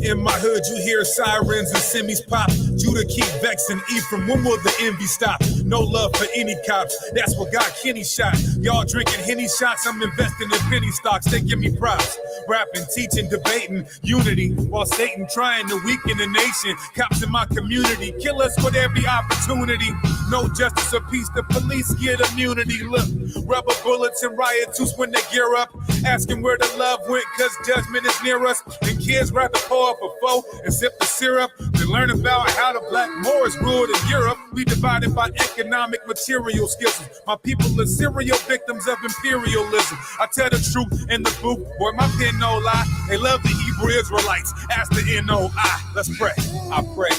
In my hood, you hear sirens and semis pop. Judah keep vexing Ephraim. When will the envy stop? No love for any cops. That's what got Kenny shot. Y'all drinking Henny shots. I'm investing in penny stocks. They give me props. Rapping, teaching, debating, unity. While Satan trying to weaken the nation. Cops in my community kill us with every opportunity. No justice or peace. The police get immunity. Look, rubber bullets and riot tools when they gear up. Asking where the love went, cause judgment is near us. And kids rather pour up a foe and sip the syrup than learn about how the black Moors ruled in Europe. We divided by economic material schisms. My people are serial victims of imperialism. I tell the truth in the booth, boy, my pen no lie. They love the Hebrew Israelites. Ask the NOI. Let's pray. I pray.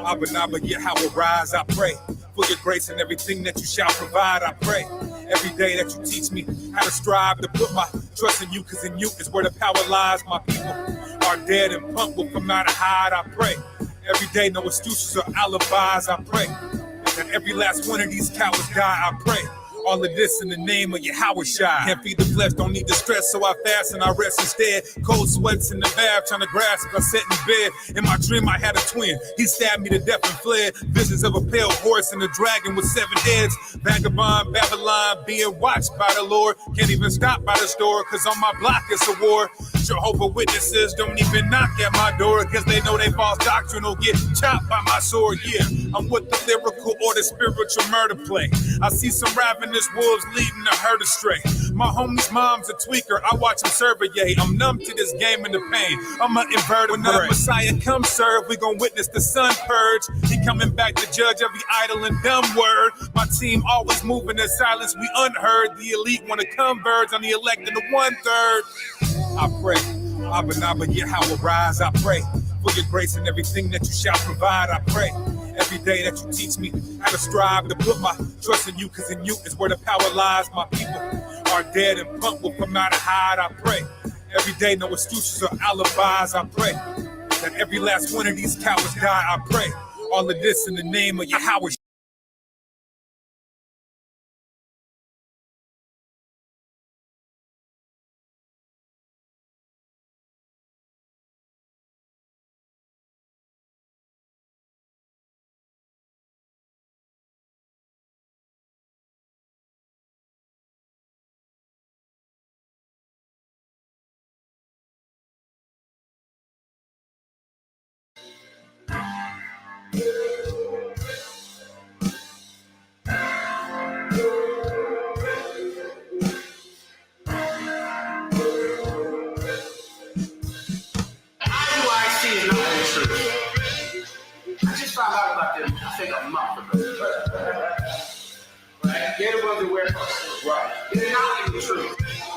Abba, Yahweh, rise. I pray for your grace and everything that you shall provide. I pray every day that you teach me how to strive to put my trust in you, because in you is where the power lies. My people are dead and punk will come out of hide. I pray every day, no excuses or alibis. I pray that every last one of these cowards die. I pray all of this in the name of Yahweh Shai. Can't feed the flesh, don't need the stress, so I fast and I rest instead. Cold sweats in the bath, trying to grasp. I sat in bed. In my dream, I had a twin. He stabbed me to death and fled. Visions of a pale horse and a dragon with 7 heads. Vagabond, Babylon, being watched by the Lord. Can't even stop by the store, cause on my block it's a war. Jehovah Witnesses don't even knock at my door, cause they know they false doctrine will get chopped by my sword. Yeah, I'm with the lyrical or the spiritual murder play. I see some ravenous wolves leading the herd astray. My homie's mom's a tweaker, I watch him serve a yay. I'm numb to this game and the pain. I'm an inverted. When the Messiah comes serve, we gon' witness the sun purge. He coming back to judge every idle and dumb word. My team always moving in silence, we unheard. The elite wanna converge on the elect and the 1/3. I pray, Abba, Yahweh, rise. I pray for your grace and everything that you shall provide. I pray every day that you teach me how to strive to put my trust in you, because in you is where the power lies. My people are dead and punk will come out of hide. I pray every day, no excuses or alibis. I pray that every last one of these cowards die. I pray all of this in the name of Yahweh.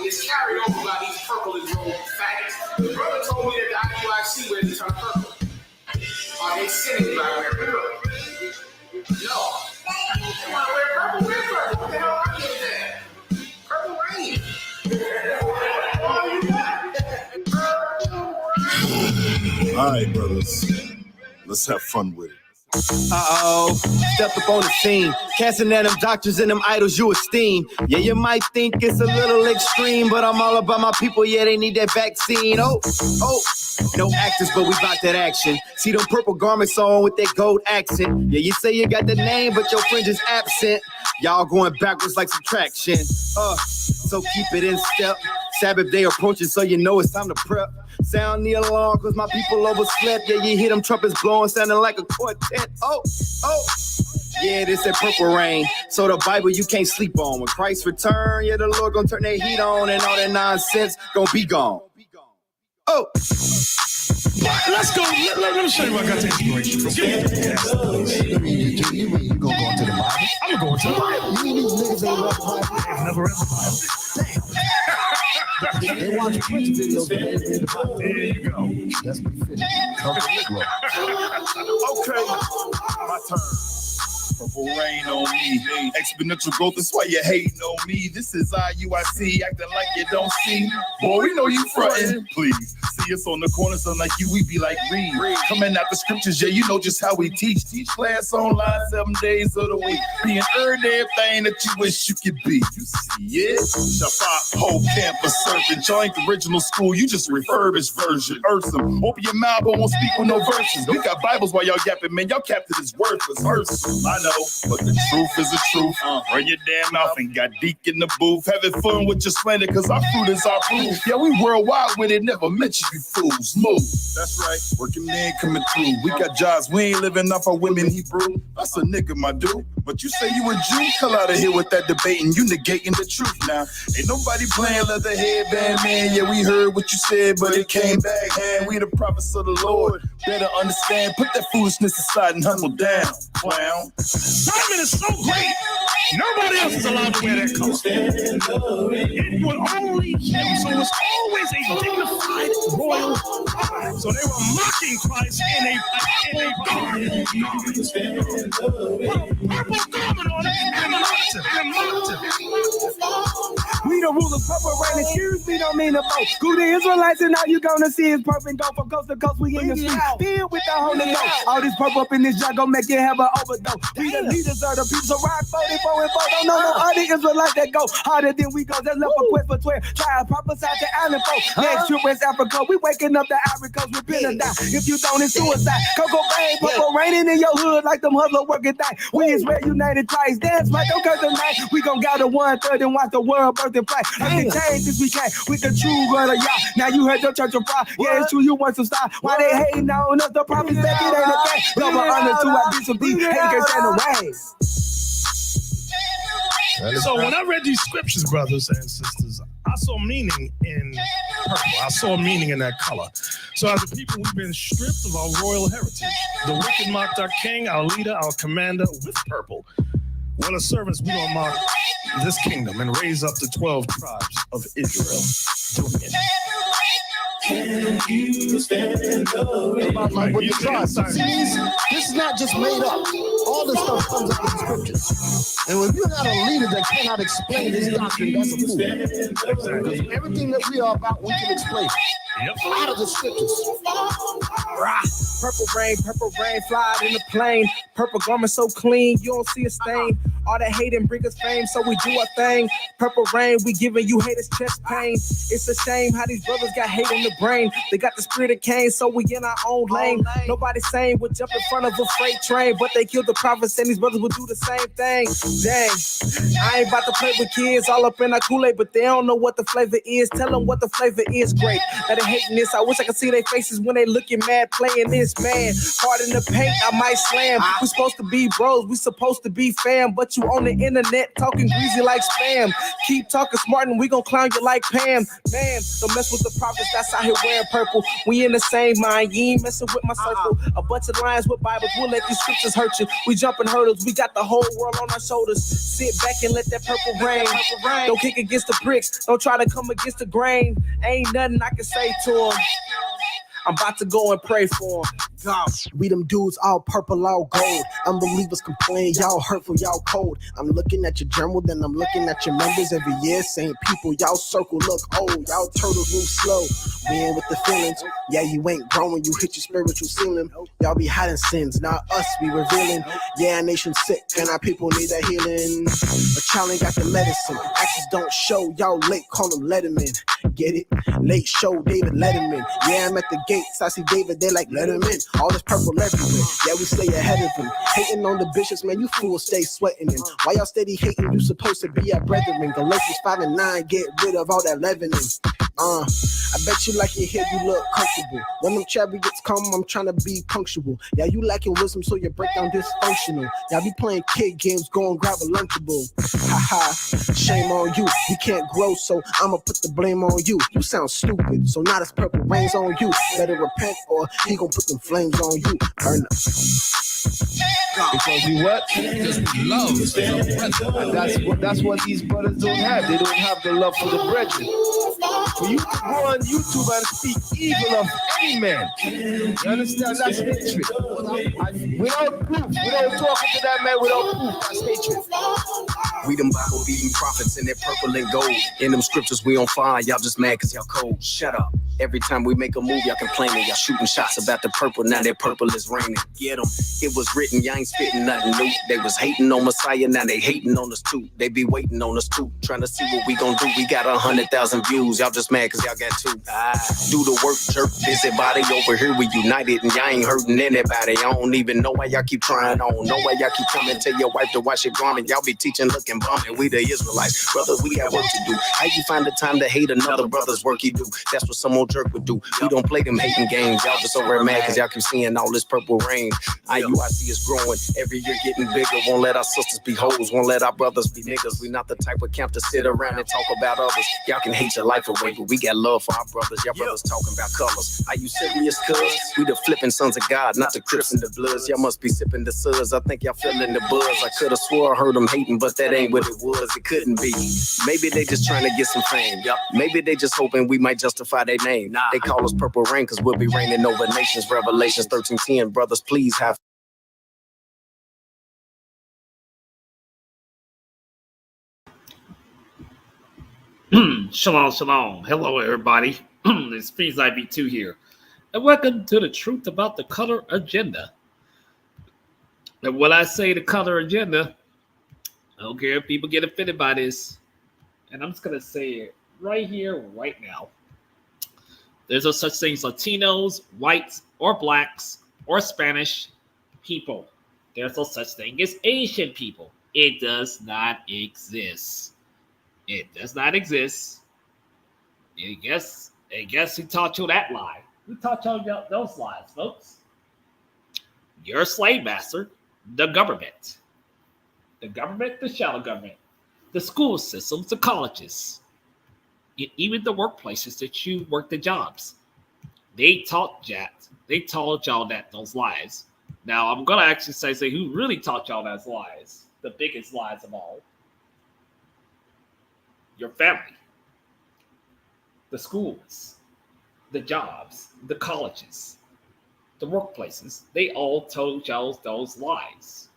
It's carried over by these purple and gold faggots. The brother told me that the IUIC wear these on purple. Are they sinning by wearing purple? No. They want to wear purple, wear purple. What the hell are you there? Purple rain. All right, brothers. Let's have fun with it. Stepped up on the scene, casting at them doctors and them idols you esteem. Yeah, you might think it's a little extreme, but I'm all about my people, yeah, they need that vaccine. Oh, no actors, but we bout that action. See them purple garments on with that gold accent. Yeah, you say you got the name, but your fringe is absent. Y'all going backwards like subtraction. So keep it in step. Sabbath day approaching, so you know it's time to prep. Sound the alarm, cause my people overslept. Yeah, you hear them trumpets blowing, sounding like a quartet. Oh. Yeah, this that purple rain. So the Bible you can't sleep on. When Christ return, yeah, the Lord gonna turn that heat on, and all that nonsense gonna be gone. Oh. Let's go. Let me show you where I got the inspiration from. You gonna go into the Bible? I'm gonna go into the Bible. You mean these niggas ain't read the Bible? I've never read the Bible. Damn. They watch Prince videos in the Bible. There you go. That's pretty fit. Okay, my turn. Purple rain on me. Exponential growth, that's why you hating on me. This is IUIC, acting like you don't see. Boy, we know you frontin'. Please, see us on the corner, so like you, we be like read. Coming out the scriptures, yeah, you know just how we teach. Teach class online 7 days of the week. Being earned everything that you wish you could be. You see it? Shabbat, whole campus surfing. Y'all ain't the original school, you just refurbished version. Ursum, open your mouth, but won't speak with no verses. We got Bibles while y'all yapping, man. Y'all captain is worthless. Ursum, I know, but the truth is the truth. Run your damn mouth and got Deke in the booth. Having fun with your slander, cause our fruit is our proof. Yeah, we worldwide with it, never mention you fools. Move. That's right, working men coming through. We got jobs, we ain't living off our women Hebrew. That's a nigga, my dude. But you say you a Jew? Come out of here with that debate and you negating the truth now. Ain't nobody playing leather headband, man. Yeah, we heard what you said, but it came back, man. We the prophets of the Lord. Better understand, put that foolishness aside and humble down, clown. Simon is so great. Nobody else is allowed to wear that color. It was only him, so it was always a dignified royal garb. So they were mocking Christ in a garment. Purple garment on it, and mocked him. We the rulers, purple rain, excuse me, don't mean to boast. Who the Israelites and all you gonna see is purple and go from coast to coast. We in the street, filled with the Holy Ghost. All this purple up in this jar gon' make you have an overdose. We the leaders of the people, so rock 44 and 4. Don't know no other Israelites that go harder than we go. Just left a quit for 12. Try to prophesy to island folk. Next trip West Africa, we waking up the Ivory Coast, repent or die. If you don't, it's suicide. Cocoa Bay, purple raining in your hood like them hustler working thing. We Israel united twice. Dance right, don't curse tonight. We gon' gather 1/3 and watch the world birth and fight. Nothing changed since we came with the true word of y'all. Now you heard your church of fire. Yeah, it's true, you want some style. Why they hating on us? The prophets that it ain't a thing. Double honor to our beats of deep. Hate can't stand the rain. So when I read these scriptures, brothers and sisters, I saw meaning in purple. I saw meaning in that color. So as a people, we've been stripped of our royal heritage. The wicked mocked our king, our leader, our commander with purple. Well, as servants, we don't mock this kingdom and raise up the 12 tribes of Israel. Doing it. Can you stand up? Like With the tribes. This is not just made up. All this stuff comes out of the scriptures. And when you're not a leader that cannot explain this doctrine, that's a fool. Because everything that we are about, we can explain. Yep. Out of the scriptures. Purple rain, fly in the plane. Purple garment so clean, you don't see a stain. All that hate and bring us fame, so we do our thing. Purple rain, we giving you haters chest pain. It's a shame how these brothers got hate in the brain. They got the spirit of Cain, so we in our own lane. Nobody saying we'll jump in front of a freight train, but they killed the prophets and these brothers will do the same thing. Dang, I ain't about to play with kids all up in our Kool-Aid, but they don't know what the flavor is. Tell them what the flavor is, great. That they hating this, I wish I could see their faces when they looking mad playing this, man. Hard in the paint, I might slam. We supposed to be bros, we supposed to be fam, but you on the internet talking greasy like spam. Keep talking smart and we gon' clown you like Pam. Man, don't mess with the prophets that's out here wearing purple. We in the same mind, you ain't messing with my circle. A bunch of lions with Bibles, we'll let these scriptures hurt you. We jumping hurdles, we got the whole world on our shoulders. Sit back and let that purple rain. Don't kick against the bricks, don't try to come against the grain. Ain't nothing I can say to them. I'm about to go and pray for him. God. We them dudes all purple, all gold. Unbelievers complain, y'all hurtful, y'all cold. I'm looking at your journal, then I'm looking at your members every year. Same people, y'all circle look old. Y'all turtles move slow. We ain't with the feelings. Yeah, you ain't growing, you hit your spiritual ceiling. Y'all be hiding sins, not us, we revealing. Yeah, our nation's sick, and our people need a healing. But y'all ain't got the medicine. Actions don't show, y'all late, call them Letterman. Get it? Late show, David Letterman. Yeah, I'm at the gates, I see David, they like, let him in. All this purple everywhere, yeah, we stay ahead of him. Hating on the bishops, man, you fools stay sweating him. Why y'all steady hating? You supposed to be our brethren. Galatians 5:9, get rid of all that leavening. I bet you like it here, you look comfortable. When them chariots come, I'm trying to be punctual. Yeah, you lacking wisdom, so your breakdown dysfunctional. Y'all be playing kid games, go and grab a Lunchable. Haha, shame on you. You can't grow, so I'ma put the blame on you. You sound stupid, so now this purple rain's on you. Better repent, or he gon' put them flames on you. Burn up. Because we what? Because we love the brethren. And that's what these brothers don't have. They don't have the love for the brethren. For you to go on YouTube and speak evil of any man, you understand? That's hatred. And without proof, without talking to that man without proof, that's hatred. We them Bible beating prophets in that purple and gold. In them scriptures, we on fire. Y'all just mad cause y'all cold. Shut up. Every time we make a move, y'all complaining. Y'all shooting shots about the purple. Now that purple is raining. Get them. It was written. Y'all ain't spitting nothing new. They was hating on Messiah. Now they hating on us too. They be waiting on us too. Trying to see what we gonna do. We got 100,000 views. Y'all just mad cause y'all got two. Do the work, jerk. Busybody over here. We united and y'all ain't hurting anybody. I don't even know why y'all keep trying on. Know why y'all keep coming. Tell your wife to wash your garment. Y'all be teaching, looking bumming. We the Israelites. Brother, we got work to do. How you find the time to hate another brother's work he do? That's what some old jerk would do. We don't play them hating games. Y'all just over mad because y'all keep seeing all this purple rain. IUIC is growing. Every year getting bigger. Won't let our sisters be hoes. Won't let our brothers be niggas. We not the type of camp to sit around and talk about others. Y'all can hate your life away, but we got love for our brothers. Y'all brothers talking about colors. Are you serious, cuz? We the flipping sons of God, not the Crips and the Bloods. Y'all must be sipping the suds. I think y'all feeling the buzz. I could have swore I heard them hating, but that ain't what it was. It couldn't be. Maybe they just trying to get some fame. Maybe they just hoping we might justify their name. They call us Purple Rain because we'll be raining over nations. Revelations 13:10. Brothers, please have. Shalom, shalom. Hello, everybody. It's PhoenixKnightV2 here. And welcome to the Truth About the Color Agenda. And when I say the color agenda, I don't care if people get offended by this. And I'm just going to say it right here, right now. There's no such thing as Latinos, whites, or blacks, or Spanish people. There's no such thing as Asian people. It does not exist. It does not exist. I guess he taught you that lie. Who taught you those lies, folks? You're a slave master, the government. The government, the shadow government. The school systems, the colleges. Even the workplaces that you work the jobs. They taught y'all those lies. Now, I'm going to actually say who really taught y'all those lies. The biggest lies of all. Your family, the schools, the jobs, the colleges, the workplaces, they all told y'all those lies.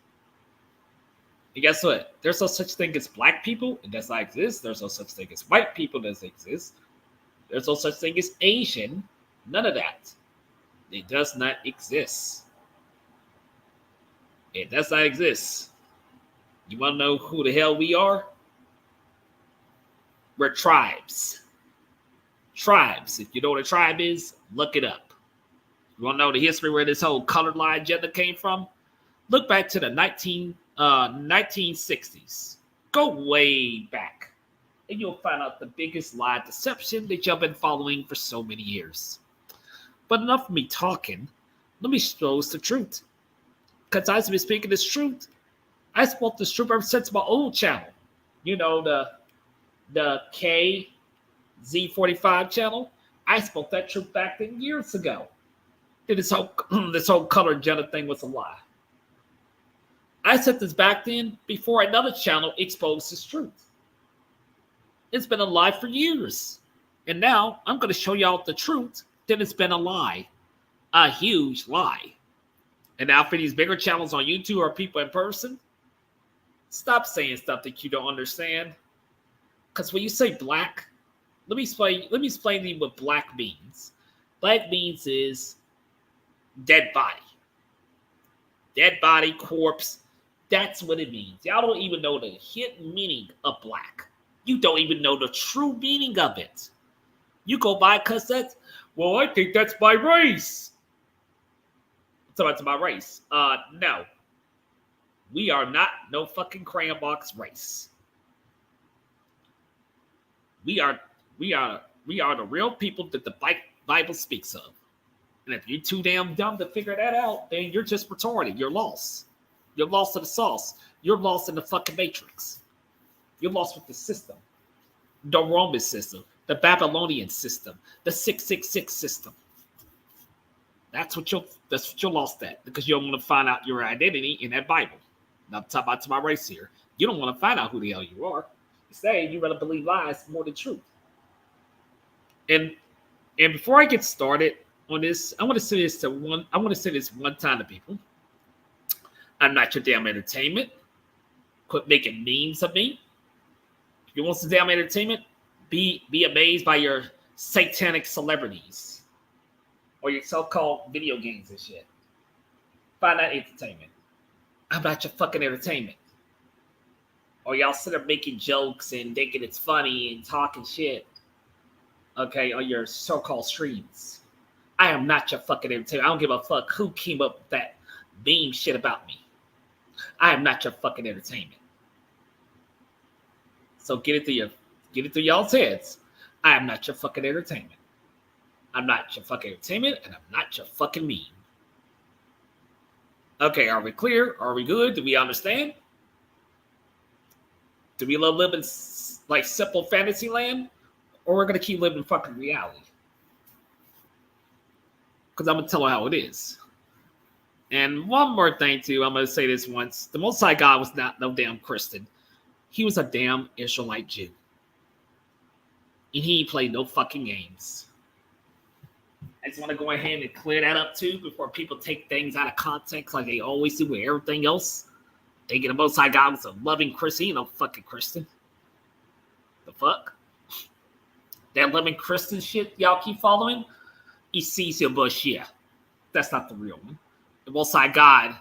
And guess what? There's no such thing as black people. It does not exist. There's no such thing as white people. It doesn't exist. There's no such thing as Asian. None of that. It does not exist. It does not exist. You want to know who the hell we are? We're tribes. Tribes. If you know what a tribe is, look it up. You want to know the history where this whole colored line agenda came from? Look back to the 1960s. Go way back. And you'll find out the biggest lie deception that you've been following for so many years. But enough of me talking. Let me show us the truth. Because I've been speaking this truth. I spoke this truth ever since my old channel. You know, the KZ45 channel. I spoke that truth back then years ago. That this whole color agenda thing was a lie. I said this back then before another channel exposed this truth. It's been a lie for years. And now I'm going to show y'all the truth that it's been a lie. A huge lie. And now for these bigger channels on YouTube or people in person, stop saying stuff that you don't understand. Because when you say black, let me explain to you what black means. Black means is dead body. Dead body, corpse. That's what it means. Y'all don't even know the hidden meaning of black. You don't even know the true meaning of it. You go by because that's, well, I think that's my race. So that's my race. No. We are not no fucking crayon box race. We are the real people that the Bible speaks of. And if you're too damn dumb to figure that out, then you're just retarded. You're lost. You're lost in the sauce. You're lost in the fucking matrix. You're lost with the system. The Roman system. The Babylonian system. The 666 system. That's what you're lost at, because you don't want to find out your identity in that Bible. Now I'm talking about to my race here. You don't want to find out who the hell you are. Instead, you rather believe lies more than truth. And before I get started on this, I want to say this one time to people. I'm not your damn entertainment. Quit making memes of me. If you want some damn entertainment, be amazed by your satanic celebrities or your so-called video games and shit. Find that entertainment. I'm not your fucking entertainment. Or y'all sit there making jokes and thinking it's funny and talking shit. Okay, on your so-called streams. I am not your fucking entertainment. I don't give a fuck who came up with that meme shit about me. I am not your fucking entertainment. So get it through y'all's heads. I am not your fucking entertainment. I'm not your fucking entertainment, and I'm not your fucking meme. Okay, are we clear? Are we good? Do we understand? Do we live in like simple fantasy land? Or we're going to keep living fucking reality? Because I'm going to tell her how it is. And one more thing, too. I'm going to say this once. The Most High God was not no damn Christian. He was a damn Israelite Jew. And he played no fucking games. I just want to go ahead and clear that up, too, before people take things out of context like they always do with everything else. Thinking the Most High God was a loving Christian. He ain't no fucking Christian. The fuck? That loving Christian shit y'all keep following? He sees your bush, yeah. That's not the real one. The Most High God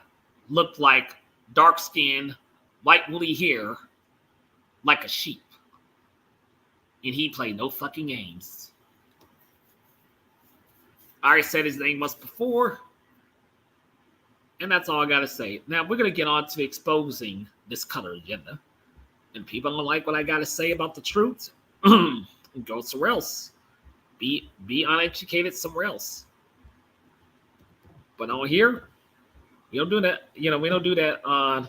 looked like dark-skinned, white woolly hair, like a sheep. And he played no fucking games. I already said his name once before. And that's all I gotta say. Now we're gonna get on to exposing this color agenda. And people don't like what I gotta say about the truth. Go somewhere else. Be uneducated somewhere else. But on here, we don't do that. You know, we don't do that on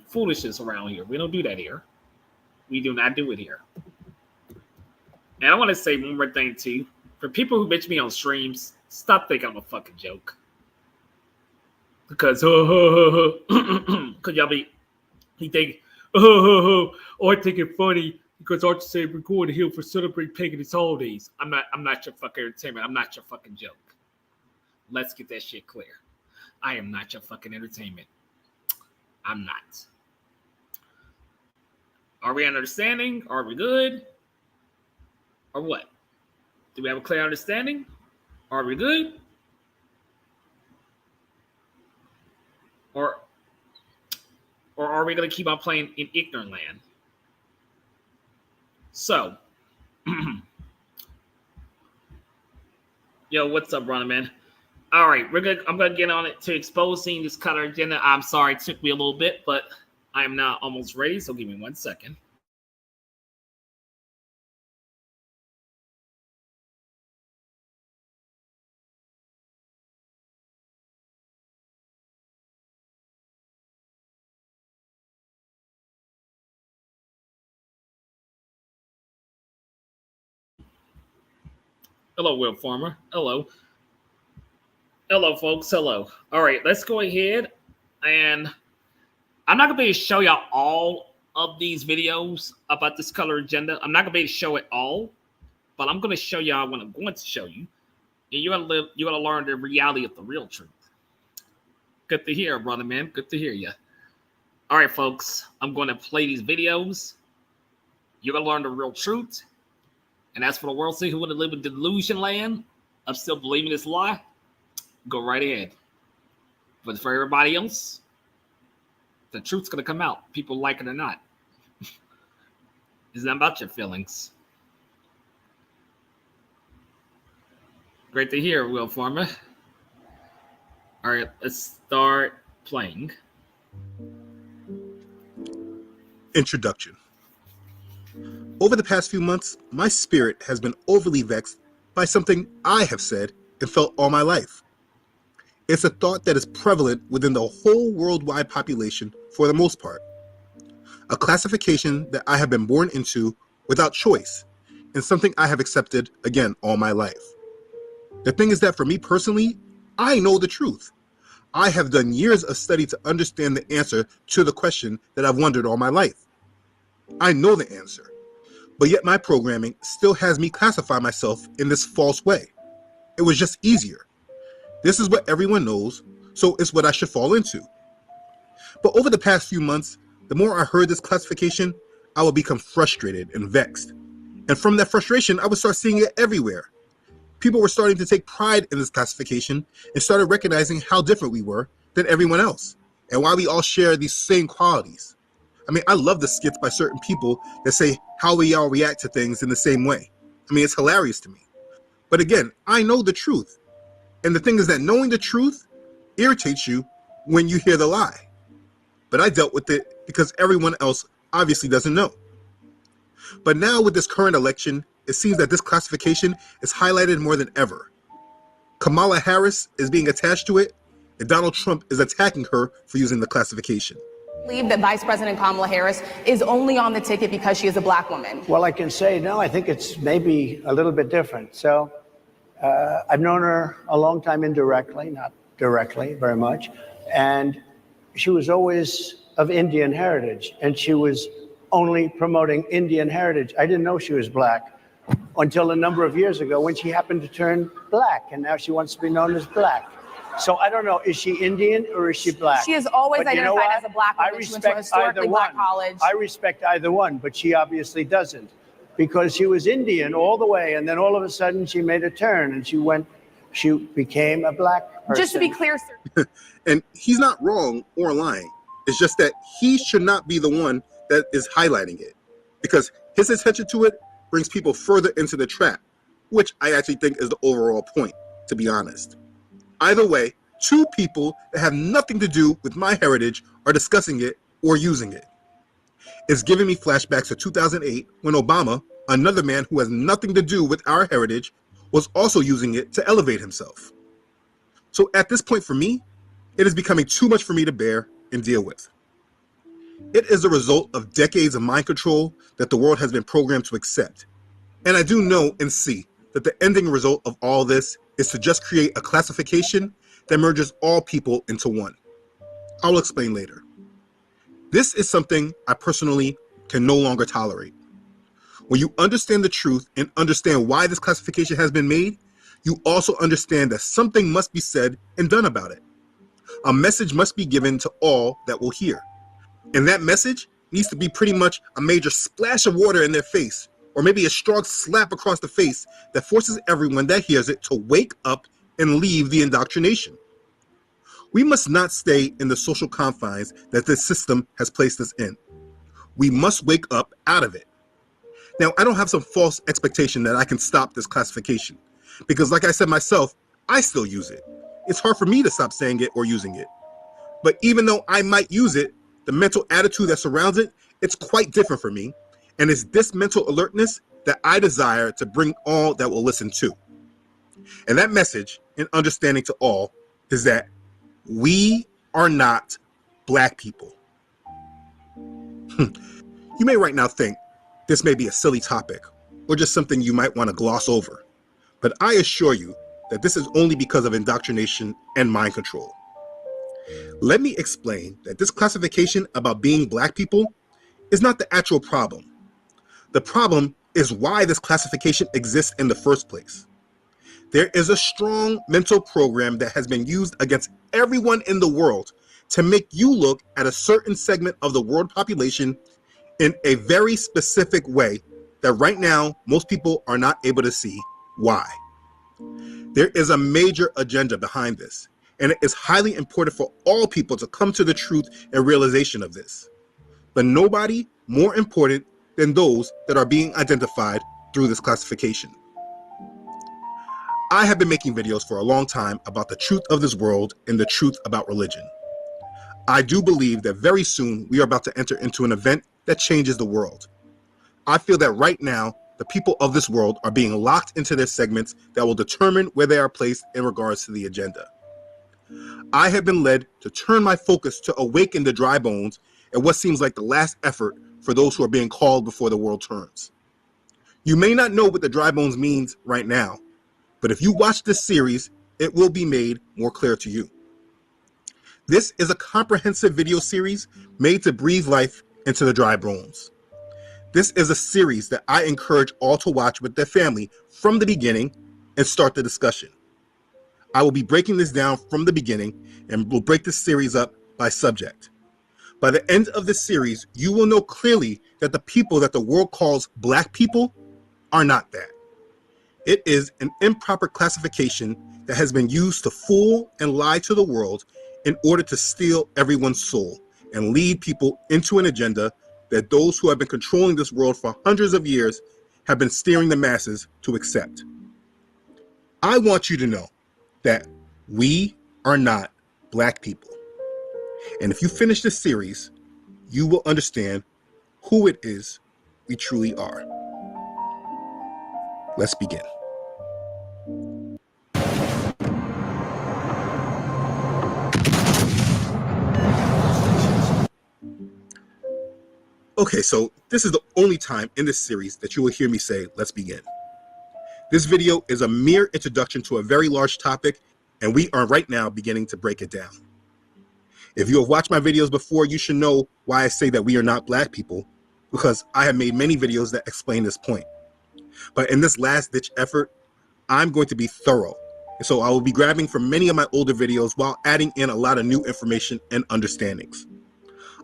foolishness around here. We don't do that here. We do not do it here. And I want to say one more thing too. For people who bitch me on streams, stop thinking I'm a fucking joke. Because because y'all he think I think it funny because Archie said we're going to Hill for celebrate pagan holidays. I'm not your fucking entertainment. I'm not your fucking joke. Let's get that shit clear. I am not your fucking entertainment. I'm not. Are we understanding? Are we good? Or what? Do we have a clear understanding? Are we good? Or are we going to keep on playing in ignorant land? So, yo, what's up, brother, man? All right, I'm gonna get on it to exposing this color agenda. I'm sorry, it took me a little bit, but I am now almost ready. So give me 1 second. Hello, Will Farmer. Hello. Hello, folks. Hello. All right, let's go ahead. And I'm not going to be able to show y'all all of these videos about this color agenda. I'm not going to be able to show it all, but I'm going to show y'all what I'm going to show you. And you're going to learn the reality of the real truth. Good to hear, brother, man. Good to hear you. All right, folks. I'm going to play these videos. You're going to learn the real truth. And as for the world, see who want to live in delusion land of still believing this lie, go right ahead. But for everybody else, the truth's going to come out. People like it or not. It's not about your feelings. Great to hear, Will Farmer. All right, let's start playing. Introduction. Over the past few months, my spirit has been overly vexed by something I have said and felt all my life. It's a thought that is prevalent within the whole worldwide population for the most part. A classification that I have been born into without choice, and something I have accepted, again, all my life. The thing is that for me personally, I know the truth. I have done years of study to understand the answer to the question that I've wondered all my life. I know the answer, but yet my programming still has me classify myself in this false way. It was just easier. This is what everyone knows, so it's what I should fall into. But over the past few months, the more I heard this classification, I would become frustrated and vexed. And from that frustration, I would start seeing it everywhere. People were starting to take pride in this classification and started recognizing how different we were than everyone else and why we all share these same qualities. I mean, I love the skits by certain people that say how we all react to things in the same way. I mean, it's hilarious to me. But again, I know the truth. And the thing is that knowing the truth irritates you when you hear the lie. But I dealt with it because everyone else obviously doesn't know. But now with this current election, it seems that this classification is highlighted more than ever. Kamala Harris is being attached to it, and Donald Trump is attacking her for using the classification. I believe that Vice President Kamala Harris is only on the ticket because she is a black woman. Well, I can say, no, I think it's maybe a little bit different. So I've known her a long time indirectly, not directly very much. And she was always of Indian heritage, and she was only promoting Indian heritage. I didn't know she was black until a number of years ago when she happened to turn black, and now she wants to be known as black. So I don't know, is she Indian or is she black? She has always But you know identified what? as a black woman. She went to a historically black college. I respect either one, but she obviously doesn't, because she was Indian all the way, and then all of a sudden she made a turn and she became a black person. Just to be clear, sir. And he's not wrong or lying. It's just that he should not be the one that is highlighting it, because his attention to it brings people further into the trap, which I actually think is the overall point, to be honest. Either way, two people that have nothing to do with my heritage are discussing it or using it. It's giving me flashbacks to 2008 when Obama, another man who has nothing to do with our heritage, was also using it to elevate himself. So at this point for me, it is becoming too much for me to bear and deal with. It is a result of decades of mind control that the world has been programmed to accept. And I do know and see that the ending result of all this is to just create a classification that merges all people into one. I will explain later. This is something I personally can no longer tolerate. When you understand the truth and understand why this classification has been made, you also understand that something must be said and done about it. A message must be given to all that will hear. And that message needs to be pretty much a major splash of water in their face, or maybe a strong slap across the face that forces everyone that hears it to wake up and leave the indoctrination. We must not stay in the social confines that this system has placed us in. We must wake up out of it. Now, I don't have some false expectation that I can stop this classification, because like I said myself, I still use it. It's hard for me to stop saying it or using it. But even though I might use it, the mental attitude that surrounds it, it's quite different for me. And it's this mental alertness that I desire to bring all that will listen to. And that message and understanding to all is that we are not black people. You may right now think this may be a silly topic or just something you might want to gloss over. But I assure you that this is only because of indoctrination and mind control. Let me explain that this classification about being black people is not the actual problem. The problem is why this classification exists in the first place. There is a strong mental program that has been used against everyone in the world to make you look at a certain segment of the world population in a very specific way that right now most people are not able to see why. There is a major agenda behind this, and it is highly important for all people to come to the truth and realization of this. But nobody more important than those that are being identified through this classification. I have been making videos for a long time about the truth of this world and the truth about religion. I do believe that very soon we are about to enter into an event that changes the world. I feel that right now, the people of this world are being locked into their segments that will determine where they are placed in regards to the agenda. I have been led to turn my focus to awaken the dry bones at what seems like the last effort for those who are being called before the world turns. You may not know what the dry bones means right now, but if you watch this series it will be made more clear to you. This is a comprehensive video series made to breathe life into the dry bones. This is a series that I encourage all to watch with their family from the beginning and start the discussion. I will be breaking this down from the beginning and will break this series up by subject. By the end of this series, you will know clearly that the people that the world calls black people are not that. It is an improper classification that has been used to fool and lie to the world in order to steal everyone's soul and lead people into an agenda that those who have been controlling this world for hundreds of years have been steering the masses to accept. I want you to know that we are not black people. And if you finish this series, you will understand who it is we truly are. Let's begin. Okay, so this is the only time in this series that you will hear me say, let's begin. This video is a mere introduction to a very large topic, and we are right now beginning to break it down. If you have watched my videos before, you should know why I say that we are not black people, because I have made many videos that explain this point. But in this last-ditch effort, I'm going to be thorough. And so I will be grabbing from many of my older videos while adding in a lot of new information and understandings.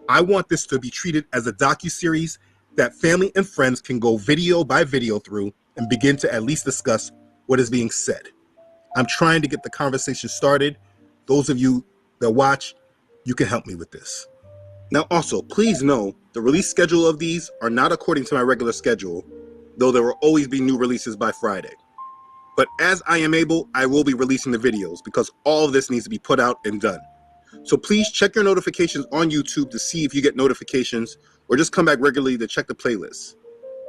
I want this to be treated as a docu-series that family and friends can go video by video through and begin to at least discuss what is being said. I'm trying to get the conversation started. Those of you that watch, you can help me with this. Now also, please know the release schedule of these are not according to my regular schedule, though there will always be new releases by Friday. But as I am able, I will be releasing the videos because all of this needs to be put out and done. So please check your notifications on YouTube to see if you get notifications, or just come back regularly to check the playlist.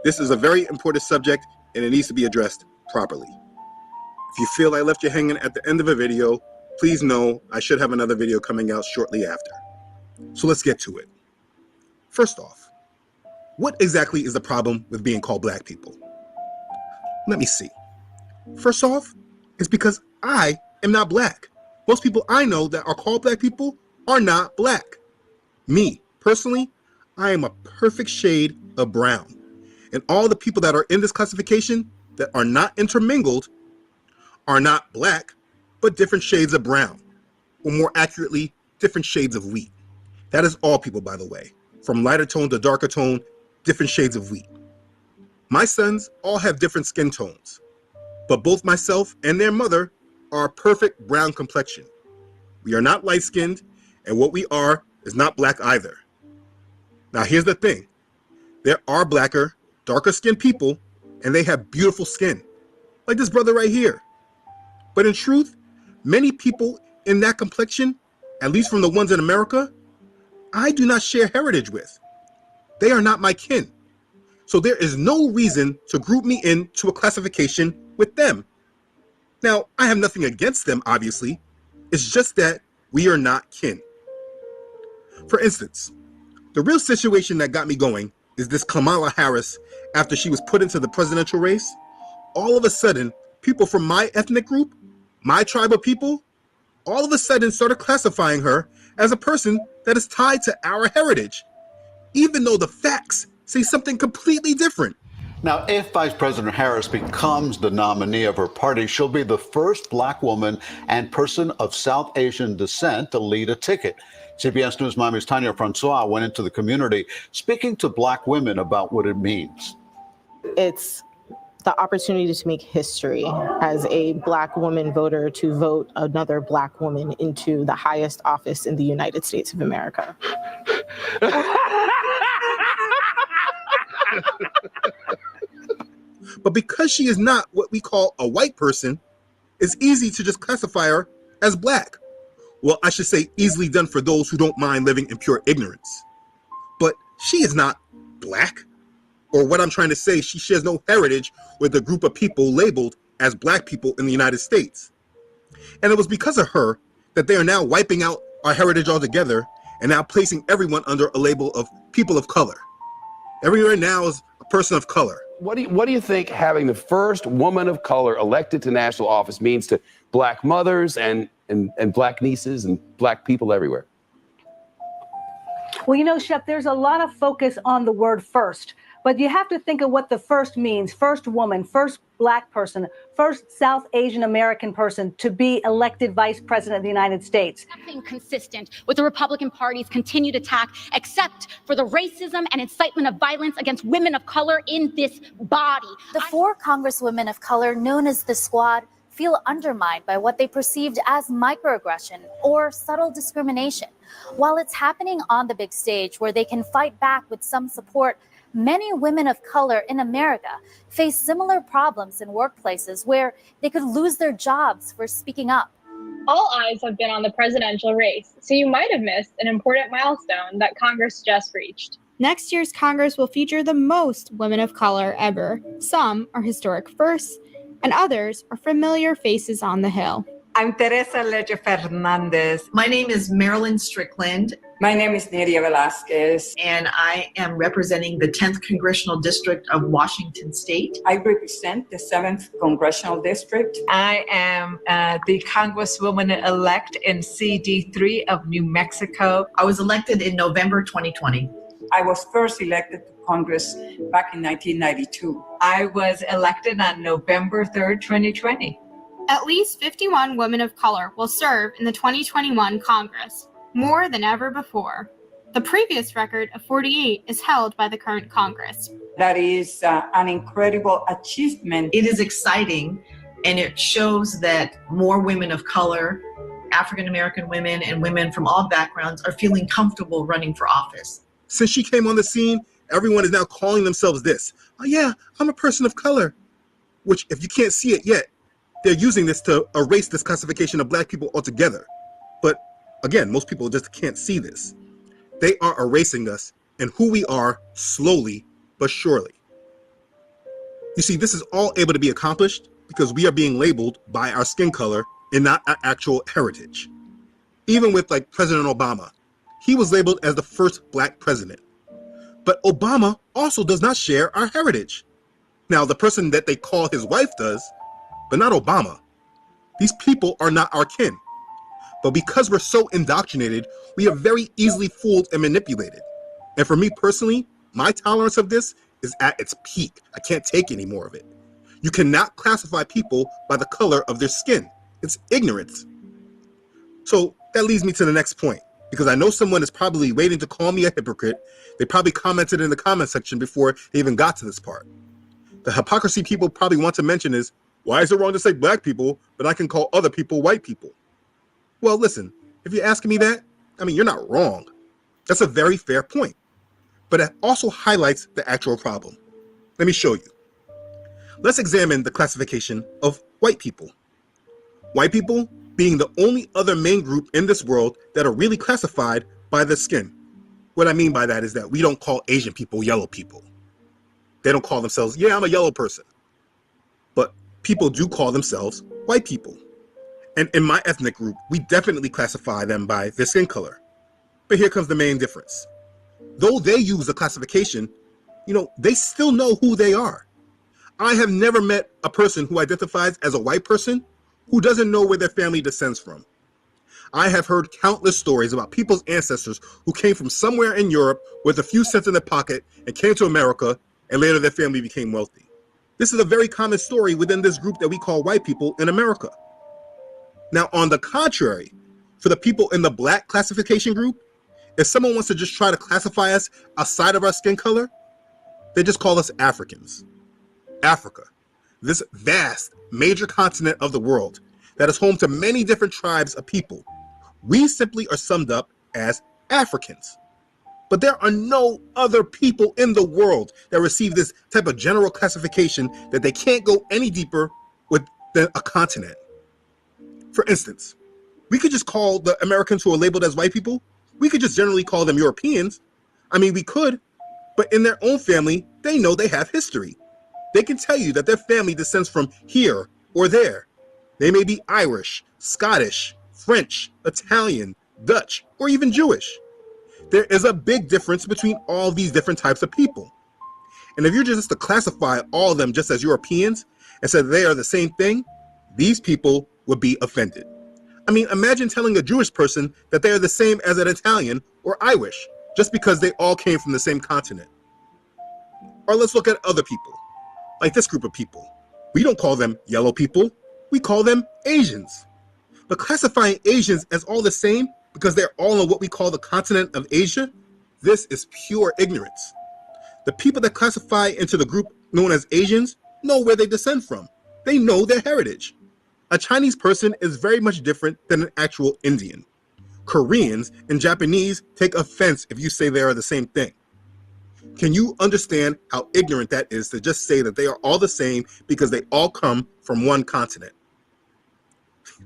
This is a very important subject and it needs to be addressed properly. If you feel I left you hanging at the end of a video, please know I should have another video coming out shortly after. So let's get to it. First off, what exactly is the problem with being called black people? Let me see. First off, it's because I am not black. Most people I know that are called black people are not black. Me, personally, I am a perfect shade of brown. And all the people that are in this classification that are not intermingled are not black, but different shades of brown, or more accurately, different shades of wheat. That is all people, by the way, from lighter tone to darker tone, different shades of wheat. My sons all have different skin tones, but both myself and their mother are a perfect brown complexion. We are not light-skinned, and what we are is not black either. Now here's the thing. There are blacker, darker-skinned people, and they have beautiful skin, like this brother right here. But in truth, many people in that complexion, at least from the ones in America, I do not share heritage with. They are not my kin. So there is no reason to group me into a classification with them. Now, I have nothing against them, obviously. It's just that we are not kin. For instance, the real situation that got me going is this Kamala Harris, after she was put into the presidential race. All of a sudden, people from my ethnic group, my tribe of people, all of a sudden started classifying her as a person that is tied to our heritage, even though the facts say something completely different. Now, if Vice President Harris becomes the nominee of her party, she'll be the first black woman and person of South Asian descent to lead a ticket. CBS News Miami's Tanya Francois went into the community speaking to black women about what it means. It's the opportunity to make history as a black woman voter, to vote another black woman into the highest office in the United States of America. But because she is not what we call a white person, it's easy to just classify her as black. Well, I should say easily done for those who don't mind living in pure ignorance. But she is not black. Or what I'm trying to say, she shares no heritage with a group of people labeled as black people in the United States. And it was because of her that they are now wiping out our heritage altogether and now placing everyone under a label of people of color. Everyone now is a person of color. what do you think having the first woman of color elected to national office means to black mothers and black nieces and black people everywhere? Well, you know, Shep, there's a lot of focus on the word first, but you have to think of what the first means. First woman, first black person, first South Asian American person to be elected vice president of the United States. Nothing consistent with the Republican Party's continued attack, except for the racism and incitement of violence against women of color in this body. The four Congresswomen of color known as the Squad feel undermined by what they perceived as microaggression or subtle discrimination. While it's happening on the big stage where they can fight back with some support, many women of color in America face similar problems in workplaces where they could lose their jobs for speaking up. All eyes have been on the presidential race, so you might have missed an important milestone that Congress just reached. Next year's Congress will feature the most women of color ever. Some are historic firsts, and others are familiar faces on the Hill. I'm Teresa Leche Fernandez. My name is Marilyn Strickland. My name is Nidia Velasquez. And I am representing the 10th Congressional District of Washington State. I represent the 7th Congressional District. I am the Congresswoman-elect in CD3 of New Mexico. I was elected in November 2020. I was first elected to Congress back in 1992. I was elected on November 3rd, 2020. At least 51 women of color will serve in the 2021 Congress, more than ever before. The previous record of 48 is held by the current Congress. That is an incredible achievement. It is exciting, and it shows that more women of color, African American women, and women from all backgrounds are feeling comfortable running for office. Since she came on the scene, everyone is now calling themselves this. Oh yeah, I'm a person of color. Which, if you can't see it yet, they're using this to erase this classification of black people altogether. But again, most people just can't see this. They are erasing us and who we are slowly but surely. You see, this is all able to be accomplished because we are being labeled by our skin color and not our actual heritage. Even with like President Obama, he was labeled as the first black president. But Obama also does not share our heritage. Now, the person that they call his wife does, but not Obama. These people are not our kin. But because we're so indoctrinated, we are very easily fooled and manipulated. And for me personally, my tolerance of this is at its peak. I can't take any more of it. You cannot classify people by the color of their skin. It's ignorance. So that leads me to the next point, because I know someone is probably waiting to call me a hypocrite. They probably commented in the comment section before they even got to this part. The hypocrisy people probably want to mention is, why is it wrong to say black people, but I can call other people white people? Well, listen, if you're asking me that, I mean, you're not wrong. That's a very fair point. But it also highlights the actual problem. Let me show you. Let's examine the classification of white people. White people being the only other main group in this world that are really classified by their skin. What I mean by that is that we don't call Asian people yellow people. They don't call themselves, yeah, I'm a yellow person. But people do call themselves white people. And in my ethnic group, we definitely classify them by their skin color. But here comes the main difference. Though they use the classification, they still know who they are. I have never met a person who identifies as a white person who doesn't know where their family descends from. I have heard countless stories about people's ancestors who came from somewhere in Europe with a few cents in their pocket and came to America, and later their family became wealthy. This is a very common story within this group that we call white people in America. Now, on the contrary, for the people in the black classification group, if someone wants to just try to classify us outside of our skin color, they just call us Africans. Africa, this vast, major continent of the world that is home to many different tribes of people, we simply are summed up as Africans. But there are no other people in the world that receive this type of general classification that they can't go any deeper with than a continent. For instance, we could just call the Americans who are labeled as white people, we could just generally call them Europeans. I mean, we could, but in their own family, they know they have history. They can tell you that their family descends from here or there. They may be Irish, Scottish, French, Italian, Dutch, or even Jewish. There is a big difference between all these different types of people. And if you're just to classify all of them just as Europeans and said they are the same thing, these people would be offended. I mean, imagine telling a Jewish person that they are the same as an Italian or Irish just because they all came from the same continent. Or let's look at other people, like this group of people. We don't call them yellow people, we call them Asians. But classifying Asians as all the same because they're all on what we call the continent of Asia, this is pure ignorance. The people that classify into the group known as Asians know where they descend from. They know their heritage. A Chinese person is very much different than an actual Indian. Koreans and Japanese take offense if you say they are the same thing. Can you understand how ignorant that is to just say that they are all the same because they all come from one continent?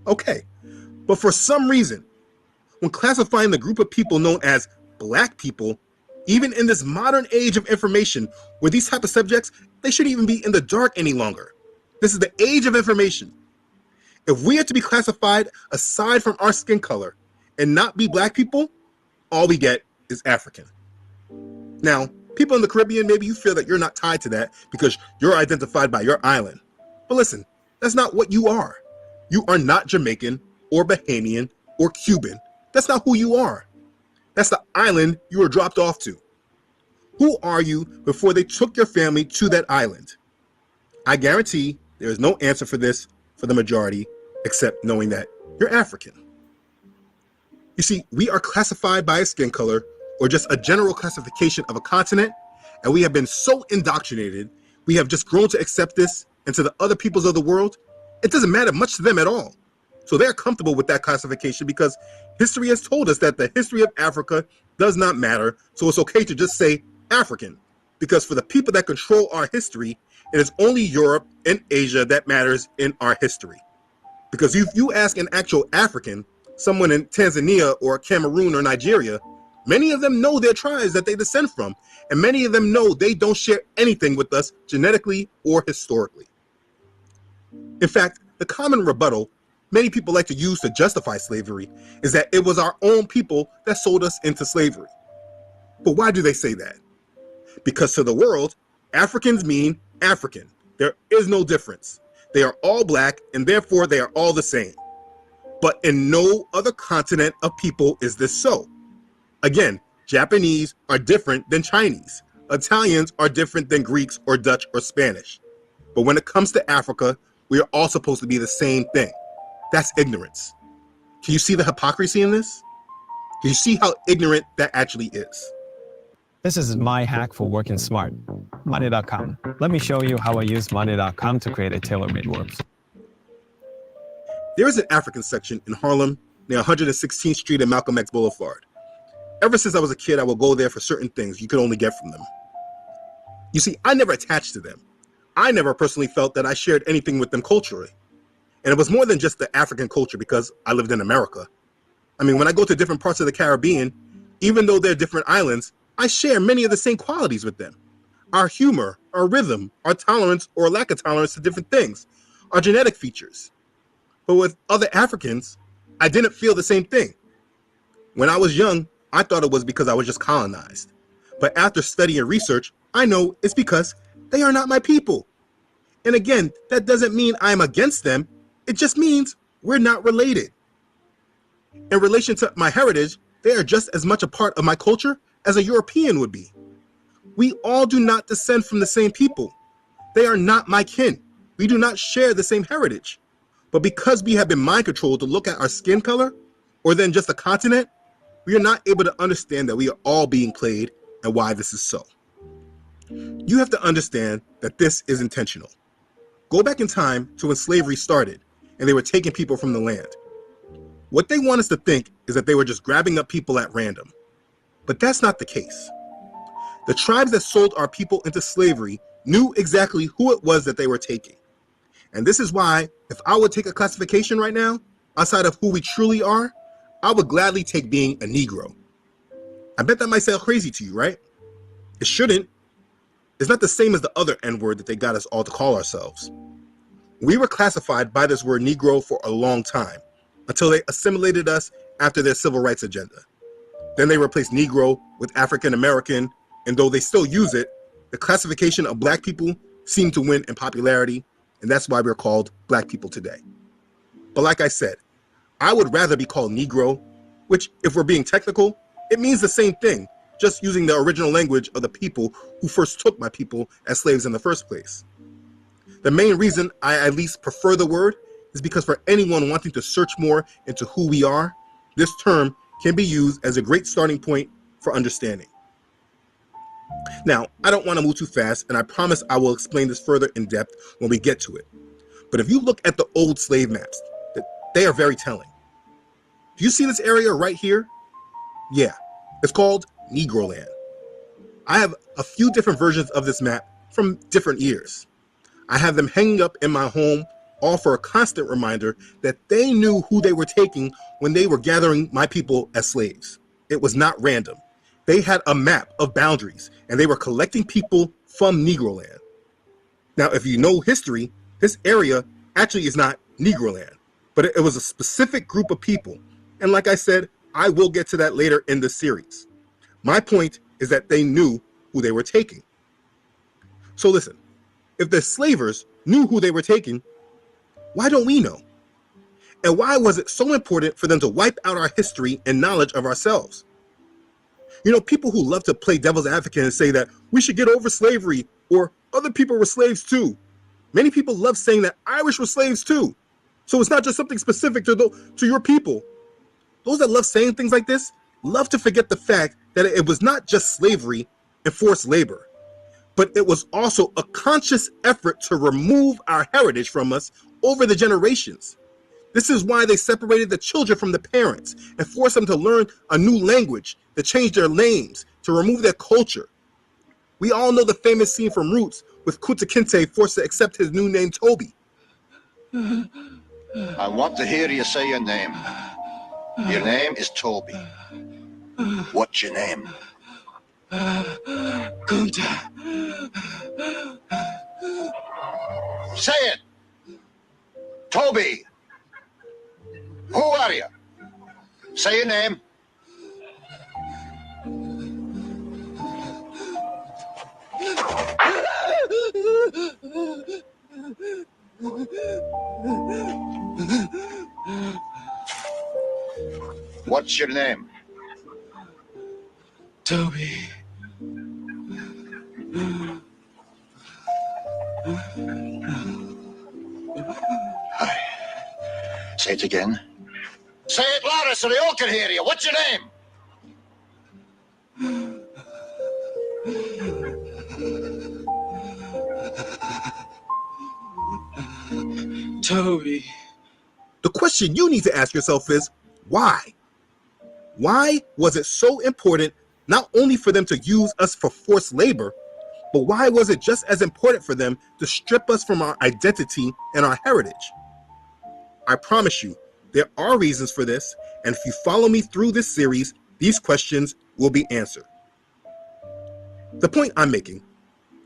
Okay, but for some reason, when classifying the group of people known as black people, even in this modern age of information where these type of subjects, they shouldn't even be in the dark any longer. This is the age of information. If we are to be classified aside from our skin color and not be black people, all we get is African. Now, people in the Caribbean, maybe you feel that you're not tied to that because you're identified by your island. But listen, that's not what you are. You are not Jamaican or Bahamian or Cuban. That's not who you are. That's the island you were dropped off to. Who are you before they took your family to that island? I guarantee there is no answer for this for the majority except knowing that you're African. You see, we are classified by a skin color or just a general classification of a continent, and we have been so indoctrinated, we have just grown to accept this, and to the other peoples of the world, it doesn't matter much to them at all. So they're comfortable with that classification because history has told us that the history of Africa does not matter, so it's okay to just say African, because for the people that control our history, it is only Europe and Asia that matters in our history. Because if you ask an actual African, someone in Tanzania or Cameroon or Nigeria, many of them know their tribes that they descend from, and many of them know they don't share anything with us genetically or historically. In fact, the common rebuttal many people like to use to justify slavery is that it was our own people that sold us into slavery. But why do they say that? Because to the world, Africans mean African. There is no difference. They are all black, and therefore they are all the same. But in no other continent of people is this so. Again, Japanese are different than Chinese. Italians are different than Greeks or Dutch or Spanish. But when it comes to Africa, we are all supposed to be the same thing. That's ignorance. Can you see the hypocrisy in this? Can you see how ignorant that actually is? This is my hack for working smart, money.com. Let me show you how I use money.com to create a tailor-made workflow. There is an African section in Harlem near 116th Street and Malcolm X Boulevard. Ever since I was a kid, I would go there for certain things you could only get from them. You see, I never attached to them. I never personally felt that I shared anything with them culturally. And it was more than just the African culture because I lived in America. I mean, when I go to different parts of the Caribbean, even though they're different islands, I share many of the same qualities with them. Our humor, our rhythm, our tolerance or lack of tolerance to different things, our genetic features. But with other Africans, I didn't feel the same thing. When I was young, I thought it was because I was just colonized. But after study and research, I know it's because they are not my people. And again, that doesn't mean I'm against them. It just means we're not related. In relation to my heritage, they are just as much a part of my culture as a European would be. We all do not descend from the same people. They are not my kin. We do not share the same heritage. But because we have been mind controlled to look at our skin color, or then just a continent, we are not able to understand that we are all being played and why this is so. You have to understand that this is intentional. Go back in time to when slavery started and they were taking people from the land. What they want us to think is that they were just grabbing up people at random. But that's not the case. The tribes that sold our people into slavery knew exactly who it was that they were taking. And this is why, if I would take a classification right now, outside of who we truly are, I would gladly take being a Negro. I bet that might sound crazy to you, right? It shouldn't. It's not the same as the other N-word that they got us all to call ourselves. We were classified by this word Negro for a long time, until they assimilated us after their civil rights agenda. Then they replaced Negro with African American, and though they still use it, the classification of black people seemed to win in popularity, and that's why we're called black people today. But like I said, I would rather be called Negro, which, if we're being technical, it means the same thing, just using the original language of the people who first took my people as slaves in the first place. The main reason I at least prefer the word is because for anyone wanting to search more into who we are, this term can be used as a great starting point for understanding. Now, I don't want to move too fast, and I promise I will explain this further in depth when we get to it. But if you look at the old slave maps, they are very telling. Do you see this area right here? Yeah, it's called Negroland. I have a few different versions of this map from different years. I have them hanging up in my home, all for a constant reminder that they knew who they were taking when they were gathering my people as slaves. It was not random. They had a map of boundaries, and they were collecting people from Negroland. Now, if you know history, this area actually is not Negroland, but it was a specific group of people. And like I said, I will get to that later in the series. My point is that they knew who they were taking. So listen, if the slavers knew who they were taking, why don't we know? And why was it so important for them to wipe out our history and knowledge of ourselves? You know, people who love to play devil's advocate and say that we should get over slavery or other people were slaves too. Many people love saying that Irish were slaves too. So it's not just something specific to your people. Those that love saying things like this love to forget the fact that it was not just slavery and forced labor, but it was also a conscious effort to remove our heritage from us over the generations. This is why they separated the children from the parents and forced them to learn a new language, to change their names, to remove their culture. We all know the famous scene from Roots with Kunta Kinte forced to accept his new name, Toby. I want to hear you say your name. Your name is Toby. What's your name? Kunta. Say it! Toby! Who are you? Say your name. What's your name? Toby. Hi. Say it again. Say it louder so they all can hear you. What's your name? Toby. The question you need to ask yourself is, why? Why was it so important not only for them to use us for forced labor, but why was it just as important for them to strip us from our identity and our heritage? I promise you, there are reasons for this, and if you follow me through this series, these questions will be answered. The point I'm making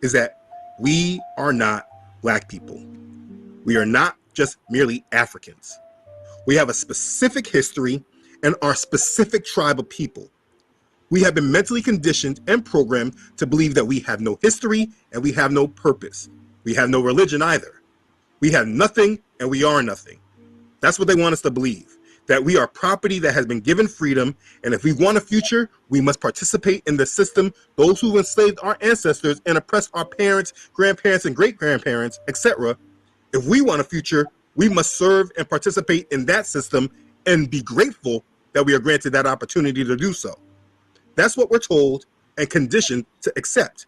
is that we are not black people. We are not just merely Africans. We have a specific history and our specific tribe of people. We have been mentally conditioned and programmed to believe that we have no history and we have no purpose. We have no religion either. We have nothing and we are nothing. That's what they want us to believe, that we are property that has been given freedom, and if we want a future, we must participate in the system those who enslaved our ancestors and oppressed our parents, grandparents, and great-grandparents, etc. If we want a future, we must serve and participate in that system and be grateful that we are granted that opportunity to do so. That's what we're told and conditioned to accept.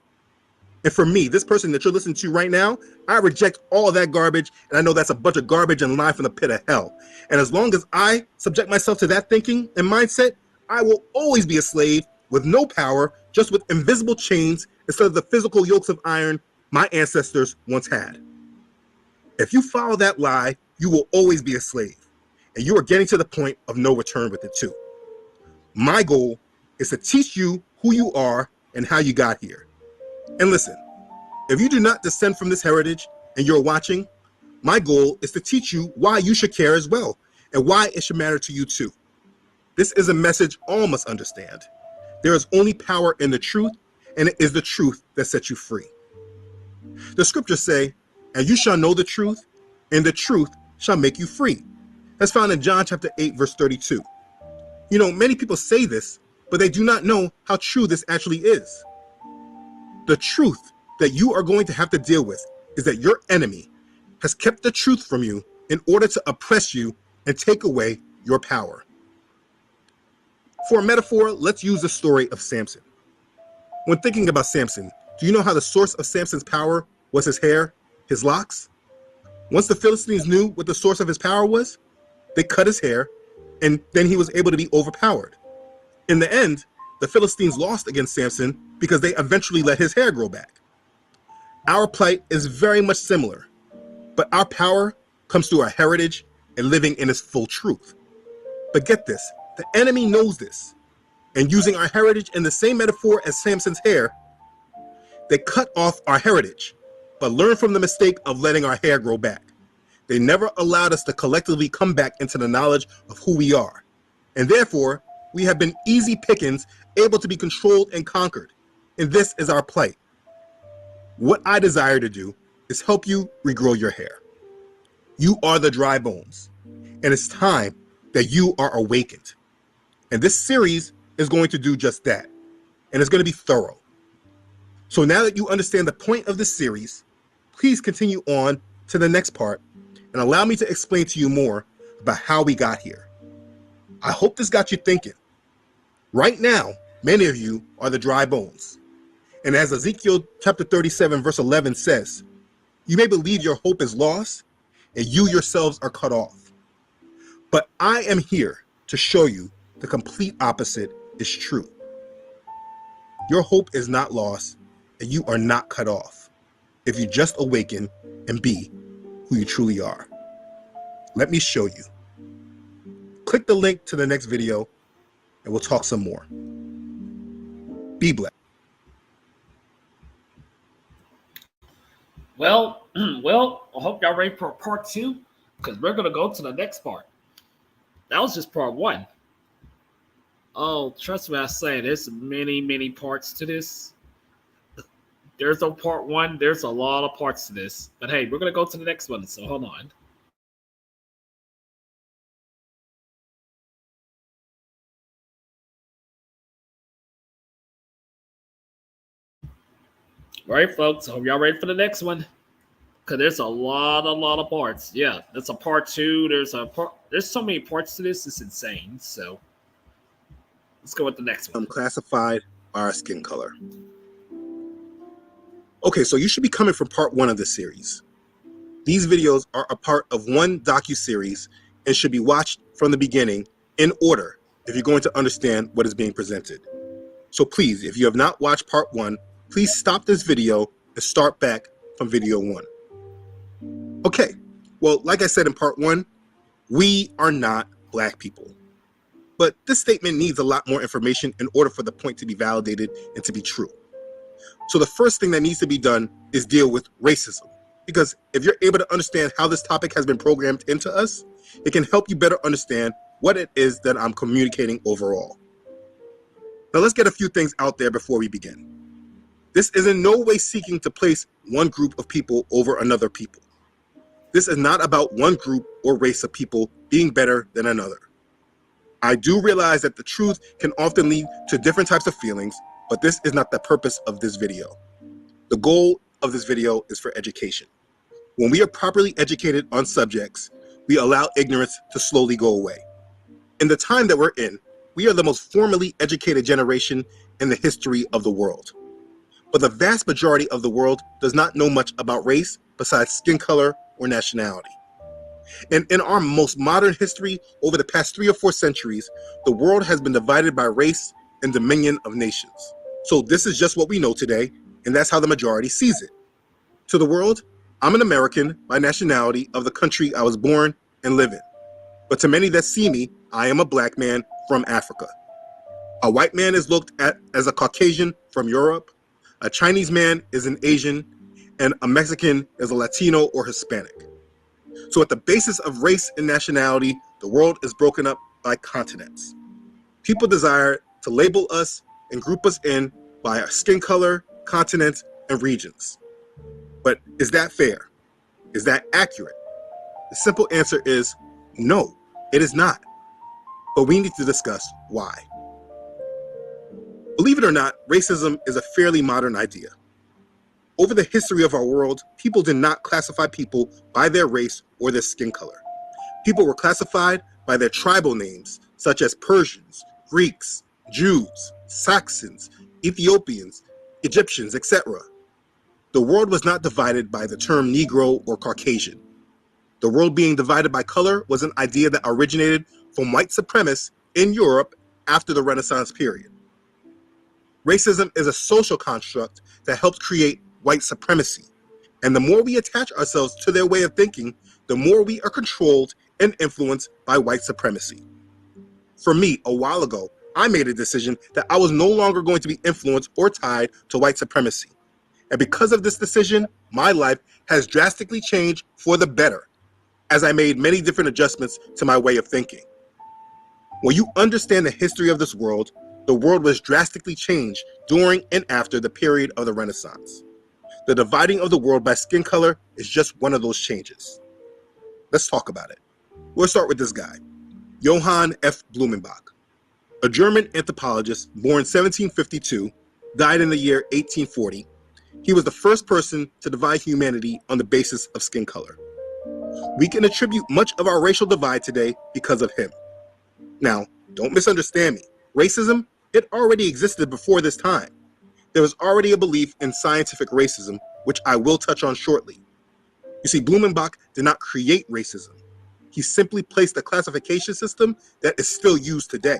And for me, this person that you're listening to right now, I reject all of that garbage, and I know that's a bunch of garbage and lie from the pit of hell. And as long as I subject myself to that thinking and mindset, I will always be a slave with no power, just with invisible chains instead of the physical yokes of iron my ancestors once had. If you follow that lie, you will always be a slave, and you are getting to the point of no return with it too. My goal is to teach you who you are and how you got here. And listen, if you do not descend from this heritage and you're watching, my goal is to teach you why you should care as well and why it should matter to you too. This is a message all must understand. There is only power in the truth, and it is the truth that sets you free. The scriptures say, and you shall know the truth, and the truth shall make you free. That's found in John chapter 8, verse 32. You know, many people say this, but they do not know how true this actually is. The truth that you are going to have to deal with is that your enemy has kept the truth from you in order to oppress you and take away your power. For a metaphor, let's use the story of Samson. When thinking about Samson, do you know how the source of Samson's power was his hair, his locks? Once the Philistines knew what the source of his power was, they cut his hair, and then he was able to be overpowered. In the end, the Philistines lost against Samson because they eventually let his hair grow back. Our plight is very much similar, but our power comes through our heritage and living in its full truth. But get this, the enemy knows this, and using our heritage in the same metaphor as Samson's hair, they cut off our heritage, but learned from the mistake of letting our hair grow back. They never allowed us to collectively come back into the knowledge of who we are, and therefore, we have been easy pickings, able to be controlled and conquered, and this is our plight. What I desire to do is help you regrow your hair. You are the dry bones, and it's time that you are awakened. And this series is going to do just that, and it's going to be thorough. So now that you understand the point of this series, please continue on to the next part and allow me to explain to you more about how we got here. I hope this got you thinking. Right now, many of you are the dry bones. And as Ezekiel chapter 37, verse 11 says, you may believe your hope is lost and you yourselves are cut off. But I am here to show you the complete opposite is true. Your hope is not lost and you are not cut off if you just awaken and be who you truly are. Let me show you. Click the link to the next video and we'll talk some more. Be blessed. Well, I hope y'all ready for part 2, because we're gonna go to the next part. That was just part 1. Oh, trust me, I say there's many parts to this. There's no part 1. There's a lot of parts to this. But hey, we're gonna go to the next one. So hold on. All right, folks. I hope y'all ready for the next one. Because there's a lot of parts. Yeah, that's a part 2. There's so many parts to this. It's insane. So let's go with the next one. Classified by our skin color. Okay, so you should be coming from part 1 of this series. These videos are a part of one docu-series and should be watched from the beginning in order if you're going to understand what is being presented. So please, if you have not watched part 1, please stop this video and start back from video 1. Okay, well, like I said in part 1, we are not black people. But this statement needs a lot more information in order for the point to be validated and to be true. So the first thing that needs to be done is deal with racism. Because if you're able to understand how this topic has been programmed into us, it can help you better understand what it is that I'm communicating overall. Now let's get a few things out there before we begin. This is in no way seeking to place one group of people over another people. This is not about one group or race of people being better than another. I do realize that the truth can often lead to different types of feelings, but this is not the purpose of this video. The goal of this video is for education. When we are properly educated on subjects, we allow ignorance to slowly go away. In the time that we're in, we are the most formally educated generation in the history of the world. But the vast majority of the world does not know much about race besides skin color or nationality. And in our most modern history, over the past 3 or 4 centuries, the world has been divided by race and dominion of nations. So this is just what we know today, and that's how the majority sees it. To the world, I'm an American by nationality of the country I was born and live in. But to many that see me, I am a black man from Africa. A white man is looked at as a Caucasian from Europe. A Chinese man is an Asian, and a Mexican is a Latino or Hispanic. So at the basis of race and nationality, the world is broken up by continents. People desire to label us and group us in by our skin color, continent, and regions. But is that fair? Is that accurate? The simple answer is no, it is not. But we need to discuss why. Believe it or not, racism is a fairly modern idea. Over the history of our world, people did not classify people by their race or their skin color. People were classified by their tribal names, such as Persians, Greeks, Jews, Saxons, Ethiopians, Egyptians, etc. The world was not divided by the term Negro or Caucasian. The world being divided by color was an idea that originated from white supremacists in Europe after the Renaissance period. Racism is a social construct that helps create white supremacy. And the more we attach ourselves to their way of thinking, the more we are controlled and influenced by white supremacy. For me, a while ago, I made a decision that I was no longer going to be influenced or tied to white supremacy. And because of this decision, my life has drastically changed for the better, as I made many different adjustments to my way of thinking. When you understand the history of this world, the world was drastically changed during and after the period of the Renaissance. The dividing of the world by skin color is just one of those changes. Let's talk about it. We'll start with this guy, Johann F. Blumenbach, a German anthropologist born 1752, died in the year 1840. He was the first person to divide humanity on the basis of skin color. We can attribute much of our racial divide today because of him. Now, don't misunderstand me. Racism, it already existed before this time. There was already a belief in scientific racism, which I will touch on shortly. You see, Blumenbach did not create racism. He simply placed a classification system that is still used today.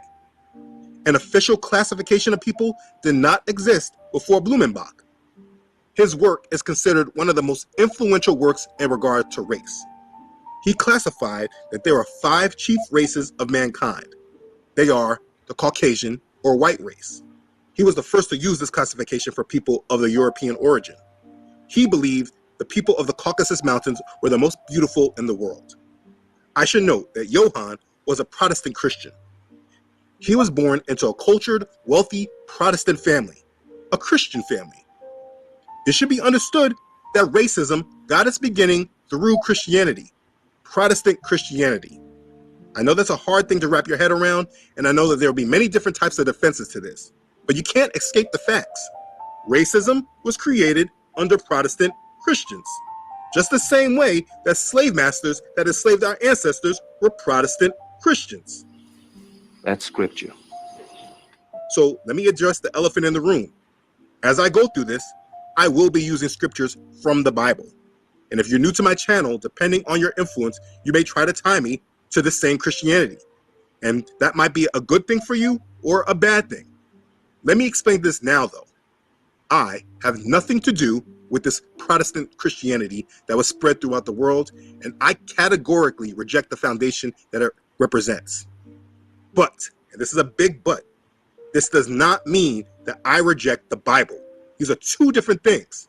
An official classification of people did not exist before Blumenbach. His work is considered one of the most influential works in regard to race. He classified that there are 5 chief races of mankind. They are the Caucasian or white race. He was the first to use this classification for people of the European origin. He believed the people of the Caucasus Mountains were the most beautiful in the world. I should note that Johann was a Protestant Christian. He was born into a cultured, wealthy Protestant family, a Christian family. It should be understood that racism got its beginning through Christianity, Protestant Christianity. I know that's a hard thing to wrap your head around, and I know that there will be many different types of defenses to this, but you can't escape the facts. Racism was created under Protestant Christians, just the same way that slave masters that enslaved our ancestors were Protestant Christians. That's scripture. So let me address the elephant in the room. As I go through this, I will be using scriptures from the Bible. And if you're new to my channel, depending on your influence, you may try to tie me to the same Christianity. And that might be a good thing for you or a bad thing. Let me explain this now, though. I have nothing to do with this Protestant Christianity that was spread throughout the world, and I categorically reject the foundation that it represents. But, and this is a big but, this does not mean that I reject the Bible. These are 2 different things.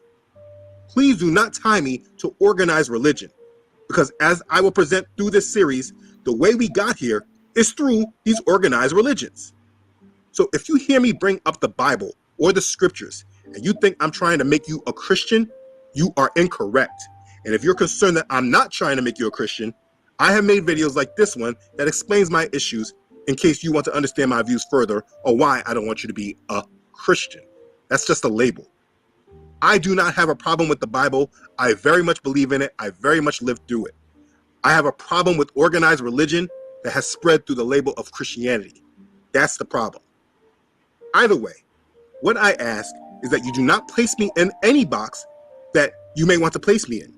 Please do not tie me to organized religion, because as I will present through this series, the way we got here is through these organized religions. So if you hear me bring up the Bible or the scriptures, and you think I'm trying to make you a Christian, you are incorrect. And if you're concerned that I'm not trying to make you a Christian, I have made videos like this one that explains my issues in case you want to understand my views further or why I don't want you to be a Christian. That's just a label. I do not have a problem with the Bible. I very much believe in it. I very much lived through it. I have a problem with organized religion that has spread through the label of Christianity. That's the problem. Either way, what I ask is that you do not place me in any box that you may want to place me in.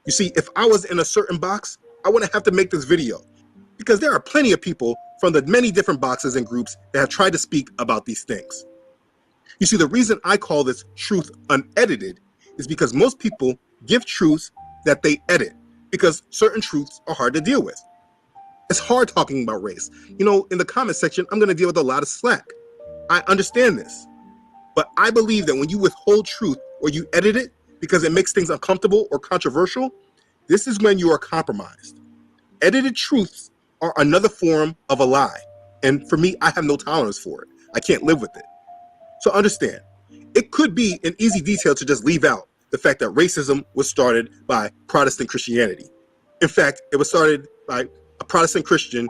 You see, if I was in a certain box, I wouldn't have to make this video, because there are plenty of people from the many different boxes and groups that have tried to speak about these things. You see, the reason I call this truth unedited is because most people give truths that they edit, because certain truths are hard to deal with. It's hard talking about race. You know, in the comment section, I'm going to deal with a lot of slack. I understand this. But I believe that when you withhold truth or you edit it because it makes things uncomfortable or controversial, this is when you are compromised. Edited truths are another form of a lie. And for me, I have no tolerance for it. I can't live with it. So understand, It could be an easy detail to just leave out the fact that racism was started by Protestant Christianity. In fact, it was started by a Protestant Christian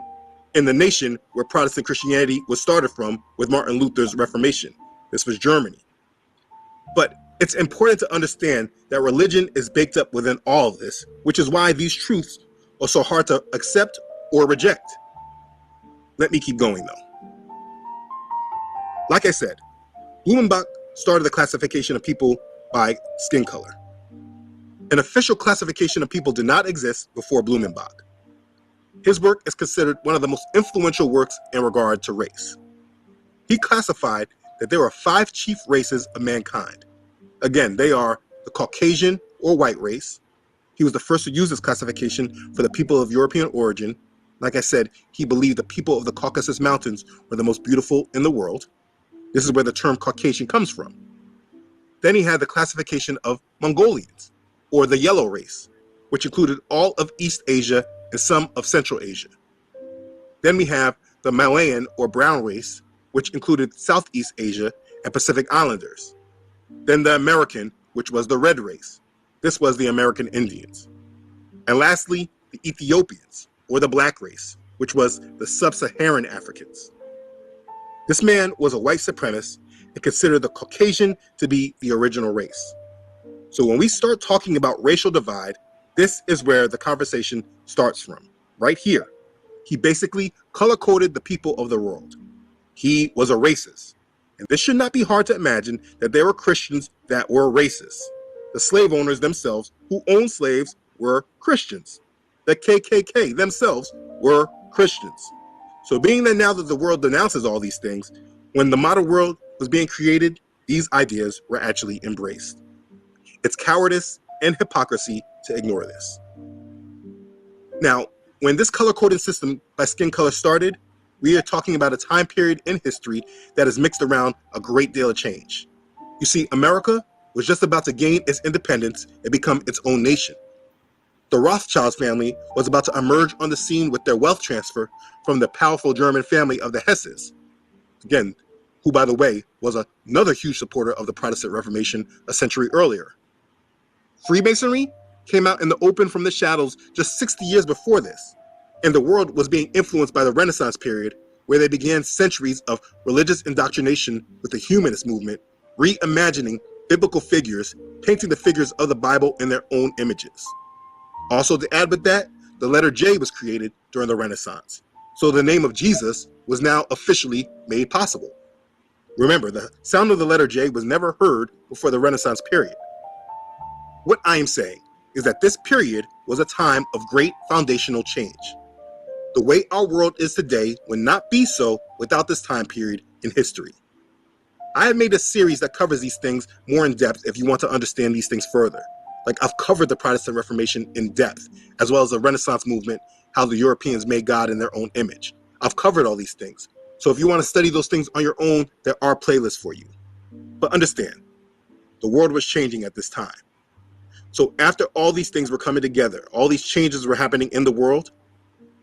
in the nation where Protestant Christianity was started from with Martin Luther's Reformation. This was Germany. But it's important to understand that religion is baked up within all of this, which is why these truths are so hard to accept or reject. Let me keep going though. Like I said, Blumenbach started the classification of people by skin color. An official classification of people did not exist before Blumenbach. His work is considered one of the most influential works in regard to race. He classified that there are 5 chief races of mankind. Again, they are the Caucasian or white race. He was the first to use this classification for the people of European origin. Like I said, he believed the people of the Caucasus Mountains were the most beautiful in the world. This is where the term Caucasian comes from. Then he had the classification of Mongolians, or the yellow race, which included all of East Asia and some of Central Asia. Then we have the Malayan or brown race, which included Southeast Asia and Pacific Islanders. Then the American, which was the red race. This was the American Indians. And lastly, the Ethiopians, or the black race, which was the sub-Saharan Africans. This man was a white supremacist and considered the Caucasian to be the original race. So when we start talking about racial divide, this is where the conversation starts from, right here. He basically color-coded the people of the world. He was a racist. And this should not be hard to imagine that there were Christians that were racist. The slave owners themselves who owned slaves were Christians. The KKK themselves were Christians. So being that now that the world denounces all these things, when the modern world was being created, these ideas were actually embraced. It's cowardice and hypocrisy to ignore this. Now, when this color-coding system by skin color started, we are talking about a time period in history that has mixed around a great deal of change. You see, America was just about to gain its independence and become its own nation. The Rothschild family was about to emerge on the scene with their wealth transfer from the powerful German family of the Hesses. Again, who, by the way, was another huge supporter of the Protestant Reformation a century earlier. Freemasonry came out in the open from the shadows just 60 years before this, and the world was being influenced by the Renaissance period, where they began centuries of religious indoctrination with the humanist movement, reimagining biblical figures, painting the figures of the Bible in their own images. Also to add with that, the letter J was created during the Renaissance, so the name of Jesus was now officially made possible. Remember, the sound of the letter J was never heard before the Renaissance period. What I am saying is that this period was a time of great foundational change. The way our world is today would not be so without this time period in history. I have made a series that covers these things more in depth if you want to understand these things further. Like, I've covered the Protestant Reformation in depth, as well as the Renaissance movement, how the Europeans made God in their own image. I've covered all these things. So if you want to study those things on your own, there are playlists for you. But understand, the world was changing at this time. So after all these things were coming together, all these changes were happening in the world,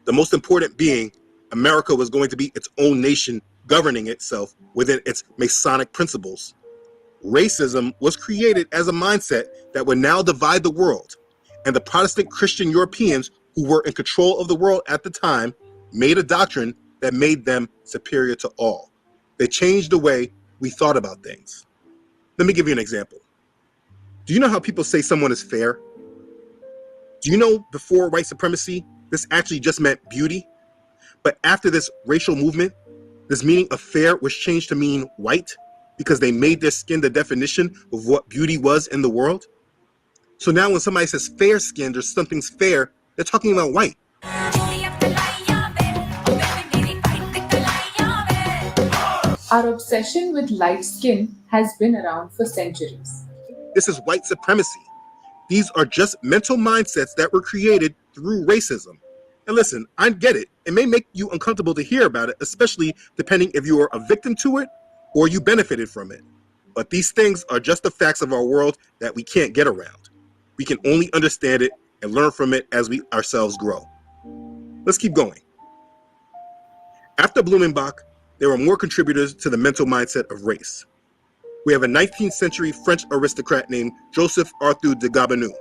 the most important being America was going to be its own nation governing itself within its Masonic principles. Racism was created as a mindset that would now divide the world, and the Protestant Christian Europeans who were in control of the world at the time made a doctrine that made them superior to all. They changed the way we thought about things. Let me give you an example. Do you know how people say someone is fair? Do you know before white supremacy, this actually just meant beauty? But after this racial movement, this meaning of fair was changed to mean white because they made their skin the definition of what beauty was in the world. So now when somebody says fair-skinned or something's fair, they're talking about white. Our obsession with light skin has been around for centuries. This is white supremacy. These are just mental mindsets that were created through racism. And listen, I get it. It may make you uncomfortable to hear about it, especially depending if you are a victim to it or you benefited from it. But these things are just the facts of our world that we can't get around. We can only understand it and learn from it as we ourselves grow. Let's keep going. After Blumenbach, there were more contributors to the mental mindset of race. we have a 19th century French aristocrat named Joseph Arthur de Gobineau.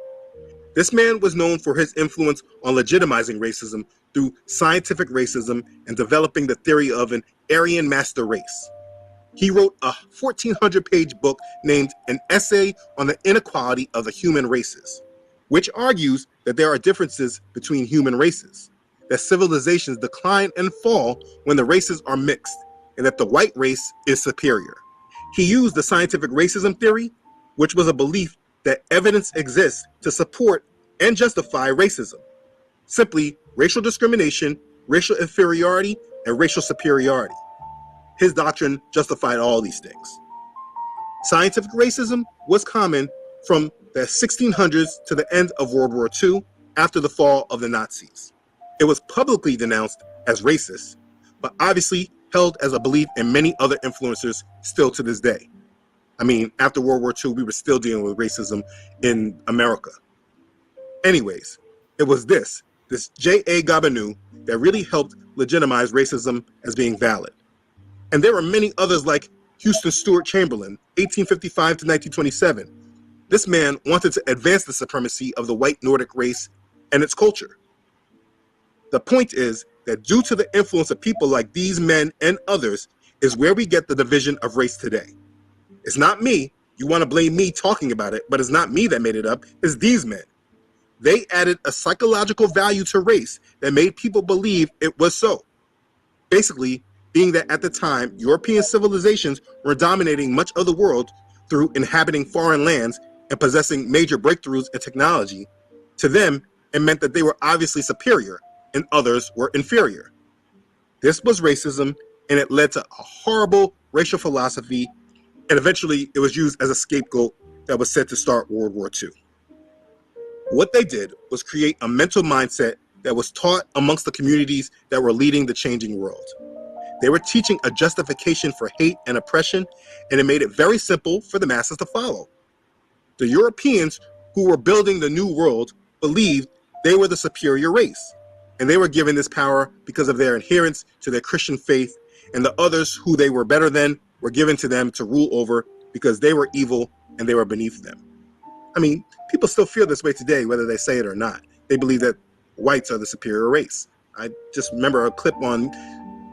This man was known for his influence on legitimizing racism through scientific racism and developing the theory of an Aryan master race. He wrote a 1,400-page book named An Essay on the Inequality of the Human Races, which argues that there are differences between human races, that civilizations decline and fall when the races are mixed, and that the white race is superior. He used the scientific racism theory, which was a belief that evidence exists to support and justify racism. Simply, racial discrimination, racial inferiority, and racial superiority. His doctrine justified all these things. Scientific racism was common from the 1600s to the end of World War II after the fall of the Nazis. It was publicly denounced as racist, but obviously held as a belief in many other influencers still to this day. I mean, after World War II, we were still dealing with racism in America. Anyways, it was this J.A. Gobineau that really helped legitimize racism as being valid. And there were many others like Houston Stewart Chamberlain, 1855 to 1927. This man wanted to advance the supremacy of the white Nordic race and its culture. The point is that due to the influence of people like these men and others is where we get the division of race today. It's not me. You want to blame me talking about it, but it's not me that made it up. It's these men. They added a psychological value to race that made people believe it was so. Basically, being that at the time, European civilizations were dominating much of the world through inhabiting foreign lands and possessing major breakthroughs in technology, to them, it meant that they were obviously superior and others were inferior. This was racism, and it led to a horrible racial philosophy, and eventually it was used as a scapegoat that was said to start World War II. What they did was create a mental mindset that was taught amongst the communities that were leading the changing world. They were teaching a justification for hate and oppression, and it made it very simple for the masses to follow. The Europeans who were building the new world believed they were the superior race, and they were given this power because of their adherence to their Christian faith, and the others who they were better than were given to them to rule over because they were evil and they were beneath them. I mean, people still feel this way today, whether they say it or not. They believe that whites are the superior race. I just remember a clip on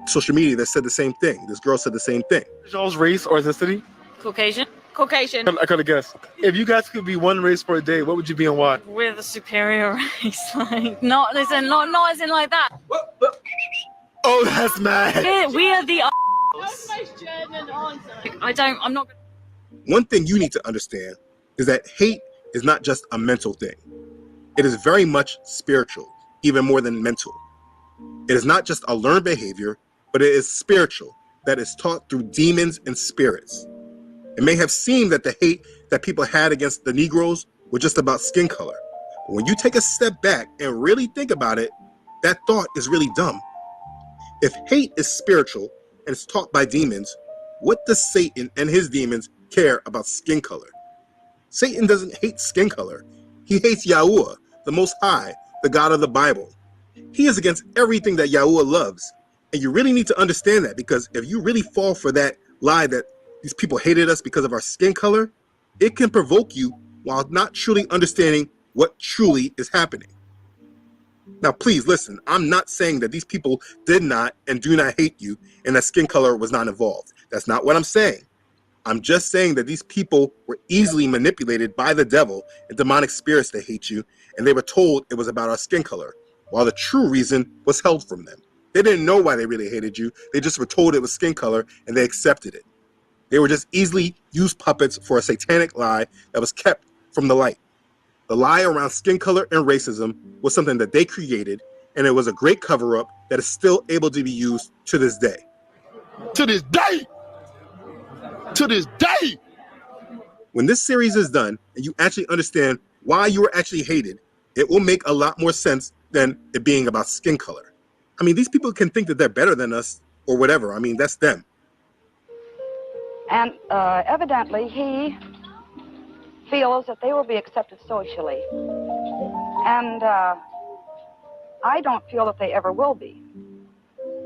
social media that said the same thing. This girl said the same thing. Y'all's race or ethnicity? Caucasian. Caucasian. I could have guessed. If you guys could be one race for a day, what would you be and why? We're the superior race. Like, not as in like that. Oh, that's mad. We are the. I'm not. One thing you need to understand is that hate is not just a mental thing. It is very much spiritual, even more than mental. It is not just a learned behavior, but it is spiritual, that is taught through demons and spirits. It may have seemed that the hate that people had against the Negroes was just about skin color. But when you take a step back and really think about it, that thought is really dumb. If hate is spiritual and it's taught by demons, what does Satan and his demons care about skin color? Satan doesn't hate skin color. He hates Yahuwah, the Most High, the God of the Bible. He is against everything that Yahuwah loves. And you really need to understand that, because if you really fall for that lie that these people hated us because of our skin color, it can provoke you while not truly understanding what truly is happening. Now, please listen, I'm not saying that these people did not and do not hate you and that skin color was not involved. That's not what I'm saying. I'm just saying that these people were easily manipulated by the devil and demonic spirits to hate you, and they were told it was about our skin color, while the true reason was held from them. They didn't know why they really hated you. They just were told it was skin color, and they accepted it. They were just easily used puppets for a satanic lie that was kept from the light. The lie around skin color and racism was something that they created, and it was a great cover-up that is still able to be used to this day. To this day! To this day! When this series is done, and you actually understand why you were actually hated, it will make a lot more sense than it being about skin color. I mean, these people can think that they're better than us or whatever. I mean, that's them. And evidently, he feels that they will be accepted socially. And I don't feel that they ever will be.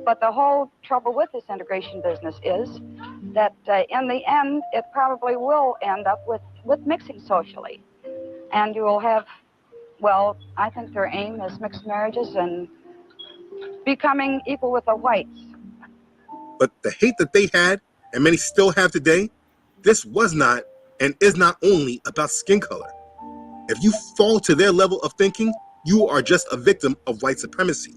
But the whole trouble with this integration business is that in the end, it probably will end up with mixing socially. And you will have, well, I think their aim is mixed marriages and becoming equal with the whites. But the hate that they had, and many still have today, this was not and is not only about skin color. If you fall to their level of thinking, you are just a victim of white supremacy.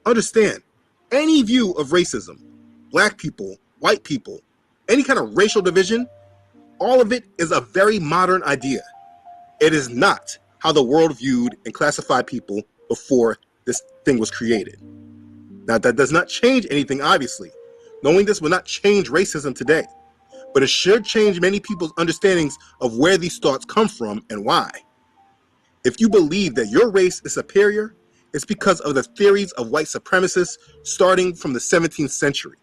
Understand, any view of racism, black people, white people, any kind of racial division, all of it is a very modern idea. It is not how the world viewed and classified people before this thing was created. Now, that does not change anything, obviously. Knowing this will not change racism today, but it should change many people's understandings of where these thoughts come from and why. If you believe that your race is superior, it's because of the theories of white supremacists starting from the 17th century.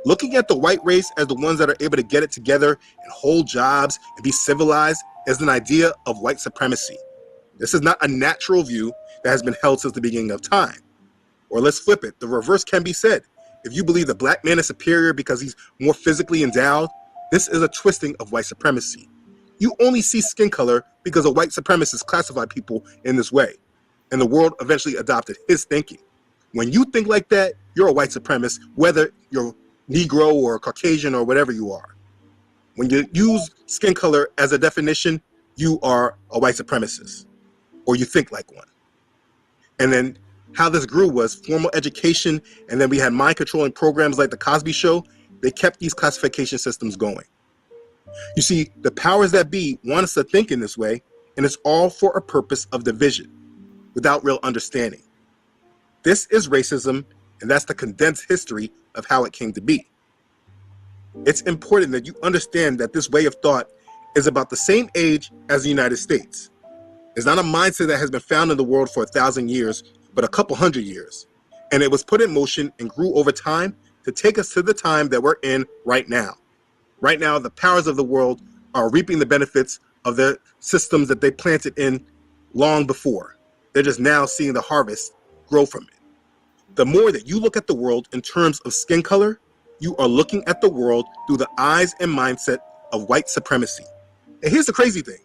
Looking at the white race as the ones that are able to get it together and hold jobs and be civilized is an idea of white supremacy. This is not a natural view that has been held since the beginning of time. Or let's flip it, the reverse can be said. If you believe the black man is superior because he's more physically endowed, this is a twisting of white supremacy. You only see skin color because the white supremacists classify people in this way, and the world eventually adopted his thinking. When you think like that, you're a white supremacist, whether you're Negro or Caucasian or whatever you are. When you use skin color as a definition, you are a white supremacist, or you think like one. And then how this grew was formal education, and then we had mind-controlling programs like The Cosby Show. They kept these classification systems going. You see, the powers that be want us to think in this way, and it's all for a purpose of division, without real understanding. This is racism, and that's the condensed history of how it came to be. It's important that you understand that this way of thought is about the same age as the United States. It's not a mindset that has been found in the world for 1,000 years, but a couple hundred years. And it was put in motion and grew over time to take us to the time that we're in right now. Right now, the powers of the world are reaping the benefits of the systems that they planted in long before. They're just now seeing the harvest grow from it. The more that you look at the world in terms of skin color, you are looking at the world through the eyes and mindset of white supremacy. And here's the crazy thing.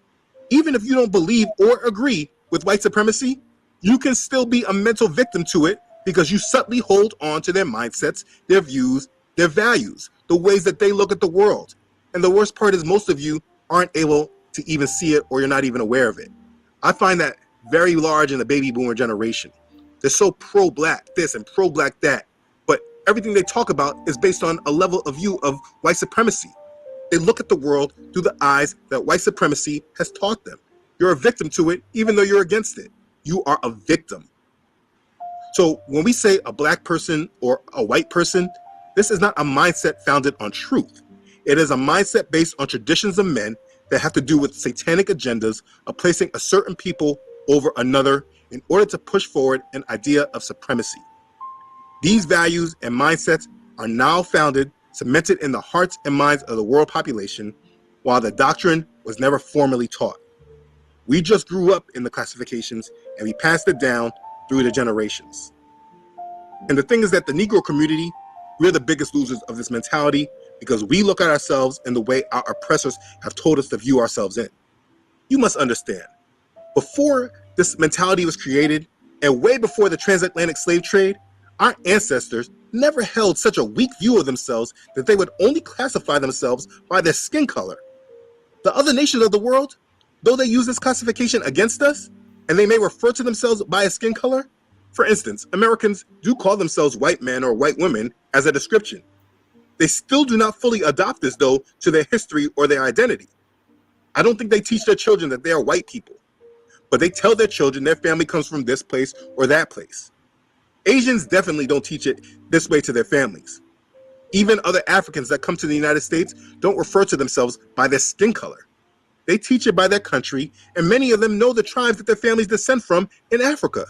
Even if you don't believe or agree with white supremacy, you can still be a mental victim to it because you subtly hold on to their mindsets, their views, their values, the ways that they look at the world. And the worst part is most of you aren't able to even see it, or you're not even aware of it. I find that very large in the baby boomer generation. They're so pro-black this and pro-black that, but everything they talk about is based on a level of view of white supremacy. They look at the world through the eyes that white supremacy has taught them. You're a victim to it, even though you're against it. You are a victim. So when we say a black person or a white person, this is not a mindset founded on truth. It is a mindset based on traditions of men that have to do with satanic agendas of placing a certain people over another in order to push forward an idea of supremacy. These values and mindsets are now founded, cemented in the hearts and minds of the world population, while the doctrine was never formally taught. We just grew up in the classifications and we passed it down through the generations. And the thing is that the Negro community, we're the biggest losers of this mentality because we look at ourselves in the way our oppressors have told us to view ourselves in. You must understand, before this mentality was created and way before the transatlantic slave trade, our ancestors never held such a weak view of themselves that they would only classify themselves by their skin color. The other nations of the world, though they use this classification against us, and they may refer to themselves by a skin color, for instance, Americans do call themselves white men or white women as a description. They still do not fully adopt this, though, to their history or their identity. I don't think they teach their children that they are white people, but they tell their children their family comes from this place or that place. Asians definitely don't teach it this way to their families. Even other Africans that come to the United States don't refer to themselves by their skin color. They teach it by their country, and many of them know the tribes that their families descend from in Africa.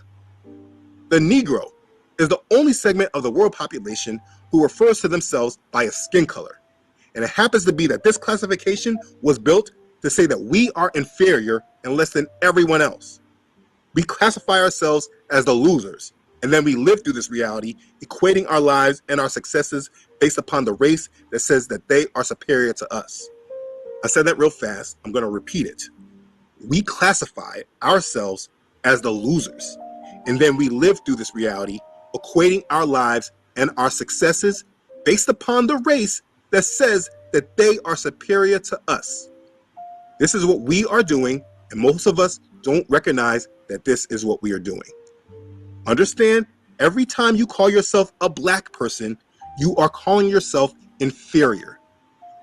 The Negro is the only segment of the world population who refers to themselves by a skin color. And it happens to be that this classification was built to say that we are inferior and less than everyone else. We classify ourselves as the losers, and then we live through this reality, equating our lives and our successes based upon the race that says that they are superior to us. I said that real fast. I'm going to repeat it. We classify ourselves as the losers, and then we live through this reality, equating our lives and our successes based upon the race that says that they are superior to us. This is what we are doing, and most of us don't recognize that this is what we are doing. Understand, every time you call yourself a black person, you are calling yourself inferior.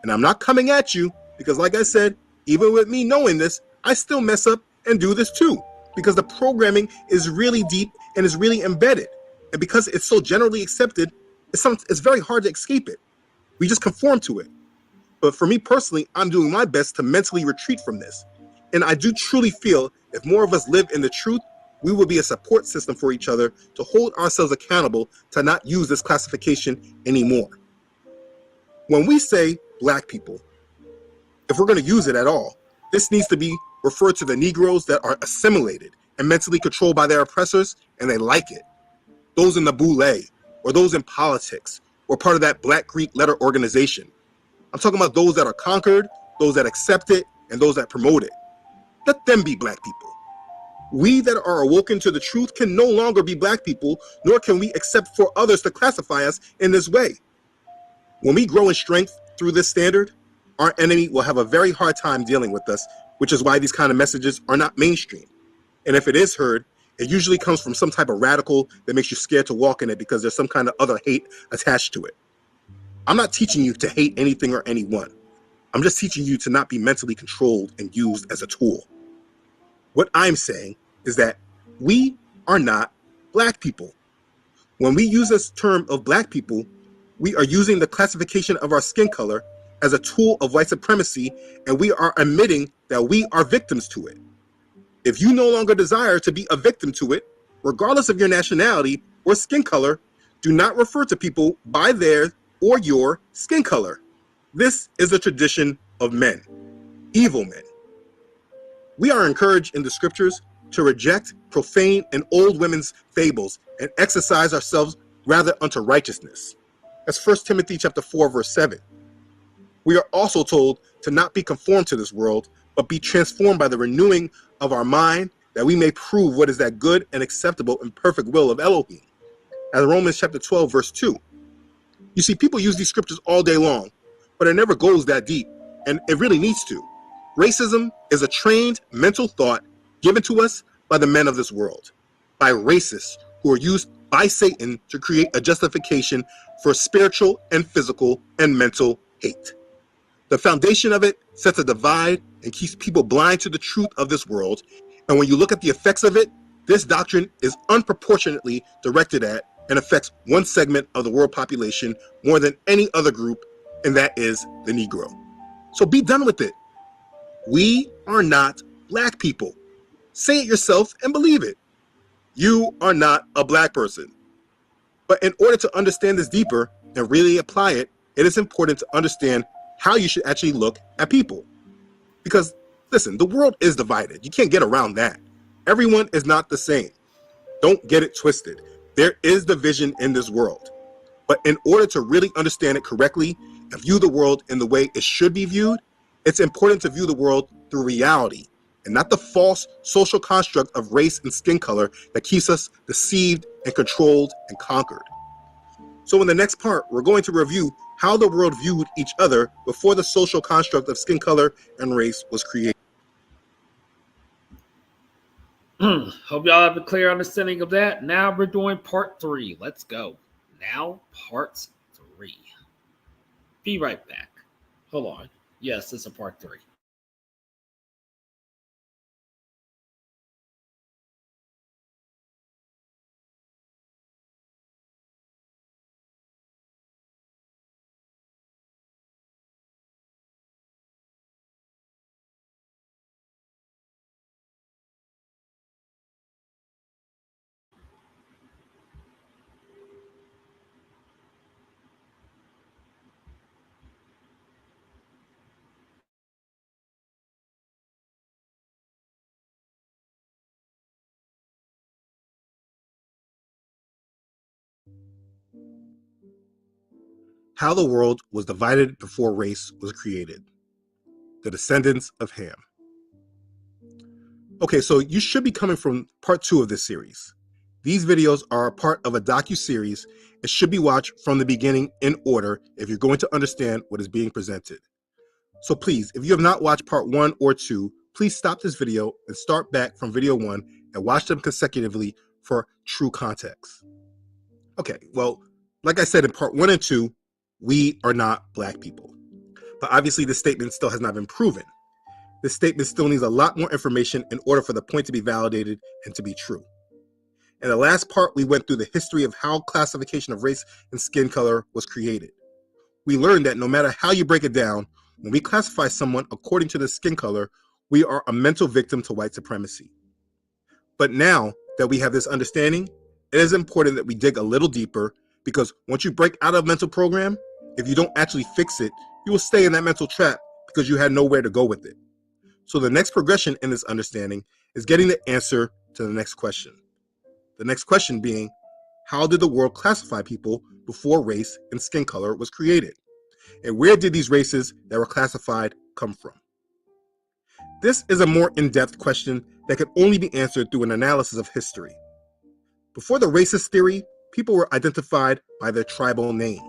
And I'm not coming at you because, like I said, even with me knowing this, I still mess up and do this too, because the programming is really deep and is really embedded. And because it's so generally accepted, it's very hard to escape it. We just conform to it. But for me personally, I'm doing my best to mentally retreat from this. And I do truly feel if more of us live in the truth, we will be a support system for each other to hold ourselves accountable to not use this classification anymore. When we say black people, if we're going to use it at all, this needs to be referred to the Negroes that are assimilated and mentally controlled by their oppressors, and they like it. Those in the boule, or those in politics, or part of that Black Greek letter organization. I'm talking about those that are conquered, those that accept it, and those that promote it. Let them be black people. We that are awoken to the truth can no longer be black people, nor can we accept for others to classify us in this way. When we grow in strength through this standard, our enemy will have a very hard time dealing with us, which is why these kind of messages are not mainstream. And if it is heard, it usually comes from some type of radical that makes you scared to walk in it because there's some kind of other hate attached to it. I'm not teaching you to hate anything or anyone. I'm just teaching you to not be mentally controlled and used as a tool. What I'm saying is that we are not black people. When we use this term of black people, we are using the classification of our skin color as a tool of white supremacy, and we are admitting that we are victims to it. If you no longer desire to be a victim to it, regardless of your nationality or skin color, do not refer to people by their or your skin color. This is a tradition of men, evil men. We are encouraged in the scriptures to reject profane and old women's fables and exercise ourselves rather unto righteousness. That's 1 Timothy chapter 4, verse 7. We are also told to not be conformed to this world, but be transformed by the renewing of our mind, that we may prove what is that good and acceptable and perfect will of Elohim. As Romans chapter 12, verse 2. You see, people use these scriptures all day long, but it never goes that deep, and it really needs to. Racism is a trained mental thought given to us by the men of this world, by racists who are used by Satan to create a justification for spiritual and physical and mental hate. The foundation of it sets a divide and keeps people blind to the truth of this world. And when you look at the effects of it, this doctrine is unproportionately directed at and affects one segment of the world population more than any other group, and that is the Negro. So be done with it. We are not black people. Say it yourself and believe it. You are not a black person. But in order to understand this deeper and really apply it, it is important to understand how you should actually look at people. Because, listen, the world is divided. You can't get around that. Everyone is not the same. Don't get it twisted. There is division in this world. But in order to really understand it correctly and view the world in the way it should be viewed, it's important to view the world through reality and not the false social construct of race and skin color that keeps us deceived and controlled and conquered. So in the next part, we're going to review how the world viewed each other before the social construct of skin color and race was created. Hope y'all have a clear understanding of that. Now we're doing part 3. Let's go. Now part 3. Be right back. Hold on. Yes, this is a part 3. How the world was divided before race was created. The descendants of Ham. Okay, so you should be coming from part 2 of this series. These videos are a part of a docu-series. It should be watched from the beginning in order if you're going to understand what is being presented. So please, if you have not watched part 1 or 2, please stop this video and start back from video 1 and watch them consecutively for true context. Okay, well, like I said in part 1 and 2, we are not black people. But obviously this statement still has not been proven. This statement still needs a lot more information in order for the point to be validated and to be true. In the last part, we went through the history of how classification of race and skin color was created. We learned that no matter how you break it down, when we classify someone according to their skin color, we are a mental victim to white supremacy. But now that we have this understanding, it is important that we dig a little deeper, because once you break out of a mental program, if you don't actually fix it, you will stay in that mental trap because you had nowhere to go with it. So the next progression in this understanding is getting the answer to the next question. The next question being, how did the world classify people before race and skin color was created? And where did these races that were classified come from? This is a more in-depth question that can only be answered through an analysis of history. Before the racist theory, people were identified by their tribal name,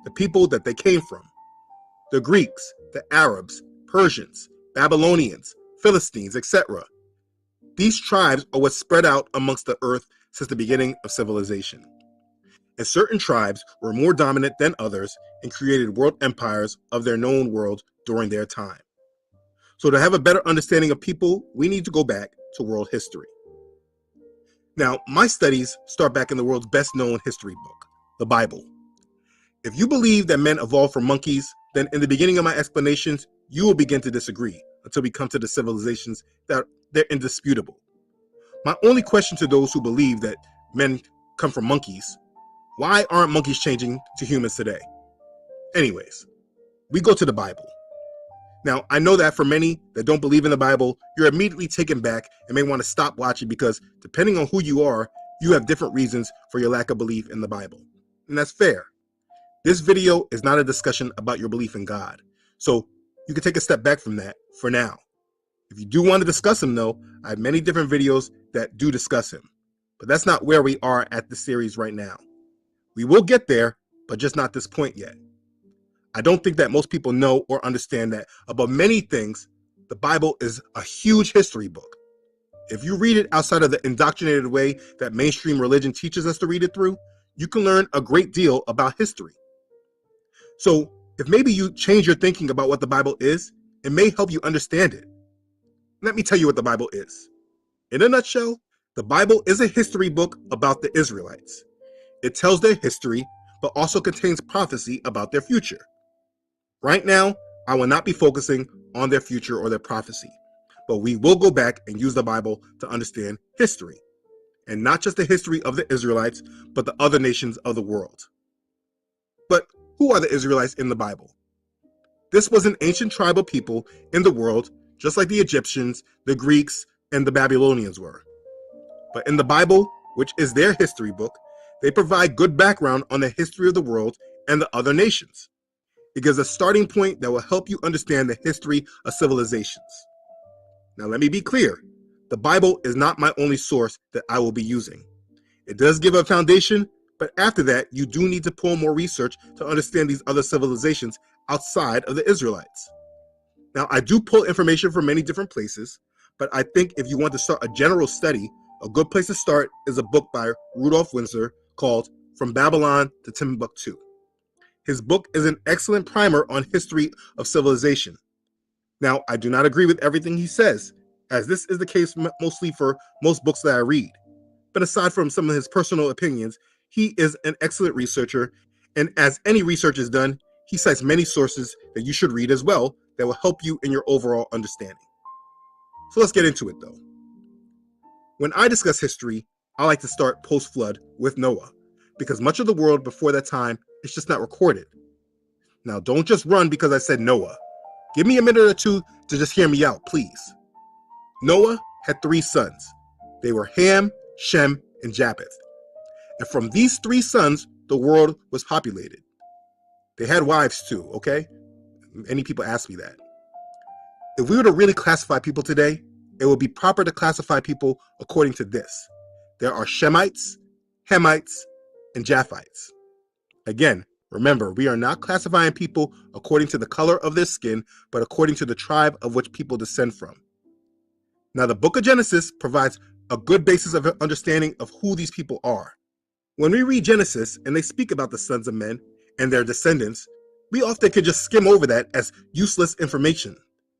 the people that they came from. The Greeks, the Arabs, Persians, Babylonians, Philistines, etc. These tribes are what spread out amongst the earth since the beginning of civilization. And certain tribes were more dominant than others and created world empires of their known world during their time. So to have a better understanding of people, we need to go back to world history. Now, my studies start back in the world's best known history book, the Bible. If you believe that men evolved from monkeys, then in the beginning of my explanations, you will begin to disagree until we come to the civilizations that they're indisputable. My only question to those who believe that men come from monkeys, why aren't monkeys changing to humans today? Anyways, we go to the Bible. Now, I know that for many that don't believe in the Bible, you're immediately taken back and may want to stop watching because depending on who you are, you have different reasons for your lack of belief in the Bible. And that's fair. This video is not a discussion about your belief in God. So you can take a step back from that for now. If you do want to discuss him though, I have many different videos that do discuss him. But that's not where we are at the series right now. We will get there, but just not this point yet. I don't think that most people know or understand that above many things, the Bible is a huge history book. If you read it outside of the indoctrinated way that mainstream religion teaches us to read it through, you can learn a great deal about history. So if maybe you change your thinking about what the Bible is, it may help you understand it. Let me tell you what the Bible is. In a nutshell, the Bible is a history book about the Israelites. It tells their history, but also contains prophecy about their future. Right now, I will not be focusing on their future or their prophecy, but we will go back and use the Bible to understand history, and not just the history of the Israelites, but the other nations of the world. But who are the Israelites in the Bible? This was an ancient tribal people in the world, just like the Egyptians, the Greeks, and the Babylonians were. But in the Bible, which is their history book, they provide good background on the history of the world and the other nations. It gives a starting point that will help you understand the history of civilizations. Now, let me be clear. The Bible is not my only source that I will be using. It does give a foundation, but after that, you do need to pull more research to understand these other civilizations outside of the Israelites. Now, I do pull information from many different places, but I think if you want to start a general study, a good place to start is a book by Rudolf Windsor called From Babylon to Timbuktu. His book is an excellent primer on history of civilization. Now, I do not agree with everything he says, as this is the case mostly for most books that I read. But aside from some of his personal opinions, he is an excellent researcher, and as any research is done, he cites many sources that you should read as well that will help you in your overall understanding. So let's get into it though. When I discuss history, I like to start post-flood with Noah, because much of the world before that time is just not recorded. Now, don't just run because I said Noah. Give me a minute or two to just hear me out, please. Noah had 3 sons. They were Ham, Shem, and Japheth. And from these 3 sons, the world was populated. They had wives too, okay? Many people ask me that. If we were to really classify people today, it would be proper to classify people according to this. There are Shemites, Hamites, and Japhites. Again, remember, we are not classifying people according to the color of their skin, but according to the tribe of which people descend from. Now, the book of Genesis provides a good basis of understanding of who these people are. When we read Genesis and they speak about the sons of men and their descendants, we often could just skim over that as useless information.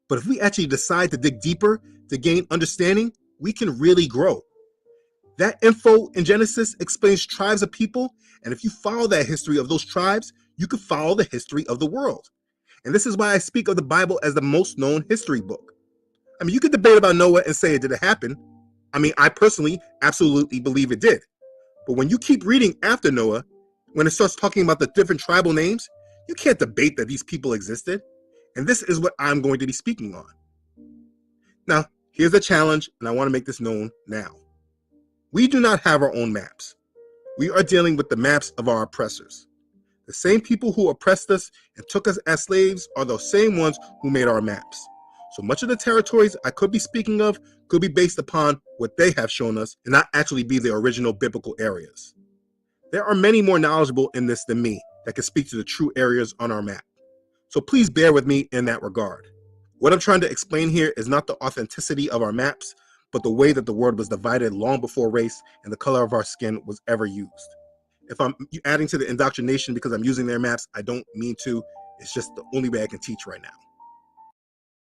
But if we actually decide to dig deeper to gain understanding, we can really grow. That info in Genesis explains tribes of people, and if you follow that history of those tribes, you can follow the history of the world. And this is why I speak of the Bible as the most known history book. I mean, you could debate about Noah and say, did it happen? I mean, I personally absolutely believe it did. But when you keep reading after Noah, when it starts talking about the different tribal names, you can't debate that these people existed. And this is what I'm going to be speaking on. Now, here's the challenge, and I want to make this known now. We do not have our own maps. We are dealing with the maps of our oppressors. The same people who oppressed us and took us as slaves are those same ones who made our maps. So much of the territories I could be speaking of could be based upon what they have shown us and not actually be the original biblical areas. There are many more knowledgeable in this than me that can speak to the true areas on our map. So please bear with me in that regard. What I'm trying to explain here is not the authenticity of our maps, but the way that the world was divided long before race and the color of our skin was ever used. If I'm adding to the indoctrination because I'm using their maps, I don't mean to. It's just the only way I can teach right now.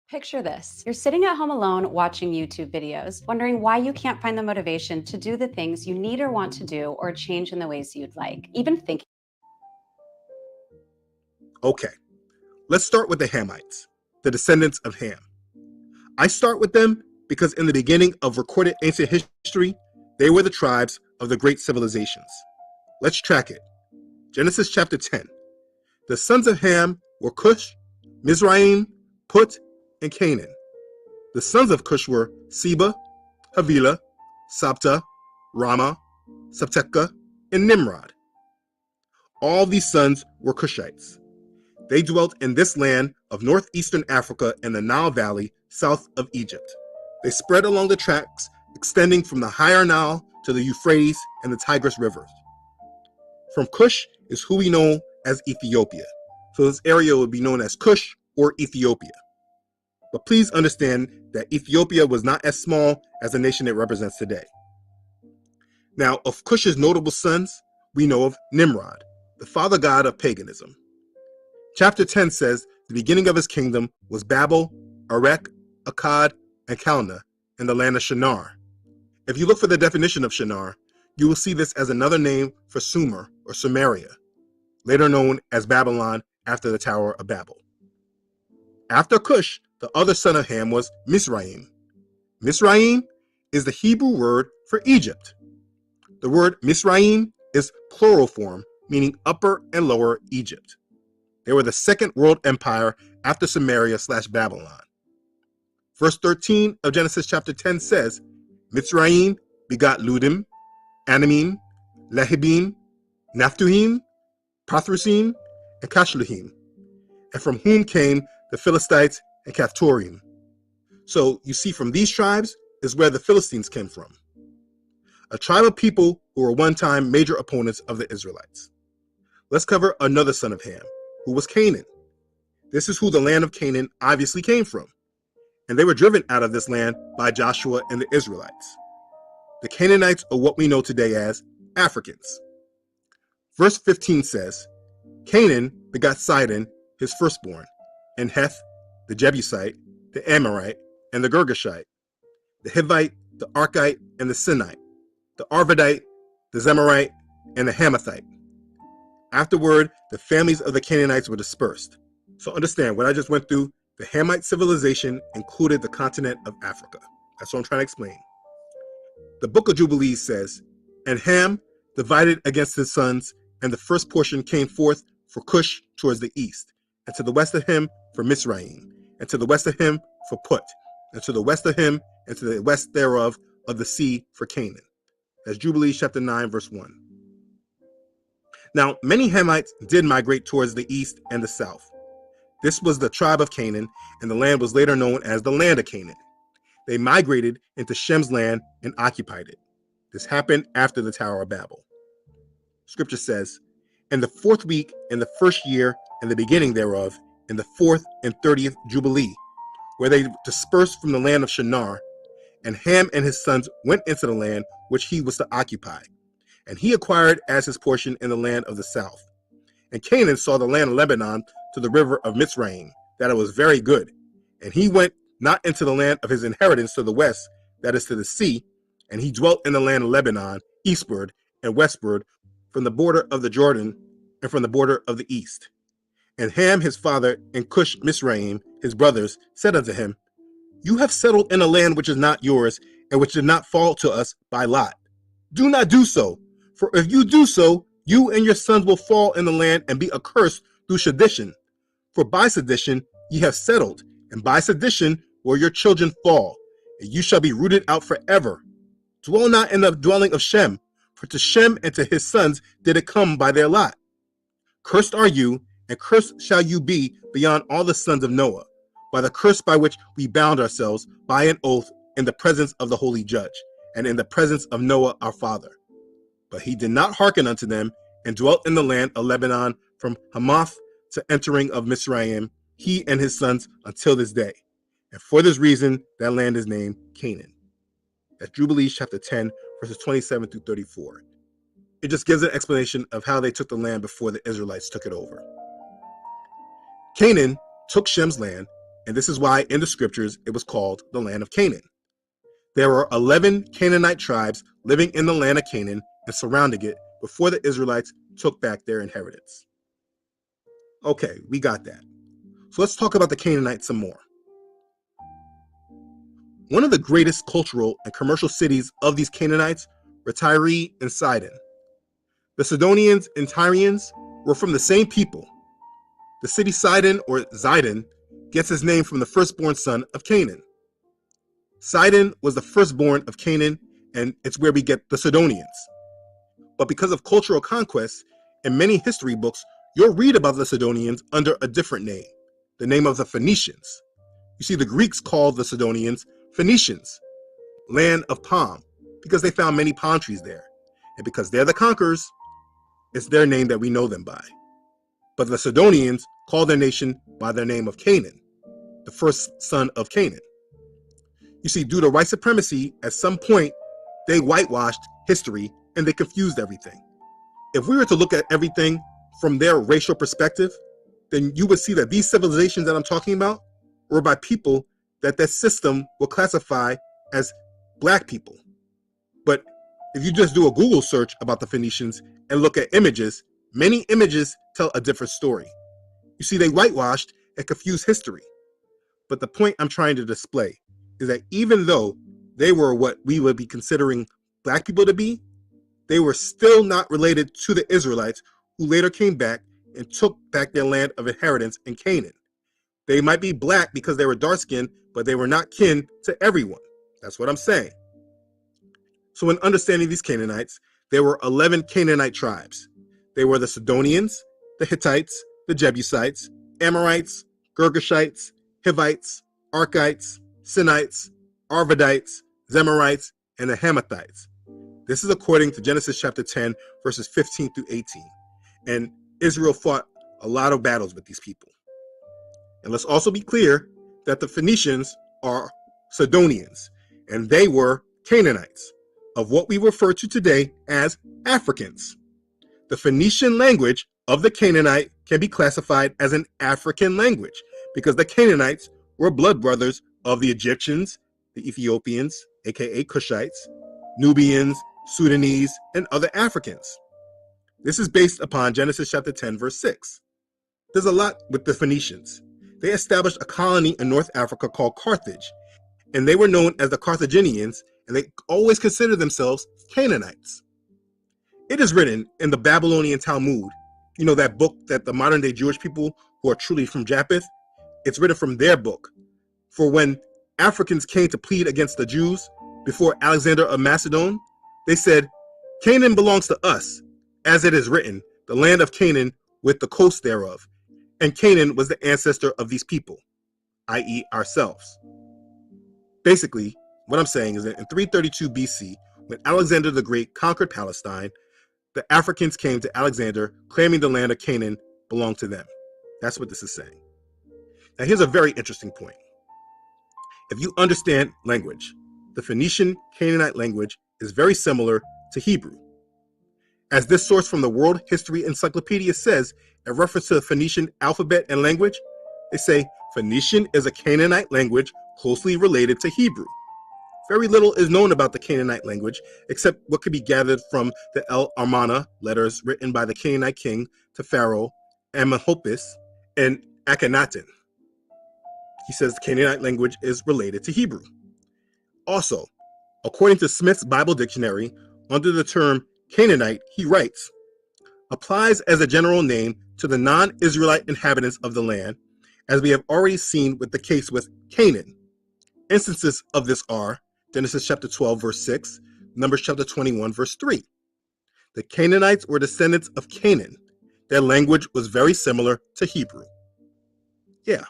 Picture this. You're sitting at home alone watching YouTube videos, wondering why you can't find the motivation to do the things you need or want to do or change in the ways you'd like, even thinking. Okay, let's start with the Hamites, the descendants of Ham. I start with them because in the beginning of recorded ancient history, they were the tribes of the great civilizations. Let's track it. Genesis chapter 10. The sons of Ham were Cush, Mizraim, Put, and Canaan. The sons of Cush were Seba, Havilah, Sabta, Rama, Sabteka, and Nimrod. All these sons were Cushites. They dwelt in this land of northeastern Africa and the Nile Valley south of Egypt. They spread along the tracts extending from the higher Nile to the Euphrates and the Tigris rivers. From Cush is who we know as Ethiopia. So this area would be known as Cush or Ethiopia. But please understand that Ethiopia was not as small as the nation it represents today. Now, of Cush's notable sons, we know of Nimrod, the father god of paganism. Chapter 10 says the beginning of his kingdom was Babel, Erech, Akkad, and Calneh in the land of Shinar. If you look for the definition of Shinar, you will see this as another name for Sumer or Sumeria, later known as Babylon after the Tower of Babel. After Cush, the other son of Ham was Mizraim. Mizraim is the Hebrew word for Egypt. The word Mizraim is plural form, meaning upper and lower Egypt. They were the second world empire after Samaria/Babylon. Verse 13 of Genesis chapter 10 says, Mizraim begot Ludim, Anamim, Lehibim, Naphtuhim, Pathrusim, and Kashluhim, and from whom came the Philistines and Caphtorim. So you see, from these tribes is where the Philistines came from, a tribe of people who were one time major opponents of the Israelites. Let's cover another son of Ham, who was Canaan. This is who the land of Canaan obviously came from, and they were driven out of this land by Joshua and the Israelites. The Canaanites are what we know today as Africans. Verse 15 says, Canaan begot Sidon, his firstborn, and Heth, the Jebusite, the Amorite, and the Girgashite, the Hivite, the Archite, and the Sinite, the Arvadite, the Zemarite, and the Hamathite. Afterward, the families of the Canaanites were dispersed. So understand, what I just went through, the Hamite civilization included the continent of Africa. That's what I'm trying to explain. The book of Jubilees says, and Ham divided against his sons, and the first portion came forth for Cush towards the east, and to the west of him for Mizraim, and to the west of him for Put, and to the west of him, and to the west thereof of the sea for Canaan. That's Jubilees chapter 9, verse 1. Now, many Hamites did migrate towards the east and the south. This was the tribe of Canaan, and the land was later known as the land of Canaan. They migrated into Shem's land and occupied it. This happened after the Tower of Babel. Scripture says, in the 4th week, in the 1st year, in the beginning thereof, in the 4th and 30th Jubilee, where they dispersed from the land of Shinar, and Ham and his sons went into the land which he was to occupy. And he acquired as his portion in the land of the south. And Canaan saw the land of Lebanon to the river of Mizraim, that it was very good. And he went not into the land of his inheritance to the west, that is to the sea, and he dwelt in the land of Lebanon, eastward and westward, from the border of the Jordan and from the border of the east. And Ham his father and Cush Mizraim his brothers said unto him, you have settled in a land which is not yours, and which did not fall to us by lot. Do not do so, for if you do so, you and your sons will fall in the land and be accursed through sedition. For by sedition ye have settled, and by sedition will your children fall, and you shall be rooted out forever. Dwell not in the dwelling of Shem, for to Shem and to his sons did it come by their lot. Cursed are you, and cursed shall you be beyond all the sons of Noah, by the curse by which we bound ourselves by an oath in the presence of the holy judge, and in the presence of Noah our father. But he did not hearken unto them, and dwelt in the land of Lebanon from Hamath to entering of Mizraim, he and his sons until this day. And for this reason, that land is named Canaan. That's Jubilees chapter 10, verses 27 through 34. It just gives an explanation of how they took the land before the Israelites took it over. Canaan took Shem's land, and this is why in the scriptures it was called the land of Canaan. There were 11 Canaanite tribes living in the land of Canaan and surrounding it before the Israelites took back their inheritance. Okay, we got that. So let's talk about the Canaanites some more. One of the greatest cultural and commercial cities of these Canaanites were Tyre and Sidon. The Sidonians and Tyrians were from the same people. The city Sidon, or Zidon, gets its name from the firstborn son of Canaan. Sidon was the firstborn of Canaan, and it's where we get the Sidonians. But because of cultural conquests, in many history books, you'll read about the Sidonians under a different name, the name of the Phoenicians. You see, the Greeks called the Sidonians Phoenicians, land of palm, because they found many palm trees there. And because they're the conquerors, it's their name that we know them by. But the Sidonians called their nation by their name of Canaan, the first son of Canaan. You see, due to white supremacy, at some point, they whitewashed history and they confused everything. If we were to look at everything from their racial perspective, then you would see that these civilizations that I'm talking about were by people that system will classify as black people. But if you just do a Google search about the Phoenicians and look at images, many images tell a different story. You see, they whitewashed and confused history. But the point I'm trying to display is that even though they were what we would be considering black people to be, they were still not related to the Israelites who later came back and took back their land of inheritance in Canaan. They might be black because they were dark-skinned, but they were not kin to everyone. That's what I'm saying. So in understanding these Canaanites, there were 11 Canaanite tribes. They were the Sidonians, the Hittites, the Jebusites, Amorites, Girgashites, Hivites, Arkites, Sinites, Arvadites, Zemarites, and the Hamathites. This is according to Genesis chapter 10, verses 15 through 18. And Israel fought a lot of battles with these people. And let's also be clear that the Phoenicians are Sidonians, and they were Canaanites, of what we refer to today as Africans. The Phoenician language of the Canaanite can be classified as an African language because the Canaanites were blood brothers of the Egyptians, the Ethiopians, aka Cushites, Nubians, Sudanese, and other Africans. This is based upon Genesis chapter 10, verse 6. There's a lot with the Phoenicians. They established a colony in North Africa called Carthage, and they were known as the Carthaginians, and they always considered themselves Canaanites. It is written in the Babylonian Talmud, you know, that book that the modern day Jewish people who are truly from Japheth, it's written from their book. For when Africans came to plead against the Jews before Alexander of Macedon, they said, Canaan belongs to us. As it is written, the land of Canaan with the coast thereof. And Canaan was the ancestor of these people, i.e. ourselves. Basically, what I'm saying is that in 332 BC, when Alexander the Great conquered Palestine, the Africans came to Alexander claiming the land of Canaan belonged to them. That's what this is saying. Now here's a very interesting point. If you understand language, the Phoenician Canaanite language is very similar to Hebrew. As this source from the World History Encyclopedia says, in reference to the Phoenician alphabet and language, they say Phoenician is a Canaanite language closely related to Hebrew. Very little is known about the Canaanite language, except what could be gathered from the El Armana letters written by the Canaanite king to Pharaoh Amenhotep and Akhenaten. He says the Canaanite language is related to Hebrew. Also, according to Smith's Bible Dictionary, under the term Canaanite, he writes, applies as a general name to the non-Israelite inhabitants of the land, as we have already seen with the case with Canaan. Instances of this are Genesis chapter 12, verse 6, Numbers chapter 21, verse 3. The Canaanites were descendants of Canaan. Their language was very similar to Hebrew. Yeah.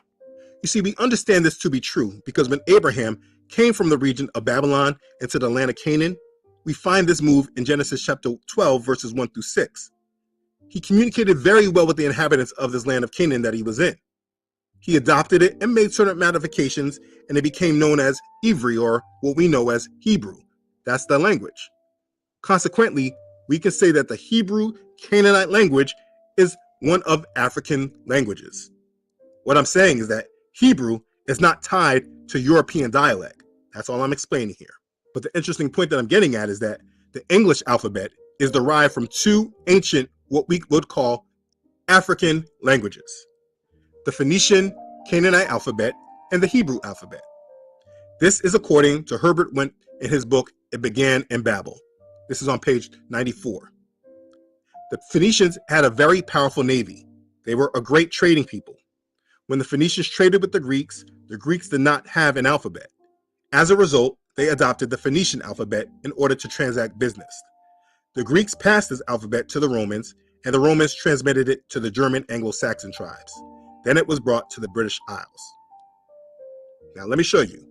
You see, we understand this to be true because when Abraham came from the region of Babylon into the land of Canaan, we find this move in Genesis chapter 12, verses 1 through 6. He communicated very well with the inhabitants of this land of Canaan that he was in. He adopted it and made certain modifications, and it became known as Ivri, or what we know as Hebrew. That's the language. Consequently, we can say that the Hebrew Canaanite language is one of African languages. What I'm saying is that Hebrew is not tied to European dialect. That's all I'm explaining here. But the interesting point that I'm getting at is that the English alphabet is derived from two ancient, what we would call African languages: the Phoenician Canaanite alphabet and the Hebrew alphabet. This is according to Herbert Went in his book, It Began in Babel. This is on page 94. The Phoenicians had a very powerful navy. They were a great trading people. When the Phoenicians traded with the Greeks did not have an alphabet. As a result, they adopted the Phoenician alphabet in order to transact business. The Greeks passed this alphabet to the Romans, and the Romans transmitted it to the German Anglo-Saxon tribes. Then it was brought to the British Isles. Now let me show you.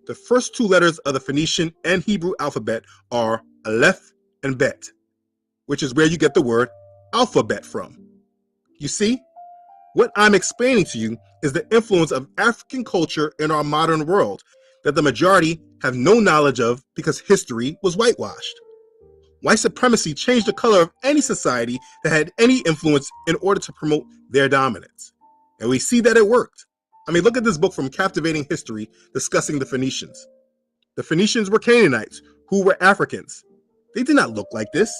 The first two letters of the Phoenician and Hebrew alphabet are Aleph and Bet, which is where you get the word alphabet from. You see, what I'm explaining to you is the influence of African culture in our modern world that the majority have no knowledge of because history was whitewashed. White supremacy changed the color of any society that had any influence in order to promote their dominance. And we see that it worked. I mean, look at this book from Captivating History discussing the Phoenicians. The Phoenicians were Canaanites who were Africans. They did not look like this.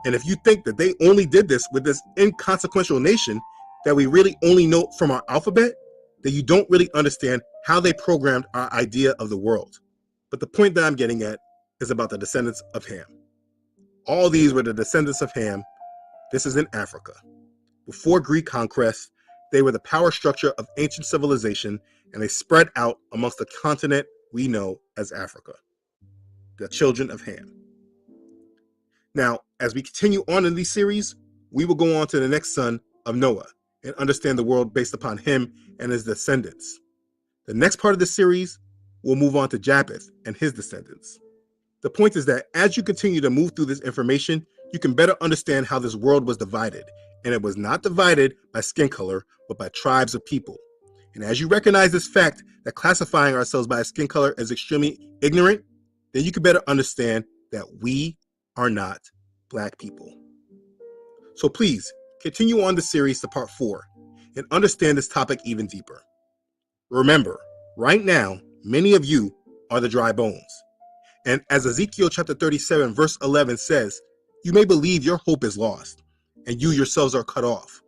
And if you think that they only did this with this inconsequential nation that we really only know from our alphabet, then you don't really understand how they programmed our idea of the world. But the point that I'm getting at is about the descendants of Ham. All these were the descendants of Ham. This is in Africa. Before Greek conquest, they were the power structure of ancient civilization, and they spread out amongst the continent we know as Africa. The children of Ham. Now, as we continue on in these series, we will go on to the next son of Noah and understand the world based upon him and his descendants. The next part of the series, we'll move on to Japheth and his descendants. The point is that as you continue to move through this information, you can better understand how this world was divided. And it was not divided by skin color, but by tribes of people. And as you recognize this fact that classifying ourselves by skin color is extremely ignorant, then you can better understand that we are not Black people. So please continue on the series to part 4 and understand this topic even deeper. Remember, right now, many of you are the dry bones. And as Ezekiel chapter 37 verse 11 says, you may believe your hope is lost and you yourselves are cut off.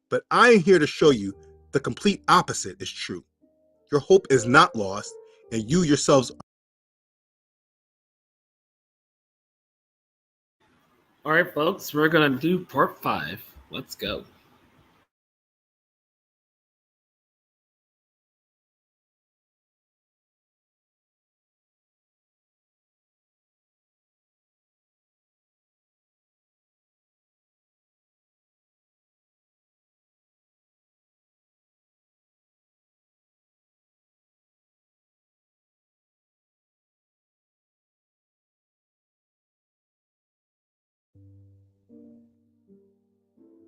But I am here to show you the complete opposite is true. Your hope is not lost and you yourselves. All right, folks, we're going to do part 5. Let's go.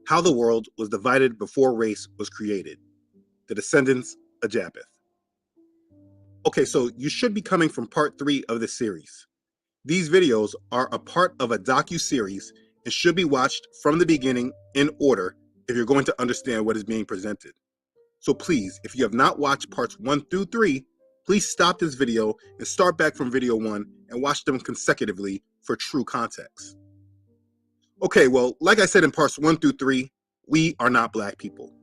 How the world was divided before race was created. The descendants of Japheth. Okay, so you should be coming from part 3 of this series. These videos are a part of a docu-series and should be watched from the beginning in order if you're going to understand what is being presented. So please, if you have not watched parts 1 through 3, please stop this video and start back from video 1 and watch them consecutively for true context. Okay, well, like I said in parts 1 through 3, we are not black people.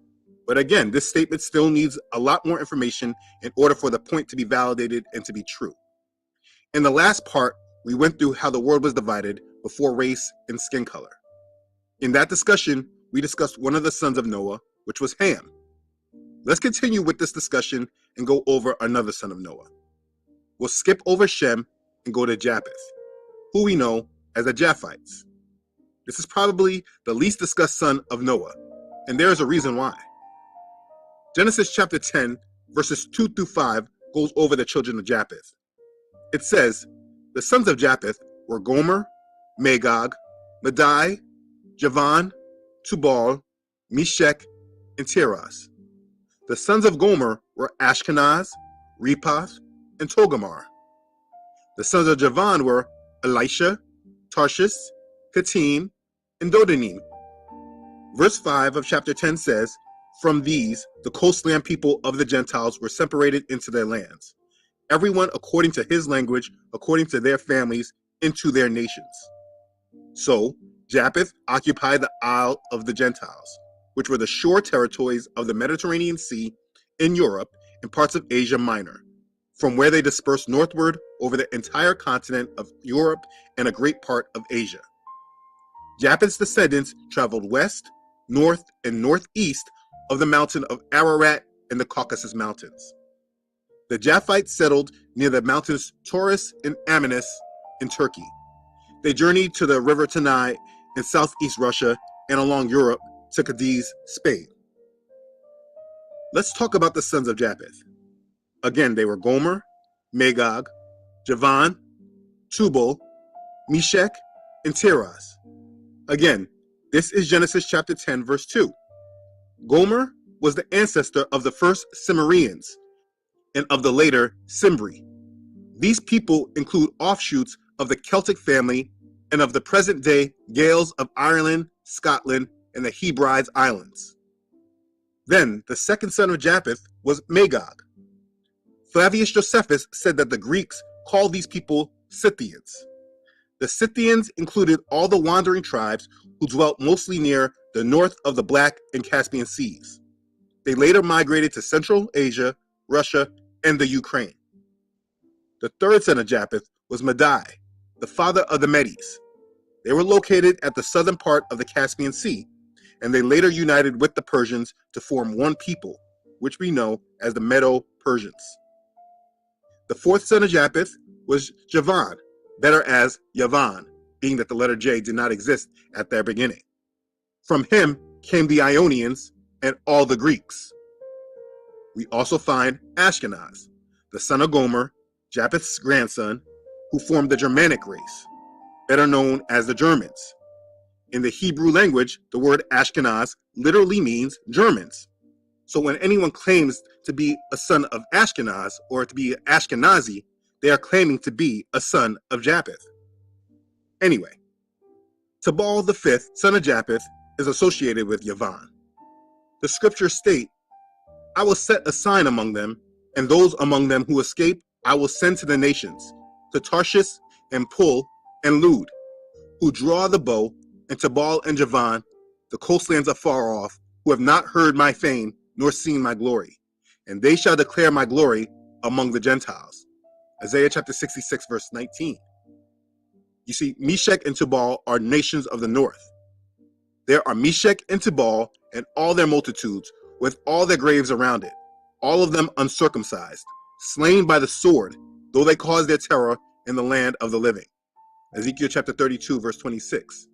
But again, this statement still needs a lot more information in order for the point to be validated and to be true. In the last part, we went through how the world was divided before race and skin color. In that discussion, we discussed one of the sons of Noah, which was Ham. Let's continue with this discussion and go over another son of Noah. We'll skip over Shem and go to Japheth, who we know as the Japhites. This is probably the least discussed son of Noah, and there is a reason why. Genesis chapter 10, verses 2 through 5 goes over the children of Japheth. It says, the sons of Japheth were Gomer, Magog, Madai, Javan, Tubal, Meshech, and Tiras. The sons of Gomer were Ashkenaz, Repath, and Togarmah. The sons of Javan were Elisha, Tarshish, Kittim, and Dodanim. Verse 5 of chapter 10 says, from these, the coastland people of the Gentiles were separated into their lands, everyone according to his language, according to their families, into their nations. So, Japheth occupied the Isle of the Gentiles, which were the shore territories of the Mediterranean Sea in Europe and parts of Asia Minor, from where they dispersed northward over the entire continent of Europe and a great part of Asia. Japheth's descendants traveled west, north, and northeast of the mountain of Ararat and the Caucasus Mountains. The Japhites settled near the mountains Taurus and Amanus in Turkey. They journeyed to the river Tanai in southeast Russia and along Europe to Cadiz, Spain. Let's talk about the sons of Japheth. Again, they were Gomer, Magog, Javan, Tubal, Meshech, and Tiras. Again, this is Genesis chapter 10, verse 2. Gomer was the ancestor of the first Cimmerians and of the later Cimbri. These people include offshoots of the Celtic family and of the present-day Gaels of Ireland, Scotland, and the Hebrides Islands. Then, the second son of Japheth was Magog. Flavius Josephus said that the Greeks called these people Scythians. The Scythians included all the wandering tribes who dwelt mostly near the north of the Black and Caspian Seas. They later migrated to Central Asia, Russia, and the Ukraine. The third son of Japheth was Madai, the father of the Medes. They were located at the southern part of the Caspian Sea, and they later united with the Persians to form one people, which we know as the Medo-Persians. The fourth son of Japheth was Javan, better as Yavan, being that the letter J did not exist at their beginning. From him came the Ionians and all the Greeks. We also find Ashkenaz, the son of Gomer, Japheth's grandson, who formed the Germanic race, better known as the Germans. In the Hebrew language, the word Ashkenaz literally means Germans. So when anyone claims to be a son of Ashkenaz or to be Ashkenazi, they are claiming to be a son of Japheth. Anyway, Tubal the fifth son of Japheth is associated with Yavan. The scriptures state, I will set a sign among them, and those among them who escape I will send to the nations, to Tarshish and Pul and Lud, who draw the bow, and Tubal and Javan, the coastlands afar off, who have not heard my fame nor seen my glory, and they shall declare my glory among the Gentiles. Isaiah chapter 66, verse 19. You see, Meshech and Tubal are nations of the north. There are Meshech and Tubal and all their multitudes, with all their graves around it, all of them uncircumcised, slain by the sword, though they caused their terror in the land of the living. Ezekiel chapter 32, verse 26.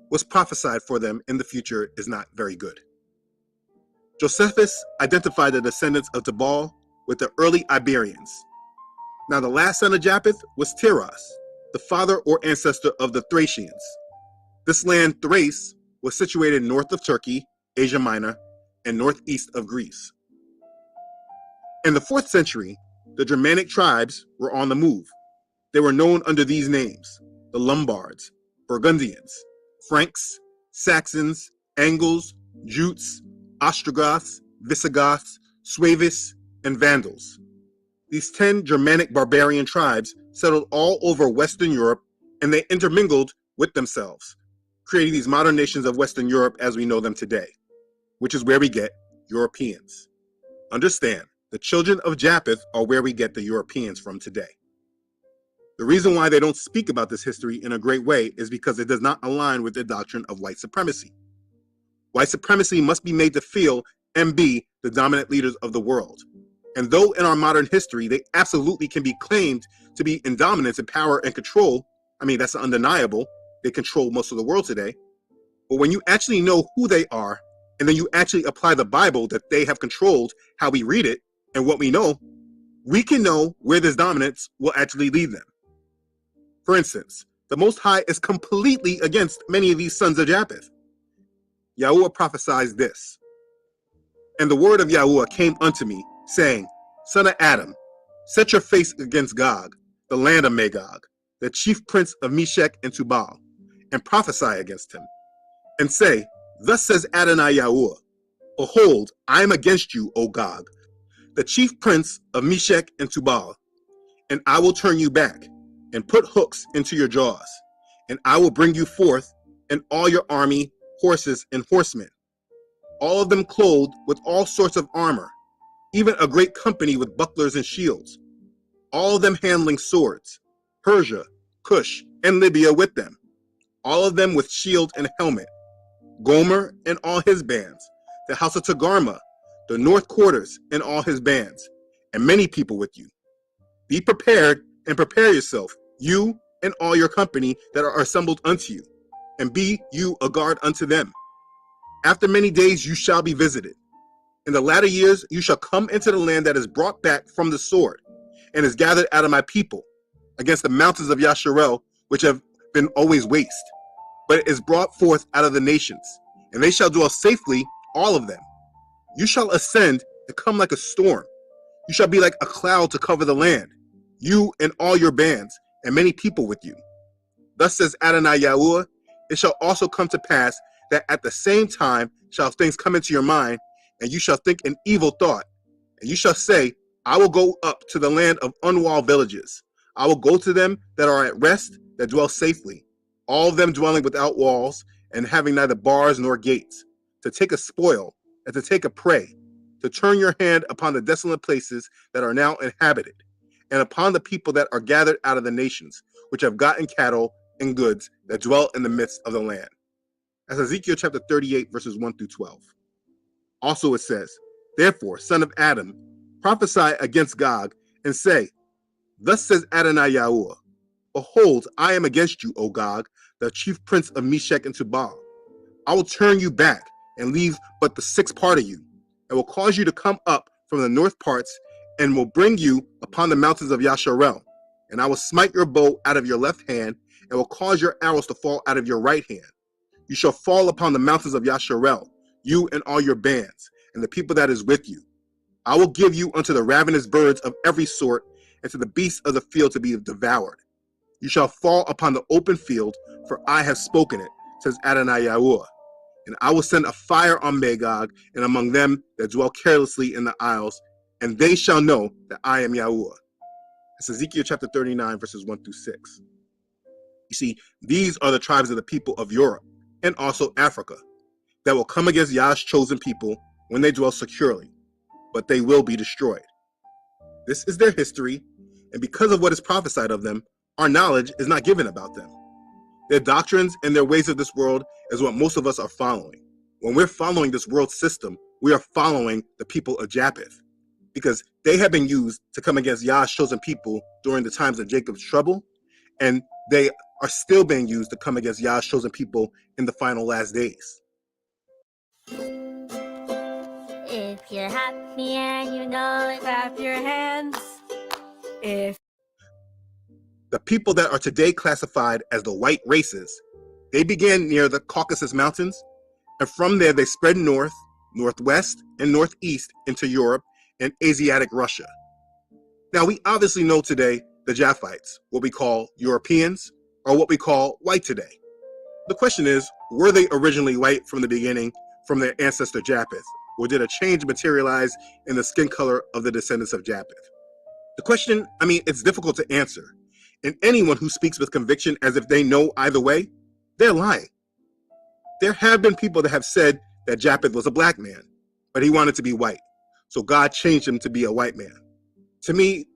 What's prophesied for them in the future is not very good. Josephus identified the descendants of Tubal with the early Iberians. Now the last son of Japheth was Tiras, the father or ancestor of the Thracians. This land, Thrace, was situated north of Turkey, Asia Minor, and northeast of Greece. In the 4th century, the Germanic tribes were on the move. They were known under these names: the Lombards, Burgundians, Franks, Saxons, Angles, Jutes, Ostrogoths, Visigoths, Suevis, and Vandals. These 10 Germanic barbarian tribes settled all over Western Europe, and they intermingled with themselves, creating these modern nations of Western Europe as we know them today, which is where we get Europeans. Understand, the children of Japheth are where we get the Europeans from today. The reason why they don't speak about this history in a great way is because it does not align with the doctrine of white supremacy. White supremacy must be made to feel and be the dominant leaders of the world. And though in our modern history, they absolutely can be claimed to be in dominance and power and control, I mean, that's undeniable. They control most of the world today. But when you actually know who they are, and then you actually apply the Bible that they have controlled, how we read it, and what we know, we can know where this dominance will actually lead them. For instance, the Most High is completely against many of these sons of Japheth. Yahuwah prophesies this: "And the word of Yahuwah came unto me, saying, Son of Adam, set your face against Gog, the land of Magog, the chief prince of Meshech and Tubal, and prophesy against him, and say, Thus says Adonai Yahuwah, Behold, I am against you, O Gog, the chief prince of Meshech and Tubal, and I will turn you back, and put hooks into your jaws, and I will bring you forth, and all your army, horses, and horsemen, all of them clothed with all sorts of armor, even a great company with bucklers and shields, all of them handling swords, Persia, Cush, and Libya with them, all of them with shield and helmet, Gomer and all his bands, the house of Togarmah, the north quarters and all his bands, and many people with you. Be prepared and prepare yourself, you and all your company that are assembled unto you, and be you a guard unto them. After many days you shall be visited. In the latter years you shall come into the land that is brought back from the sword, and is gathered out of my people, against the mountains of Yasharel, which have been always waste. But it is brought forth out of the nations, and they shall dwell safely, all of them. You shall ascend and come like a storm. You shall be like a cloud to cover the land, you and all your bands, and many people with you. Thus says Adonai Yahuwah, it shall also come to pass that at the same time shall things come into your mind, and you shall think an evil thought, and you shall say, I will go up to the land of unwalled villages. I will go to them that are at rest, that dwell safely, all of them dwelling without walls, and having neither bars nor gates, to take a spoil, and to take a prey, to turn your hand upon the desolate places that are now inhabited, and upon the people that are gathered out of the nations, which have gotten cattle and goods that dwell in the midst of the land. That's Ezekiel chapter 38, verses 1 through 12. Also it says, Therefore, son of Adam, prophesy against Gog, and say, Thus says Adonai Yahuwah, Behold, I am against you, O Gog, the chief prince of Meshech and Tubal. I will turn you back, and leave but the sixth part of you, and will cause you to come up from the north parts, and will bring you upon the mountains of Yasharel. And I will smite your bow out of your left hand, and will cause your arrows to fall out of your right hand. You shall fall upon the mountains of Yasharel, you and all your bands, and the people that is with you. I will give you unto the ravenous birds of every sort, and to the beasts of the field to be devoured. You shall fall upon the open field, for I have spoken it, says Adonai Yahuwah. And I will send a fire on Magog, and among them that dwell carelessly in the isles, and they shall know that I am Yahuwah. It's Ezekiel chapter 39, verses 1 through 6. You see, these are the tribes of the people of Europe, and also Africa, that will come against Yah's chosen people when they dwell securely, but they will be destroyed. This is their history, and because of what is prophesied of them, our knowledge is not given about them. Their doctrines and their ways of this world is what most of us are following. When we're following this world system, we are following the people of Japheth, because they have been used to come against Yah's chosen people during the times of Jacob's trouble, and they are still being used to come against Yah's chosen people in the final last days. If you're happy and you know it, clap your hands. If The people that are today classified as the white races They began near the Caucasus Mountains, and from there they spread north, northwest, and northeast into Europe and Asiatic Russia. Now, we obviously know today the Japhites, what we call Europeans, or what we call white today. The question is, were they originally white from the beginning from their ancestor Japheth, or did a change materialize in the skin color of the descendants of Japheth? The question, it's difficult to answer, and anyone who speaks with conviction as if they know either way, they're lying. There have been people that have said that Japheth was a black man, but he wanted to be white, so God changed him to be a white man. To me,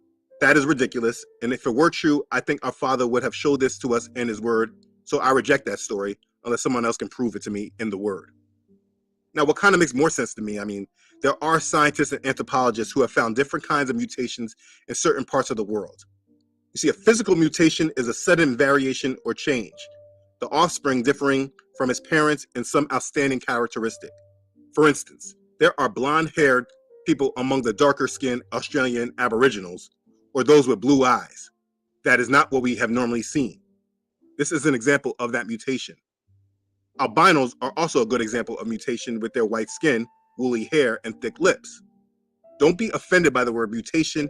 that is ridiculous, and if it were true, I think our Father would have showed this to us in his word, so I reject that story unless someone else can prove it to me in the word. Now, what kind of makes more sense to me, there are scientists and anthropologists who have found different kinds of mutations in certain parts of the world. You see, a physical mutation is a sudden variation or change, the offspring differing from its parents in some outstanding characteristic. For instance, there are blonde-haired people among the darker-skinned Australian Aboriginals, or those with blue eyes. That is not what we have normally seen. This is an example of that mutation. Albinos are also a good example of mutation with their white skin, woolly hair, and thick lips. Don't be offended by the word mutation.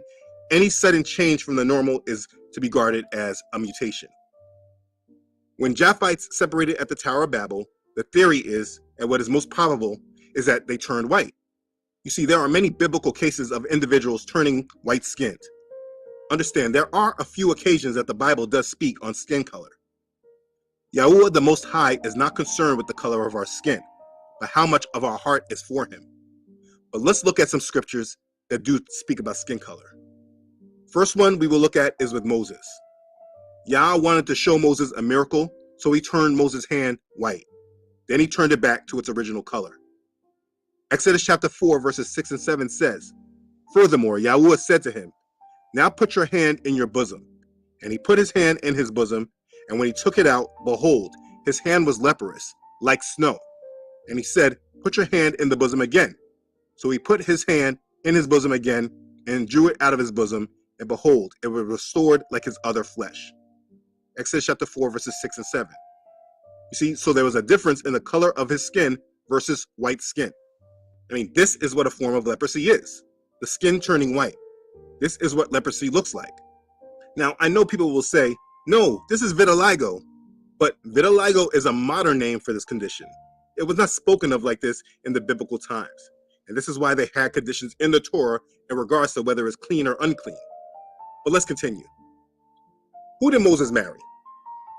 Any sudden change from the normal is to be regarded as a mutation. When Japhites separated at the Tower of Babel, the theory is, and what is most probable, is that they turned white. You see, there are many biblical cases of individuals turning white-skinned. Understand, there are a few occasions that the Bible does speak on skin color. Yahuwah the Most High is not concerned with the color of our skin, but how much of our heart is for him. But let's look at some scriptures that do speak about skin color. First one we will look at is with Moses. Yah wanted to show Moses a miracle, so he turned Moses' hand white. Then he turned it back to its original color. Exodus chapter 4, verses 6 and 7 says, "Furthermore, Yahuwah said to him, 'Now put your hand in your bosom.' And he put his hand in his bosom, and when he took it out, behold, his hand was leprous, like snow. And he said, 'Put your hand in the bosom again.' So he put his hand in his bosom again, and drew it out of his bosom, and behold, it was restored like his other flesh." Exodus chapter 4, verses 6 and 7. You see, so there was a difference in the color of his skin versus white skin. This is what a form of leprosy is. The skin turning white. This is what leprosy looks like. Now, I know people will say, no, this is vitiligo. But vitiligo is a modern name for this condition. It was not spoken of like this in the biblical times. And this is why they had conditions in the Torah in regards to whether it's clean or unclean. But let's continue. Who did Moses marry?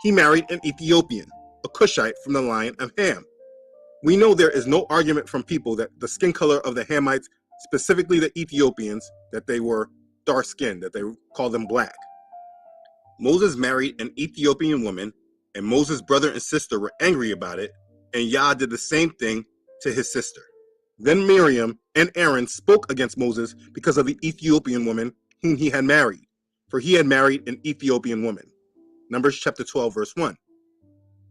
He married an Ethiopian, a Cushite from the line of Ham. We know there is no argument from people that the skin color of the Hamites, specifically the Ethiopians, that they were dark-skinned, that they called them black. Moses married an Ethiopian woman, and Moses' brother and sister were angry about it, and Yah did the same thing to his sister. Then Miriam and Aaron spoke against Moses because of the Ethiopian woman whom he had married, for he had married an Ethiopian woman. Numbers chapter 12, verse 1.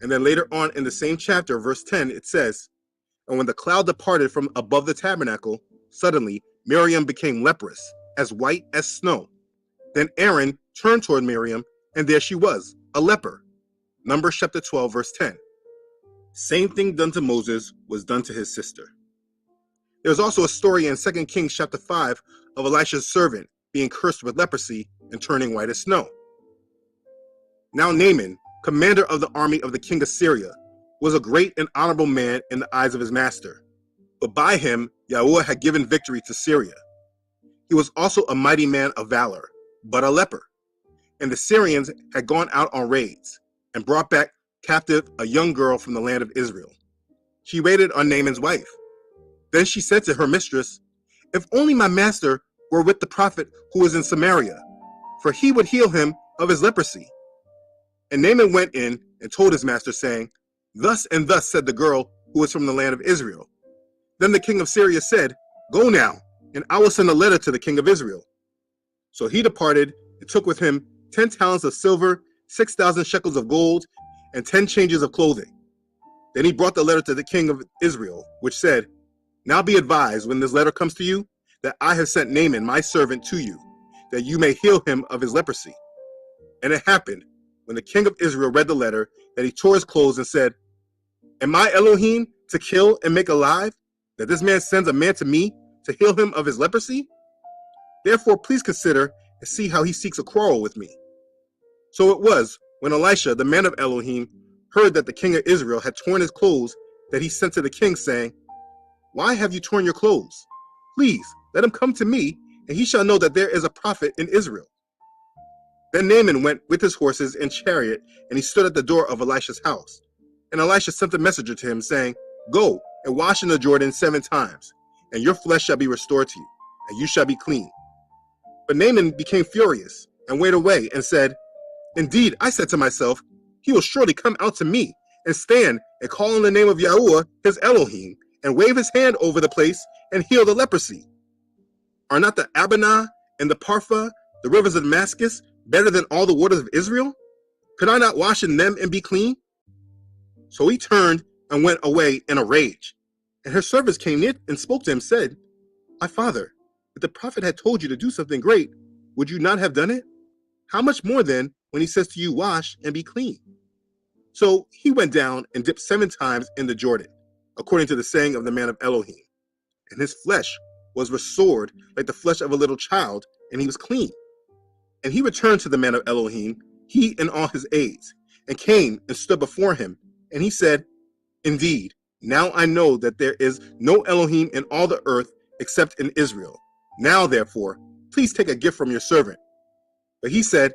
And then later on in the same chapter, verse 10, it says, "And when the cloud departed from above the tabernacle, suddenly Miriam became leprous, as white as snow. Then Aaron turned toward Miriam, and there she was, a leper." Numbers chapter 12, verse 10. Same thing done to Moses was done to his sister. There's also a story in 2 Kings chapter 5 of Elisha's servant being cursed with leprosy and turning white as snow. Now Naaman, commander of the army of the king of Syria, was a great and honorable man in the eyes of his master. But by him, Yahuwah had given victory to Syria. He was also a mighty man of valor, but a leper. And the Syrians had gone out on raids and brought back captive a young girl from the land of Israel. She waited on Naaman's wife. Then she said to her mistress, "If only my master were with the prophet who is in Samaria, for he would heal him of his leprosy." And Naaman went in and told his master, saying, "Thus and thus said the girl who was from the land of Israel." Then the king of Syria said, "Go now, and I will send a letter to the king of Israel." So he departed and took with him 10 talents of silver, 6,000 shekels of gold, and 10 changes of clothing. Then he brought the letter to the king of Israel, which said, "Now be advised, when this letter comes to you, that I have sent Naaman my servant to you, that you may heal him of his leprosy." And it happened, when the king of Israel read the letter, that he tore his clothes and said, "Am I Elohim to kill and make alive, that this man sends a man to me to heal him of his leprosy? Therefore, please consider and see how he seeks a quarrel with me." So it was, when Elisha, the man of Elohim, heard that the king of Israel had torn his clothes, that he sent to the king, saying, "Why have you torn your clothes? Please, let him come to me, and he shall know that there is a prophet in Israel." Then Naaman went with his horses and chariot, and he stood at the door of Elisha's house. And Elisha sent a messenger to him, saying, "Go and wash in the Jordan 7 times, and your flesh shall be restored to you, and you shall be clean." But Naaman became furious, and went away, and said, "Indeed, I said to myself, he will surely come out to me, and stand and call on the name of Yahuwah, his Elohim, and wave his hand over the place, and heal the leprosy. Are not the Abana and the Parfa, the rivers of Damascus, better than all the waters of Israel? Could I not wash in them and be clean?" So he turned and went away in a rage. And her servants came near and spoke to him, said, "My father, if the prophet had told you to do something great, would you not have done it? How much more then when he says to you, wash and be clean?" So he went down and dipped 7 times in the Jordan, according to the saying of the man of Elohim. And his flesh was restored like the flesh of a little child, and he was clean. And he returned to the man of Elohim, he and all his aides, and came and stood before him. And he said, "Indeed, now I know that there is no Elohim in all the earth except in Israel. Now, therefore, please take a gift from your servant." But he said,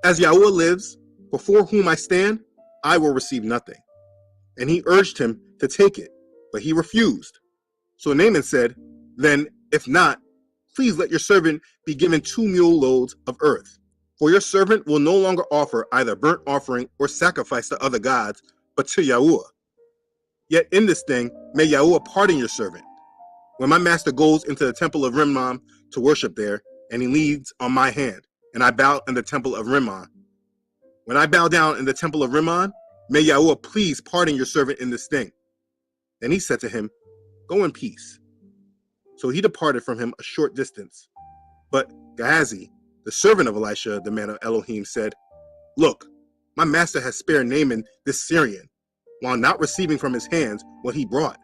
"As Yahuwah lives, before whom I stand, I will receive nothing." And he urged him to take it, but he refused. So Naaman said, "Then, if not, please let your servant be given 2 mule loads of earth. For your servant will no longer offer either burnt offering or sacrifice to other gods, but to Yahuwah. Yet in this thing, may Yahuwah pardon your servant. When my master goes into the temple of Rimmon to worship there, and he leads on my hand, and I bow in the temple of Rimmon. When I bow down in the temple of Rimmon, may Yahuwah please pardon your servant in this thing." Then he said to him, "Go in peace." So he departed from him a short distance. But Gehazi, the servant of Elisha, the man of Elohim, said, "Look, my master has spared Naaman this Syrian, while not receiving from his hands what he brought.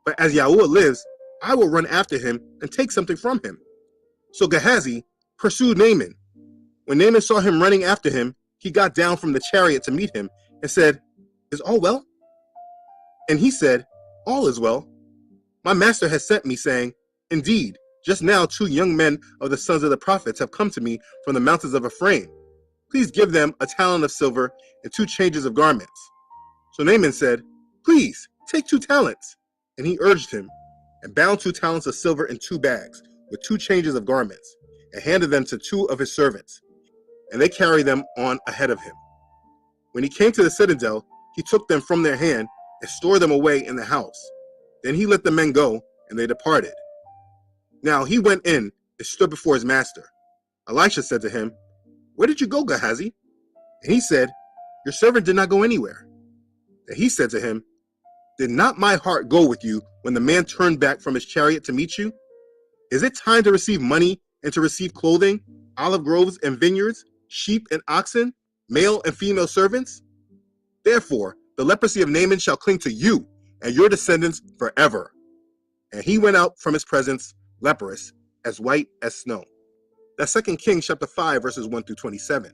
But as Yahuwah lives, I will run after him and take something from him." So Gehazi pursued Naaman. When Naaman saw him running after him, he got down from the chariot to meet him and said, "Is all well?" And he said, "All is well. My master has sent me, saying, Indeed, just now 2 young men of the sons of the prophets have come to me from the mountains of Ephraim. Please give them a talent of silver and 2 changes of garments." So Naaman said, "Please, take 2 talents. And he urged him, and bound 2 talents of silver in 2 bags, with 2 changes of garments, and handed them to 2 of his servants. And they carried them on ahead of him. When he came to the citadel, he took them from their hand and stored them away in the house. Then he let the men go, and they departed. Now he went in and stood before his master. Elisha said to him, "Where did you go, Gehazi?" And he said, "Your servant did not go anywhere." And he said to him, "Did not my heart go with you when the man turned back from his chariot to meet you? Is it time to receive money and to receive clothing, olive groves and vineyards, sheep and oxen, male and female servants? Therefore, the leprosy of Naaman shall cling to you and your descendants forever." And he went out from his presence, leprous, as white as snow. That's 2 Kings chapter 5, verses 1 through 27.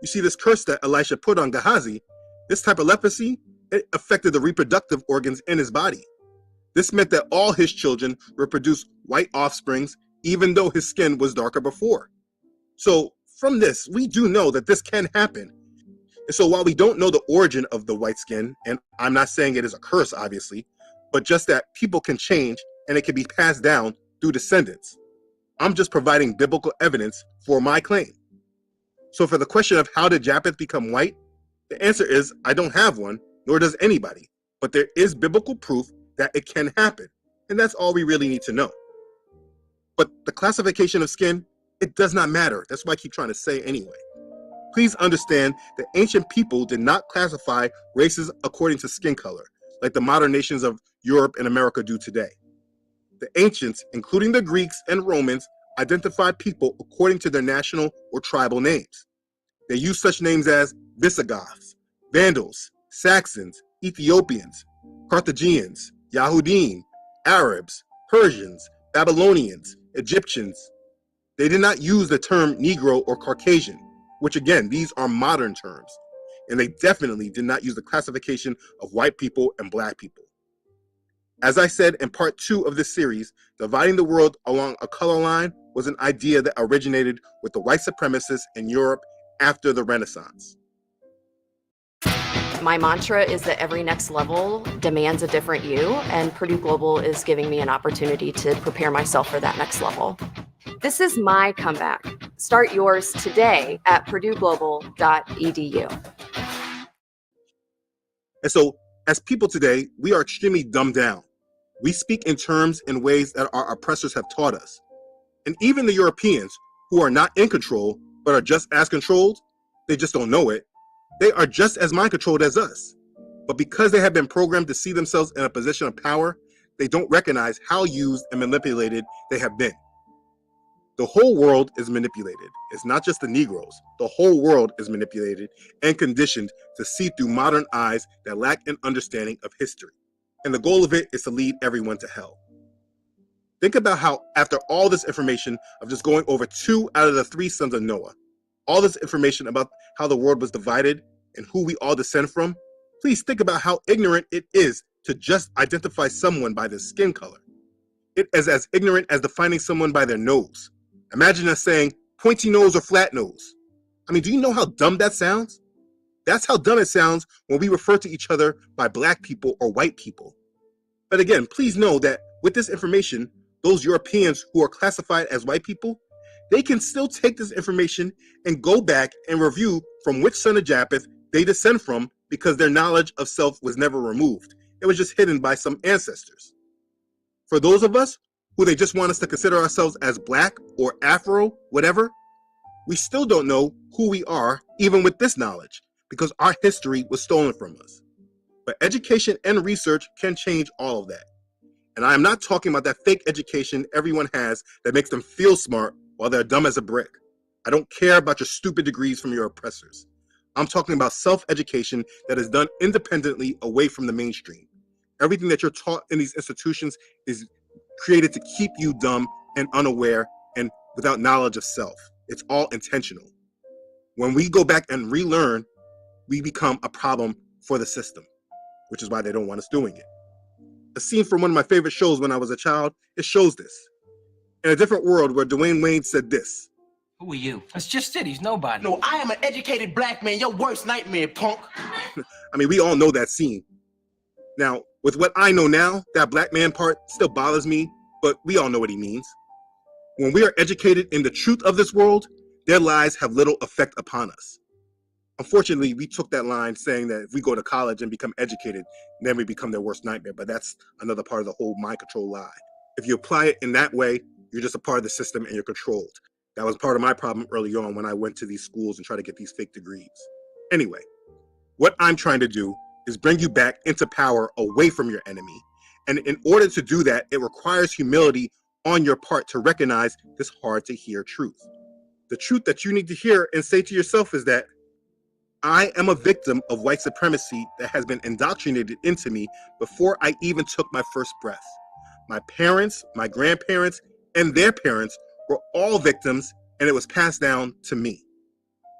You see, this curse that Elisha put on Gehazi, this type of leprosy, it affected the reproductive organs in his body. This meant that all his children would produce white offsprings, even though his skin was darker before. So from this, we do know that this can happen. And so while we don't know the origin of the white skin, and I'm not saying it is a curse, obviously, but just that people can change and it can be passed down through descendants, I'm just providing biblical evidence for my claim. So for the question of how did Japheth become white, the answer is I don't have one, nor does anybody, but there is biblical proof that it can happen, and that's all we really need to know. But the classification of skin, it does not matter. That's why I keep trying to say anyway. Please understand that ancient people did not classify races according to skin color, like the modern nations of Europe and America do today. The ancients, including the Greeks and Romans, identified people according to their national or tribal names. They use such names as Visigoths, Vandals, Saxons, Ethiopians, Carthaginians, Yahudim, Arabs, Persians, Babylonians, Egyptians. They did not use the term Negro or Caucasian, which again, these are modern terms. And they definitely did not use the classification of white people and black people. As I said in part 2 of this series, dividing the world along a color line was an idea that originated with the white supremacists in Europe after the Renaissance. My mantra is that every next level demands a different you, and Purdue Global is giving me an opportunity to prepare myself for that next level. This is my comeback. Start yours today at purdueglobal.edu. And so, as people today, we are extremely dumbed down. We speak in terms and ways that our oppressors have taught us. And even the Europeans, who are not in control, but are just as controlled, they just don't know it, they are just as mind-controlled as us. But because they have been programmed to see themselves in a position of power, they don't recognize how used and manipulated they have been. The whole world is manipulated. It's not just the Negroes. The whole world is manipulated and conditioned to see through modern eyes that lack an understanding of history. And the goal of it is to lead everyone to hell. Think about how, after all this information of just going over 2 out of the 3 sons of Noah, all this information about how the world was divided and who we all descend from, please think about how ignorant it is to just identify someone by their skin color. It is as ignorant as defining someone by their nose. Imagine us saying pointy nose or flat nose. I mean, do you know how dumb that sounds? That's how dumb it sounds when we refer to each other by black people or white people. But again, please know that with this information, those Europeans who are classified as white people, they can still take this information and go back and review from which son of Japheth they descend from, because their knowledge of self was never removed. It was just hidden by some ancestors. For those of us who they just want us to consider ourselves as black or Afro, whatever, we still don't know who we are, even with this knowledge, because our history was stolen from us. But education and research can change all of that. And I am not talking about that fake education everyone has that makes them feel smart while they're dumb as a brick. I don't care about your stupid degrees from your oppressors. I'm talking about self-education that is done independently away from the mainstream. Everything that you're taught in these institutions is created to keep you dumb and unaware and without knowledge of self. It's all intentional. When we go back and relearn, we become a problem for the system, which is why they don't want us doing it. A scene from one of my favorite shows when I was a child, it shows this. In a different world, where Dwayne Wayne said this. Who are you? That's just it. He's nobody. No, I am an educated black man. Your worst nightmare, punk. I mean, we all know that scene. Now, with what I know now, that black man part still bothers me, but we all know what he means. When we are educated in the truth of this world, their lies have little effect upon us. Unfortunately, we took that line saying that if we go to college and become educated, then we become their worst nightmare. But that's another part of the whole mind control lie. If you apply it in that way, you're just a part of the system and you're controlled. That was part of my problem early on when I went to these schools and tried to get these fake degrees. Anyway, what I'm trying to do is bring you back into power away from your enemy. And in order to do that, it requires humility on your part to recognize this hard to hear truth. The truth that you need to hear and say to yourself is that I am a victim of white supremacy that has been indoctrinated into me before I even took my first breath. My parents, my grandparents, and their parents were all victims, and it was passed down to me.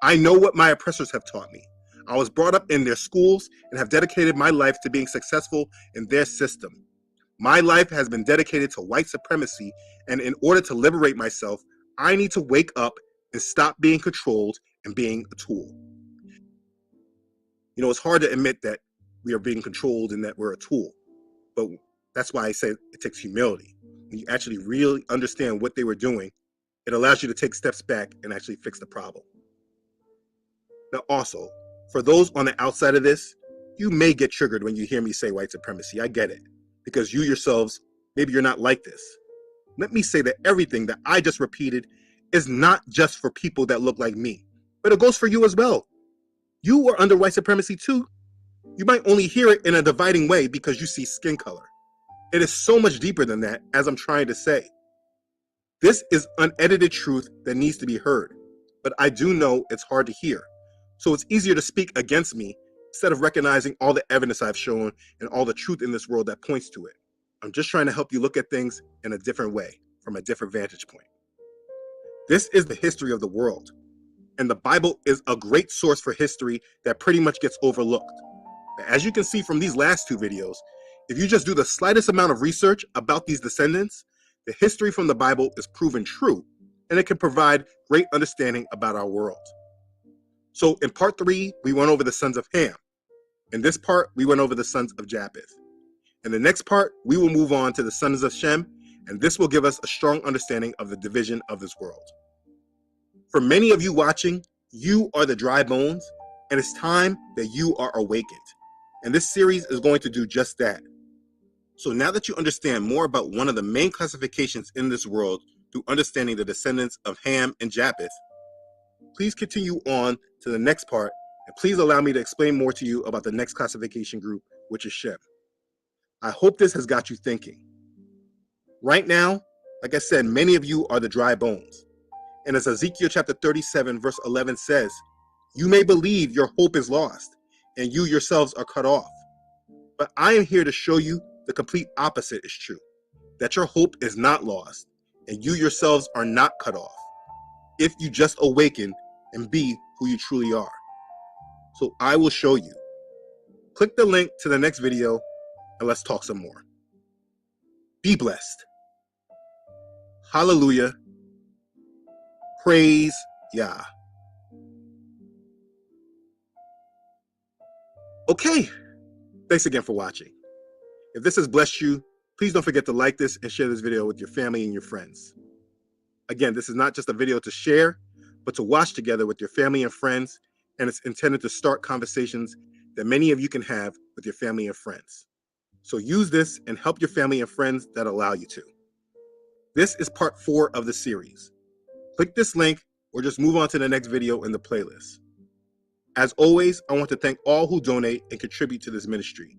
I know what my oppressors have taught me. I was brought up in their schools and have dedicated my life to being successful in their system. My life has been dedicated to white supremacy, and in order to liberate myself, I need to wake up and stop being controlled and being a tool. You know, it's hard to admit that we are being controlled and that we're a tool, but that's why I say it takes humility. When you actually really understand what they were doing, it allows you to take steps back and actually fix the problem. Now also, for those on the outside of this, you may get triggered when you hear me say white supremacy. I get it, because you yourselves, maybe you're not like this. Let me say that everything that I just repeated is not just for people that look like me, but it goes for you as well. You are under white supremacy too. You might only hear it in a dividing way because you see skin color. It is so much deeper than that, as I'm trying to say. This is unedited truth that needs to be heard, but I do know it's hard to hear. So it's easier to speak against me instead of recognizing all the evidence I've shown and all the truth in this world that points to it. I'm just trying to help you look at things in a different way, from a different vantage point. This is the history of the world, and the Bible is a great source for history that pretty much gets overlooked. As you can see from these last two videos, if you just do the slightest amount of research about these descendants, the history from the Bible is proven true, and it can provide great understanding about our world. So in part 3, we went over the sons of Ham. In this part, we went over the sons of Japheth. In the next part, we will move on to the sons of Shem, and this will give us a strong understanding of the division of this world. For many of you watching, you are the dry bones, and it's time that you are awakened. And this series is going to do just that. So now that you understand more about one of the main classifications in this world through understanding the descendants of Ham and Japheth, please continue on to the next part, and please allow me to explain more to you about the next classification group, which is Shem. I hope this has got you thinking. Right now, like I said, many of you are the dry bones. And as Ezekiel chapter 37, verse 11 says, you may believe your hope is lost, and you yourselves are cut off. But I am here to show you the complete opposite is true, that your hope is not lost, and you yourselves are not cut off, if you just awaken and be who you truly are. So I will show you. Click the link to the next video, and let's talk some more. Be blessed. Hallelujah. Praise Yah. Okay, thanks again for watching. If this has blessed you, please don't forget to like this and share this video with your family and your friends. Again, this is not just a video to share, but to watch together with your family and friends, and it's intended to start conversations that many of you can have with your family and friends. So use this and help your family and friends that allow you to. This is part 4 of the series. Click this link or just move on to the next video in the playlist. As always, I want to thank all who donate and contribute to this ministry.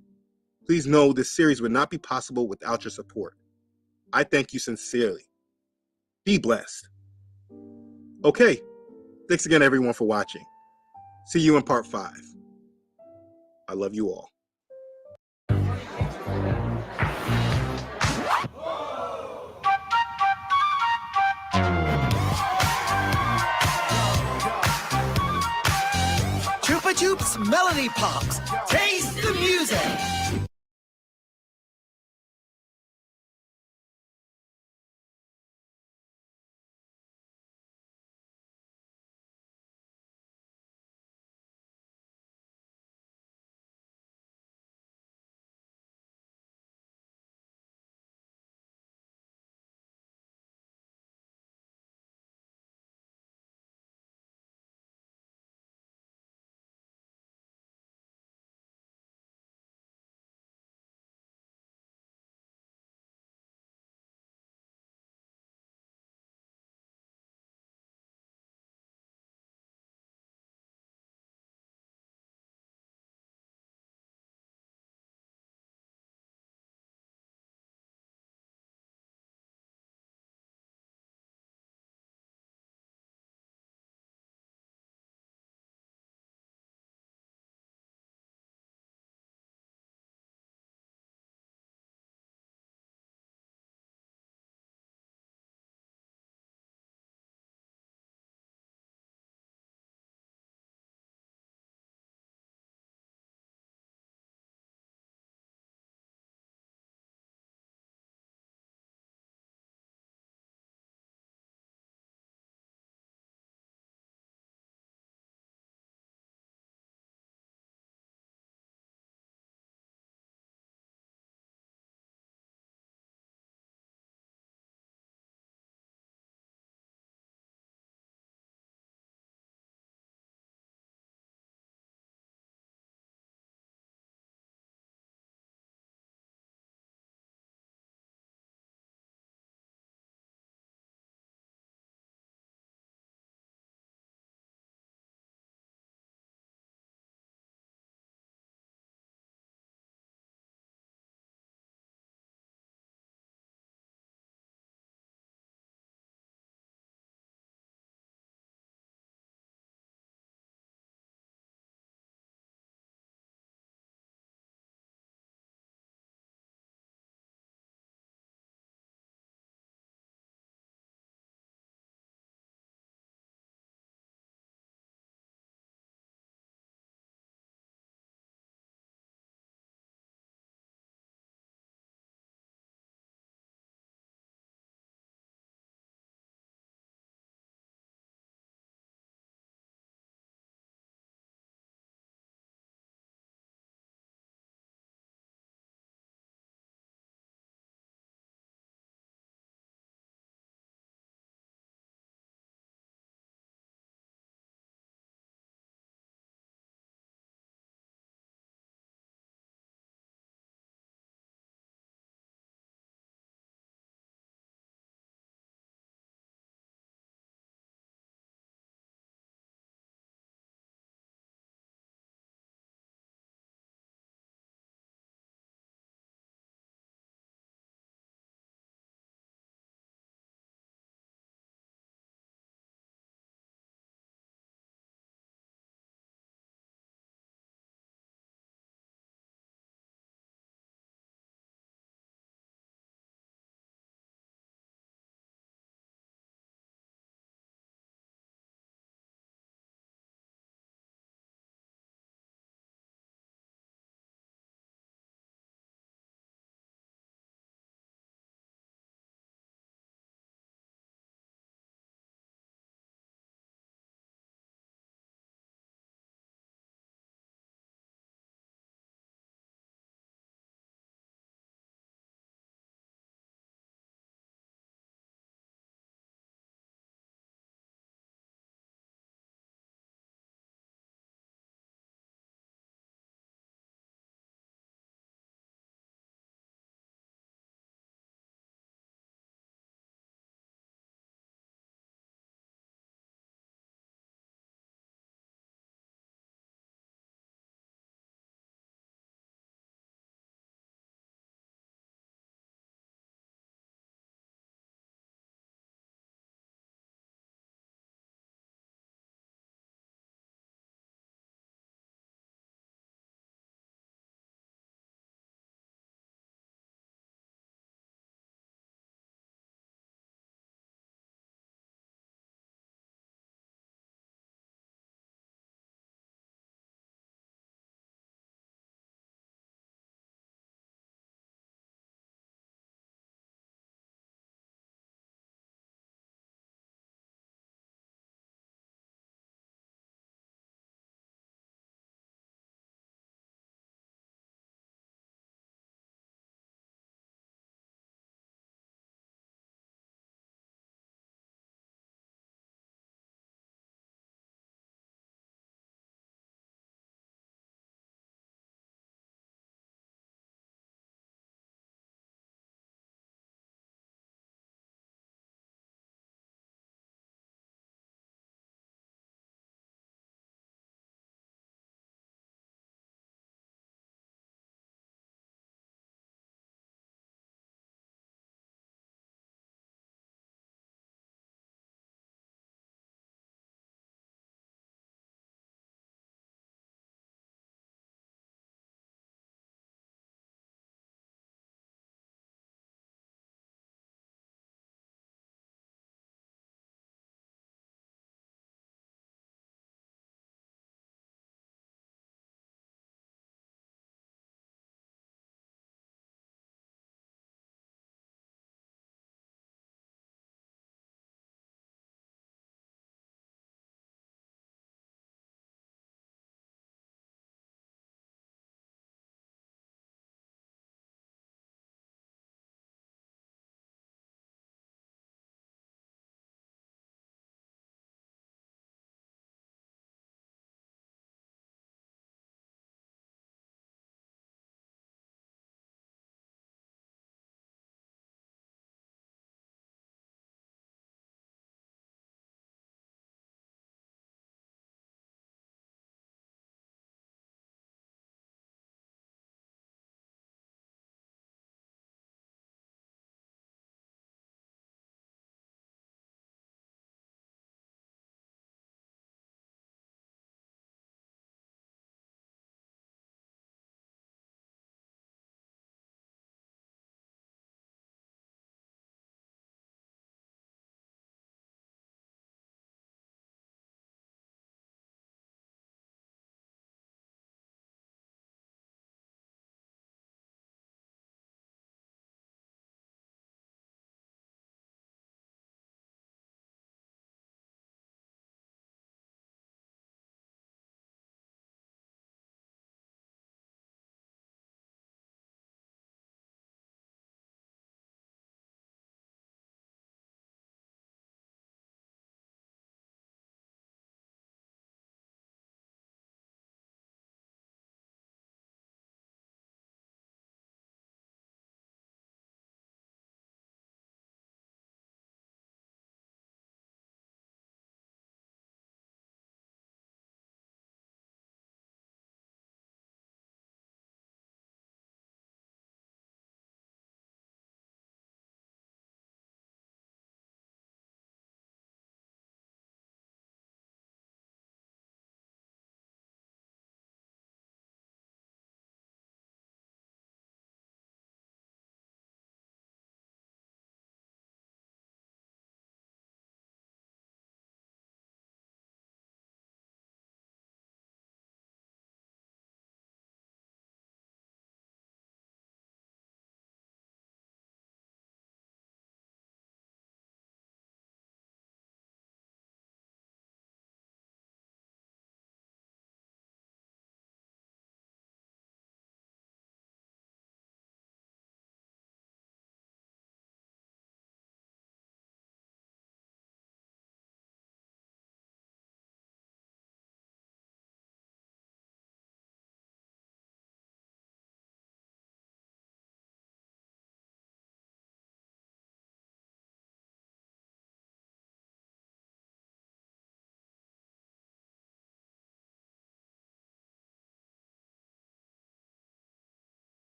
Please know this series would not be possible without your support. I thank you sincerely. Be blessed. Okay, thanks again everyone for watching. See you in part 5. I love you all. Chupa Chups Melody Pops. Taste the music.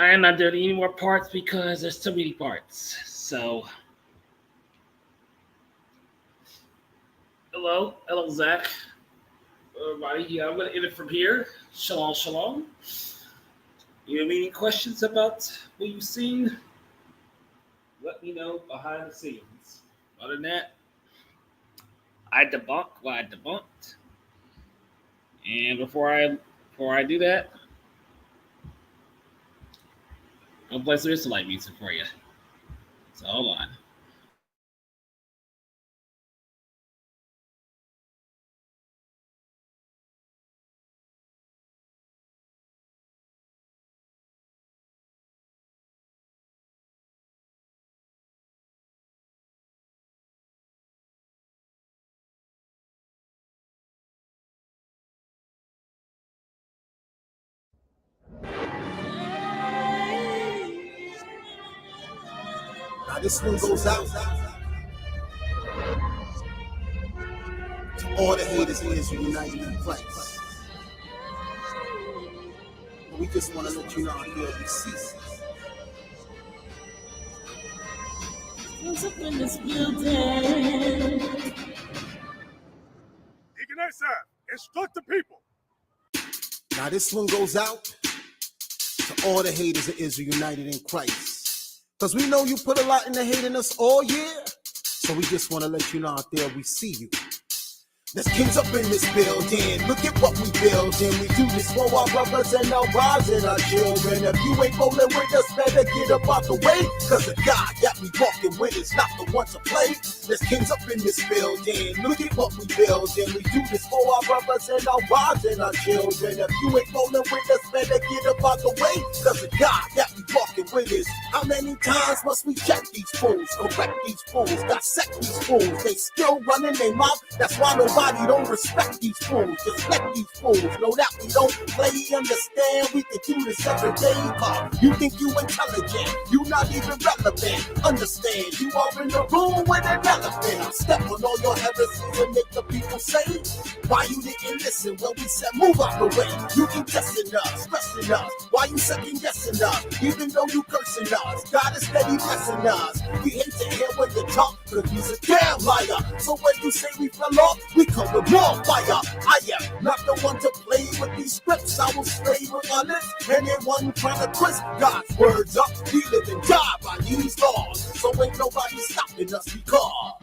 I am not doing any more parts because there's too many parts. So, hello, Zach. Everybody, yeah, I'm gonna end it from here. Shalom, shalom. You have any questions about what you've seen? Let me know behind the scenes. Other than that, I debunk what I debunked. And before I do that, I'll play some Israelite music for you. So hold on. Now this one goes out to all the haters in Israel united in Christ. But we just want to let you know how good we see. What's up in this building? Instruct the people. Now this one goes out to all the haters of Israel united in Christ. Because we know you put a lot into hating us all year. So we just want to let you know out there we see you. There's kings up in this building. Look at what we building. We do this for our brothers and our wives and our children. If you ain't rolling with us, better get up out the way. Cause the God that we walking with is not the one to play. There's kings up in this building. Look at what we building. We do this for our brothers and our wives and our children. If you ain't rolling with us, better get up out the way. Cause the God that we walking with is. How many times must we check these fools, correct these fools, dissect these fools? They still running their mouth. That's why nobody don't respect these fools, respect these fools. Know that we don't play, understand. We can do this every day. You think you intelligent, you not even relevant. Understand, you are in the room with an elephant. I step on all your heresies and make the people say, why you didn't listen when we said move out the way? You keep testing us, stressing us. Why you second guessing us, even though you cursing us? God is steady blessing us. We hate to hear when you talk, cause he's a damn liar. So when you say we fell off, we come with more fire. I am not the one to play with these scripts. I will stay with honest. Anyone trying to twist God's words up, we live and die by these laws. So ain't nobody stopping us because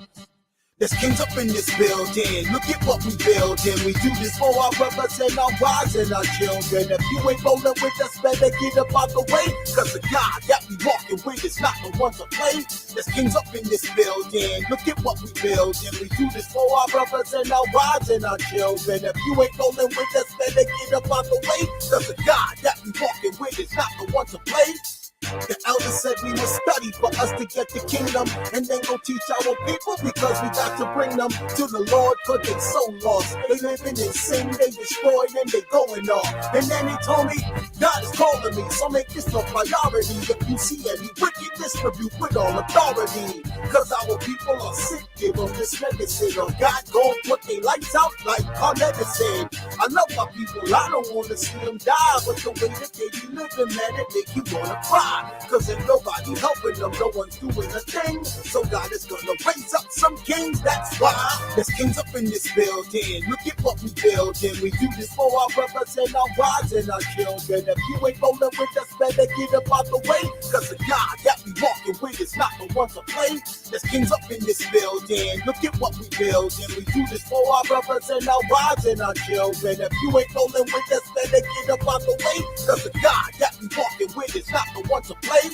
there's kings up in this building. Look at what we building. We do this for our brothers and our wives and our children. If you ain't rolling with us, better get up out the way. Cause the God that we walking with is not the one to play. There's kings up in this building. Look at what we building. We do this for our brothers and our wives and our children. If you ain't rolling with us, better get up out the way. Cause the God that we walking with is not the one to play. The elder said we must study for us to get the kingdom, and then go teach our people because we got to bring them to the Lord, cause they so lost. They living in sin, they destroyed, and they going off. And then he told me, God is calling me, so make this a priority. If you see any wickedness, rebuke with all authority. Cause our people are sick, give them this medicine, or God gon' put their lights out like our medicine. I love my people, I don't wanna see them die, but the way that they be living, man, it make you wanna cry. Cause if nobody helping them, no one's doing a thing. So God is gonna raise up some kings, that's why there's kings up in this building. Look at what we building. We do this for our brothers and our wives and our children. If you ain't rolling with us, better get up out the way. Cause the God that we walking with is not the one to play. There's kings up in this building. Look at what we building. We do this for our brothers and our wives and our children. If you ain't rolling with us, better get up out the way. Cause the God that we walking with is not the one to play.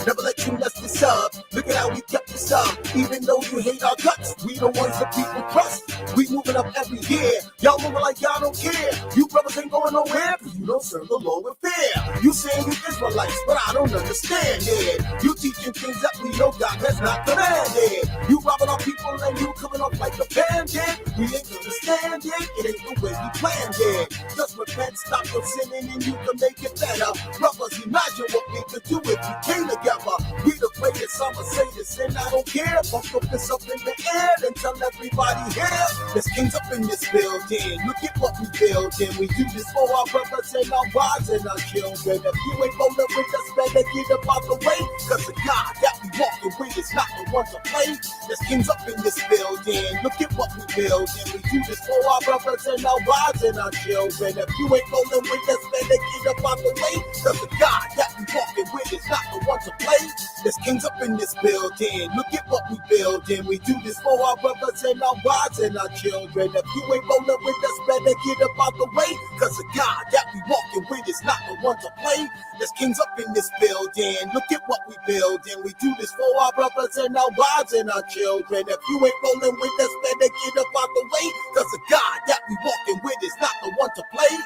Never let you mess this up. Look at how we kept this up. Even though you hate our guts, we the ones that people trust. We moving up every year. Y'all moving like y'all don't care. You brothers ain't going nowhere because you don't serve the Lord with fear. You saying you Israelites, but I don't understand it. You teaching things that we know God has not commanded. You robbing our people and you coming off like a bandit. We ain't gonna stand it. It ain't the way we planned it. Just repent, stop your sinning, and you can make it better. Brothers, imagine what we could do if we came together. We the greatest I'ma say this and I don't care. Bump the fist up in the air and tell everybody here. There's kings up in this building. Look at what we building. We do this for our brothers and our wives and our children. If you ain't rolling with us, better get up out the way. Cause the God that we walking with is not the one to play. There's kings up in this building. Look at what we building. We do this for our brothers and our wives and our children. If you ain't rolling with us, better get up out the way. Cause the God that we walking with is not the one to play. There's kings up in this building. Look at what we building. We do this for our brothers and our wives and our children. If you ain't rolling with us, better get up out the way. Cause the God that we walking with is not the one to play. There's kings up in this building. Look at what we building. We do this for our brothers and our wives and our children. If you ain't rolling with us, better get up out the way. Cause the God that we walking with is not the one to play.